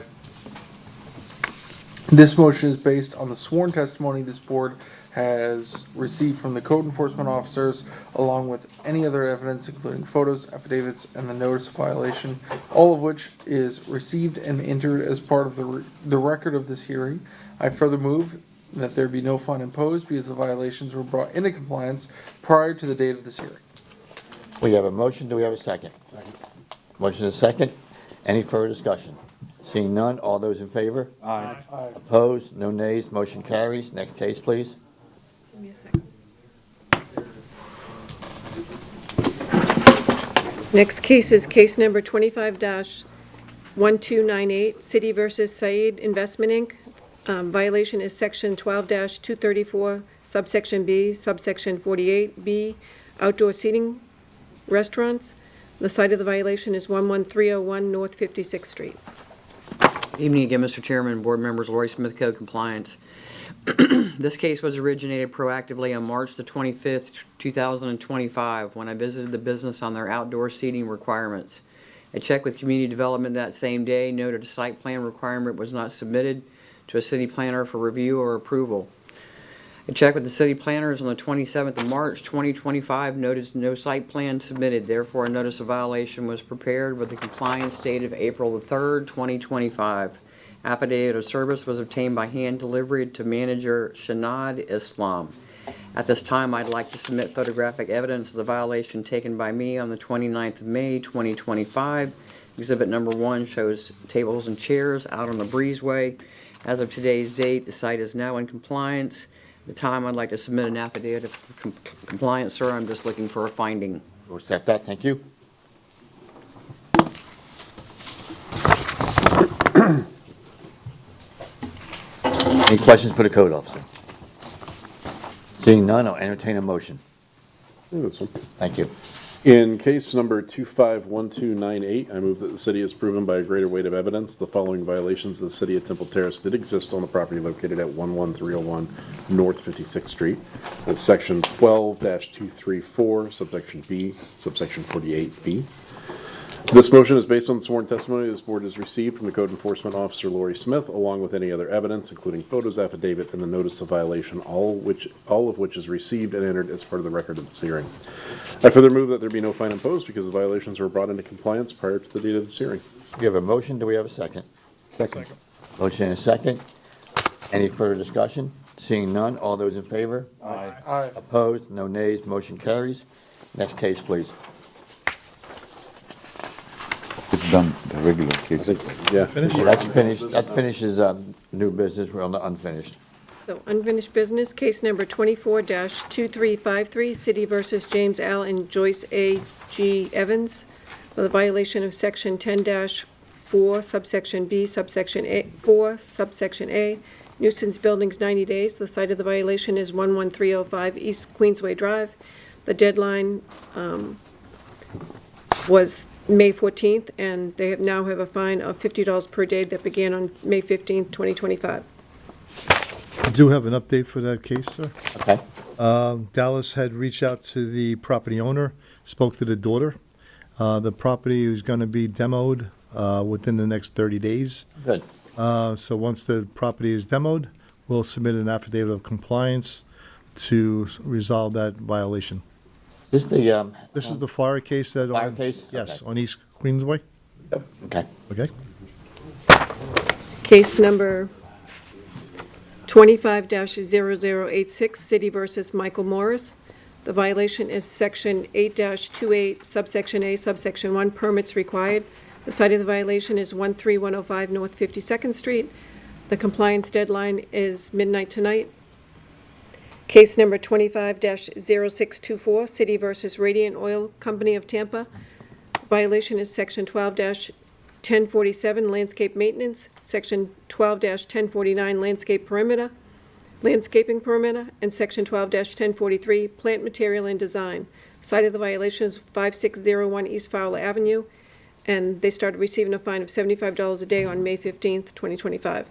This motion is based on the sworn testimony this board has received from the code enforcement officers, along with any other evidence, including photos, affidavits, and the notice of violation, all of which is received and entered as part of the record of this hearing. I further move that there be no fine imposed because the violations were brought into compliance prior to the date of this hearing. We have a motion, do we have a second? Second. Motion is second. Any further discussion? Seeing none, all those in favor? Aye. Opposed? No nays, motion carries. Next case, please. Give me a second. Next case is case number 25-1298, City versus Said Investment, Inc. Violation is section 12-234, subsection B, subsection 48B, outdoor seating restaurants. The site of the violation is 11301 North 56th Street. Evening again, Mr. Chairman and board members. Lori Smith, Code Compliance. This case was originated proactively on March the 25th, 2025, when I visited the business on their outdoor seating requirements. A check with community development that same day noted a site plan requirement was not submitted to a city planner for review or approval. A check with the city planners on the 27th of March 2025 noted no site plan submitted. Therefore, a notice of violation was prepared with the compliance date of April the 3rd, 2025. Affidavit of service was obtained by hand delivery to manager Shanad Islam. At this time, I'd like to submit photographic evidence of the violation taken by me on the 29th of May, 2025. Exhibit number 1 shows tables and chairs out on the breezeway. As of today's date, the site is now in compliance. At the time, I'd like to submit an affidavit of compliance, sir. I'm just looking for a finding. We'll accept that, thank you. Any questions for the code officer? Seeing none, I'll entertain a motion. This one. Thank you. In case number 251298, I move that the city is proven by a greater weight of evidence the following violations of the City of Temple Terrace did exist on the property located at 11301 North 56th Street. That's section 12-234, subsection B, subsection 48B. This motion is based on the sworn testimony this board has received from the Code Enforcement Officer Lori Smith, along with any other evidence, including photos, affidavit, and the notice of violation, all of which is received and entered as part of the record of this hearing. I further move that there be no fine imposed because the violations were brought into compliance prior to the date of this hearing. We have a motion, do we have a second? Second. Motion and a second. Any further discussion? Seeing none, all those in favor? Aye. Aye. Opposed? No nays, motion carries. Next case, please. It's done, the regular case. Yeah. Well, that's finished, that finishes new business, we're on the unfinished. So unfinished business, case number 24-2353, City versus James L. and Joyce A. G. Evans, for the violation of Section 10-4, subsection B, subsection A, 4, subsection A, nuisance buildings 90 days. The site of the violation is 11305 East Queensway Drive. The deadline was May 14th, and they now have a fine of $50 per day that began on May 15th, 2025. I do have an update for that case, sir. Okay. Dallas had reached out to the property owner, spoke to the daughter. The property is going to be demoed within the next 30 days. Good. So once the property is demoed, we'll submit an affidavit of compliance to resolve that violation. This the, This is the fire case that. Fire case? Yes, Okay. on East Queensway. Okay. Okay. Case number 25-0086, City versus Michael Morris. The violation is Section 8-28, subsection A, subsection 1, permits required. The site of the violation is 13105 North 52nd Street. The compliance deadline is midnight tonight. Case number 25-0624, City versus Radiant Oil Company of Tampa. Violation is Section 12-1047, landscape maintenance, Section 12-1049, landscaping perimeter, and Section 12-1043, plant material and design. Site of the violation is 5601 East Fowler Avenue, and they started receiving a fine of $75 a day on May 15th, 2025.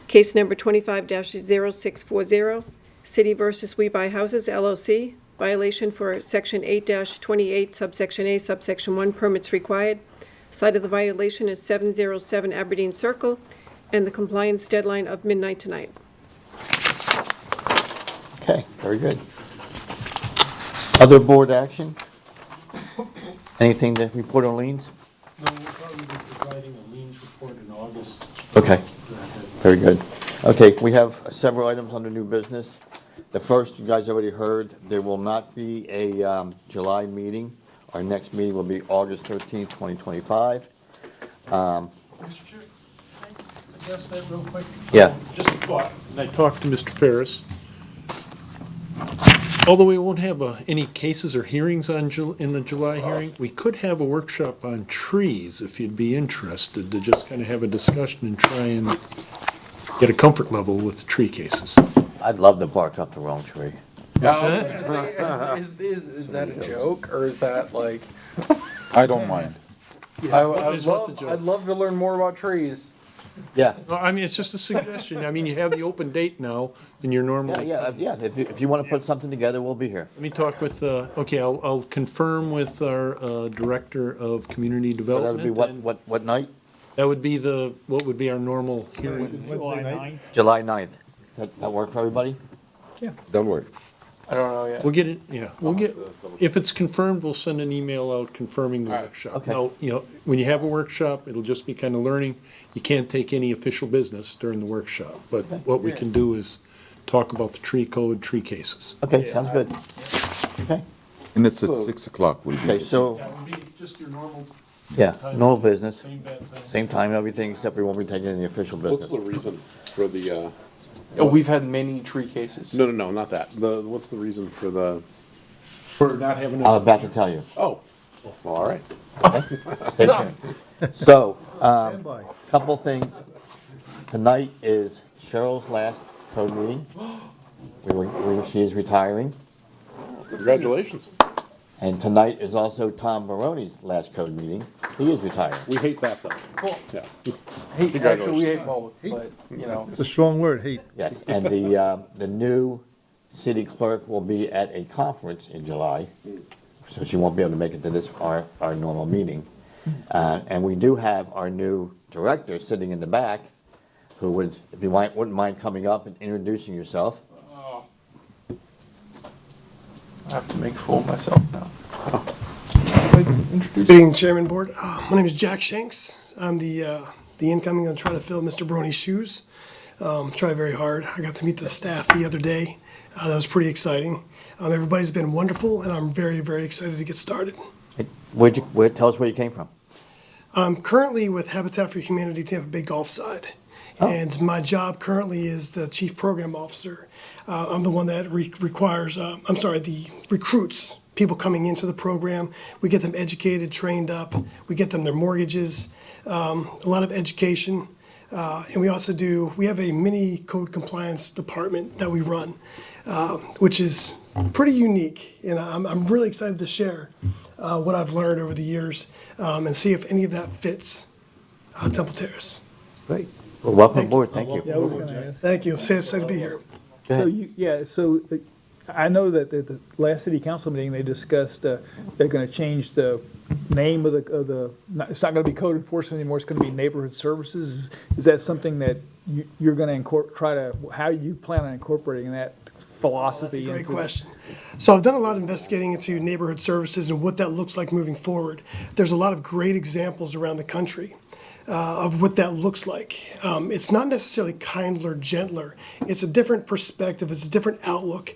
Case number 25-0640, City versus We Buy Houses LLC, violation for Section 8-28, subsection A, subsection 1, permits required. Site of the violation is 707 Aberdeen Circle, and the compliance deadline of midnight tonight. Okay, very good. Other board action? Anything to report on liens? No, we'll probably be providing a liens report in August. Okay, very good. Okay, we have several items under new business. The first, you guys already heard, there will not be a July meeting. Our next meeting will be August 13th, 2025. Mr. Chair, can I address that real quick? Yeah. Just a thought. And I talked to Mr. Ferris. Although we won't have any cases or hearings on in the July hearing, we could have a workshop on trees if you'd be interested to just kind of have a discussion and try and get a comfort level with the tree cases. I'd love to bark up the wrong tree. Is that a joke, or is that like? I don't mind. I'd love to learn more about trees. Yeah. No, I mean, it's just a suggestion. I mean, you have the open date now, then you're normally. Yeah. If you want to put something together, we'll be here. Let me talk with, okay, I'll confirm with our Director of Community So Development. that would be what night? That would be what would be our normal hearing? Wednesday night? July 9th. Does that work for everybody? Don't worry. I don't know yet. We'll get it, yeah, if it's confirmed, we'll send an email out confirming the workshop. okay. Now, when you have a workshop, it'll just be kind of learning. You can't take any official business during the workshop, but what we can do is talk about the tree code, tree cases. Okay, sounds good. Okay. And it's at 6 o'clock. We'll be Okay, so, That would be just your normal. yeah, time. normal business, Same same time, everything, except we won't be taking any official What's business. the reason for the, We've had many tree cases. no, not that. What's the reason for the, For not having. I'm about to tell you. oh, well, all right. Okay? Stay tuned. So, Stand by. couple things. Tonight is Cheryl's last code meeting. She is retiring. Congratulations. And tonight is also Tom Baroni's last code meeting. He is retiring. We hate that, though. Cool. Yeah. Actually, we hate both, but, you know. It's a strong word, hate. Yes, and the new city clerk will be at a conference in July, so she won't be able to make it to this, our normal meeting. And we do have our new director sitting in the back, who would, if you wouldn't mind coming up and introducing yourself. I have to make a fool of myself now. Good evening, Chairman Board. My name is Jack Shanks. I'm the incoming. I'm trying to fill Mr. Brony's shoes. Try very hard. I got to meet the staff the other day. That was pretty exciting. Everybody's been wonderful, and I'm very, very excited to get started. Tell us where you came from. I'm currently with Habitat for Humanity Tampa Bay Gulf Side, And my job currently is the Chief Program Officer. I'm the one that recruits people coming into the program. We get them educated, trained up. We get them their mortgages, a lot of education. And we have a mini code compliance department that we run, which is pretty unique. And I'm really excited to share what I've learned over the years and see if any of that fits Temple Terrace. Great. Well, welcome aboard. Thank you. Yeah, I was gonna ask. Thank you. I'm excited to be here. So I know that at the last city council meeting, they discussed, they're gonna change the name of the, it's not gonna be code enforcement anymore, it's gonna be neighborhood services. Is that something that you're gonna how you plan on incorporating that philosophy? That's a great question. So I've done a lot of investigating into neighborhood services and what that looks like moving forward. There's a lot of great examples around the country of what that looks like. It's not necessarily kindler, gentler. It's a different perspective. It's a different outlook.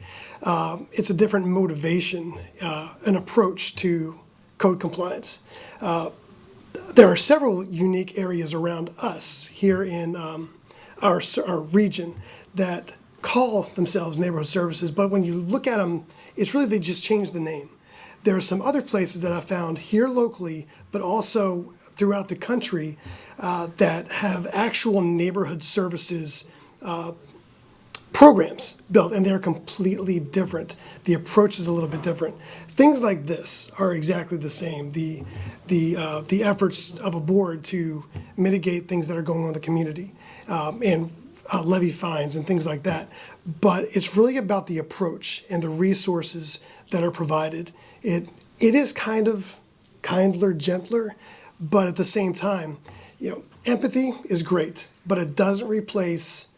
It's a different motivation, an approach to code compliance. There are several unique areas around us here in our region that call themselves neighborhood services, but when you look at them, it's really they just changed the name. There are some other places that I found here locally, but also throughout the country that have actual neighborhood services programs built, and they're completely different. The approach is a little bit different. Things like this are exactly the same. The efforts of a board to mitigate things that are going on in the community and levy fines and things like that. But it's really about the approach and the resources that are provided. It is kind of kindler, gentler, but at the same time, empathy is great, but it doesn't replace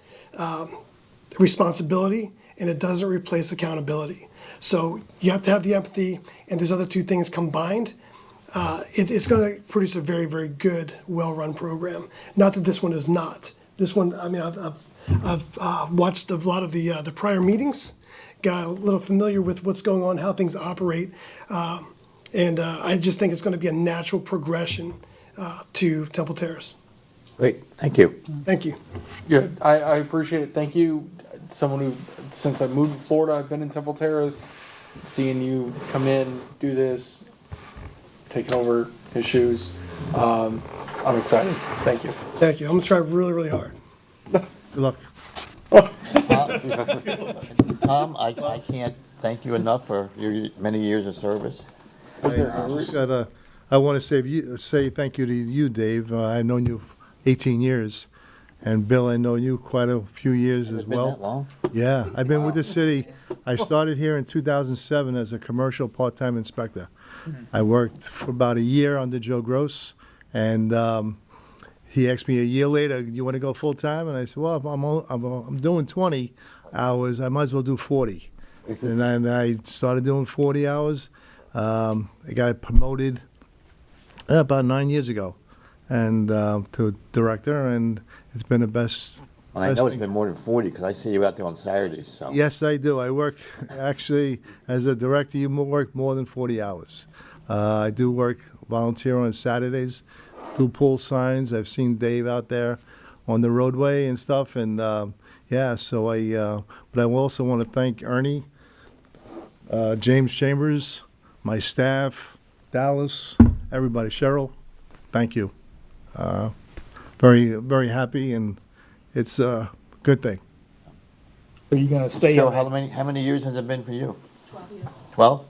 responsibility and it doesn't replace accountability. So you have to have the empathy, and those other two things combined, it's going to produce a very, very good, well-run program. Not that this one is not. This one, I mean, I've watched a lot of the prior meetings, got a little familiar with what's going on, how things operate, and I just think it's going to be a natural progression to Temple Terrace. Great. Thank you. Thank you. Good. I appreciate it. Thank you. Someone who, since I moved to Florida, I've been in Temple Terrace, seeing you come in, do this, taking over his shoes. I'm excited. Thank you. Thank you. I'm going to try really, really hard. Good luck. Tom, I can't thank you enough for your many years of service. I want to say thank you to you, Dave. I've known you 18 years, and Bill, I know you quite a few years as well. Been that long? Yeah, I've been with the city. I started here in 2007 as a commercial part-time inspector. I worked for about a year under Joe Gross, and he asked me a year later, "You want to go full-time?" And I said, "Well, if I'm doing 20 hours, I might as well do 40." And then I started doing 40 hours. I got promoted about 9 years ago, and to director, and it's been the best. Well, I know it's been more than 40 because I see you out there on Saturdays. So. Yes, I do. I work, actually, as a director, you work more than 40 hours. I do work volunteer on Saturdays, do pull signs. I've seen Dave out there on the roadway and stuff, and yeah, so but I also want to thank Ernie, James Chambers, my staff, Dallas, everybody, Cheryl, thank you. Very, very happy, and it's a good thing. Are you gonna stay? So how many years has it been for you? 12 years. 12?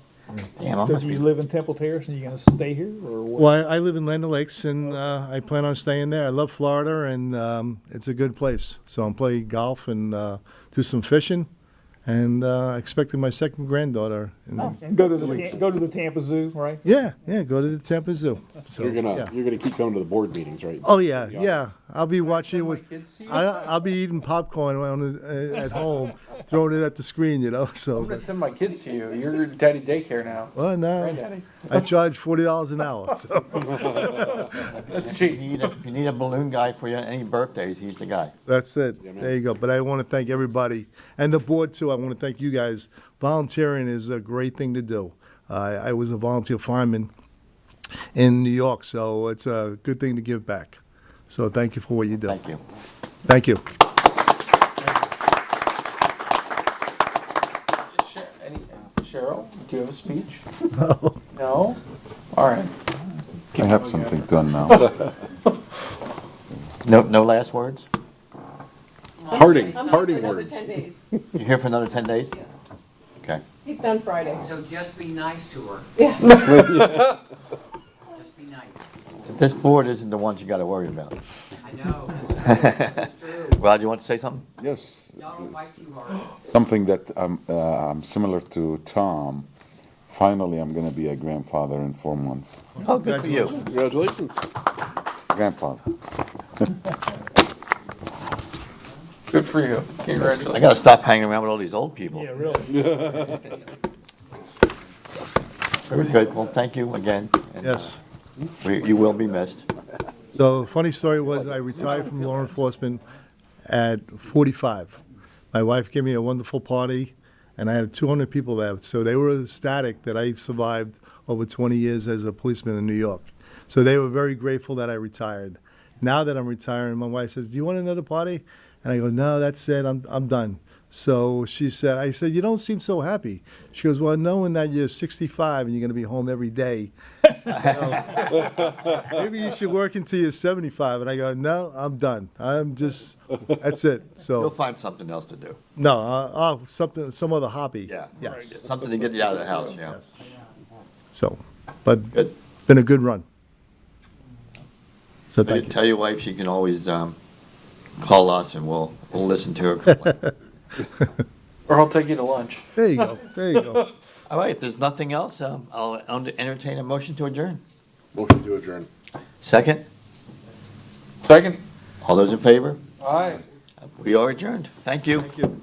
Damn, Does you live in Temple Terrace, and you gonna stay here, or what? Well, I live in Land O'Lakes, and I plan on staying there. I love Florida, and it's a good place. So I'm playing golf and do some fishing, and expecting my second granddaughter. And go to the Tampa Zoo, right? Yeah, go to the Tampa Zoo. So, You're gonna keep going to the board meetings, right? Oh yeah. I'll be watching I'll be eating popcorn at home, throwing it at the screen, So. I'm gonna send my kids to you. You're daddy daycare now. Well, no, Granddaddy. I charge $40 an hour. So. That's cheap. If you need a balloon guy for any birthdays, he's the guy. That's it. There you go. But I want to thank everybody and the board too. I want to thank you guys. Volunteering is a great thing to do. I was a volunteer fireman in New York, so it's a good thing to give back. So thank you for what you do. Thank you. Thank you. Cheryl, do you have a speech? No? All right. I have something done now. No last words? Parting I'm here for another words. 10 days. You're here for another 10 days? Okay. He's done Friday. So just be nice to her. Yes. Just be nice. This board isn't the ones you gotta worry about. I know, that's true. Rod, you want to say something? Yes. Y'all don't fight too hard. Something that I'm similar to Tom. Finally, I'm going to be a grandfather in 4 months. Oh, good for you. Congratulations. Grandfather. Good for you. Congratulations. I gotta stop hanging around with all these old people. Yeah, really. Very good. Well, thank you again. And, Yes. You will be missed. So, funny story was I retired from law enforcement at 45. My wife gave me a wonderful party, and I had 200 people there. So they were ecstatic that I survived over 20 years as a policeman in New York. So they were very grateful that I retired. Now that I'm retiring, my wife says, "Do you want another party?" And I go, "No, that's it. I'm done." So I said, "You don't seem so happy." She goes, "Well, knowing that you're 65 and you're going to be home every day, maybe you should work until you're 75." And I go, "No, I'm done. That's it." You'll So, find something else to do. no, some other hobby. Yeah. Yes. Something to get you out of the house, yeah. Yes. So, but Good. it's been a good run. So thank you. Tell your wife she can always call us and we'll listen to her complain. Or I'll take you to lunch. There you go. There you go. All right, if there's nothing else, I'll entertain a motion to adjourn. Motion to adjourn. Second? Second. All those in favor? Aye. We are adjourned. Thank you. Thank you.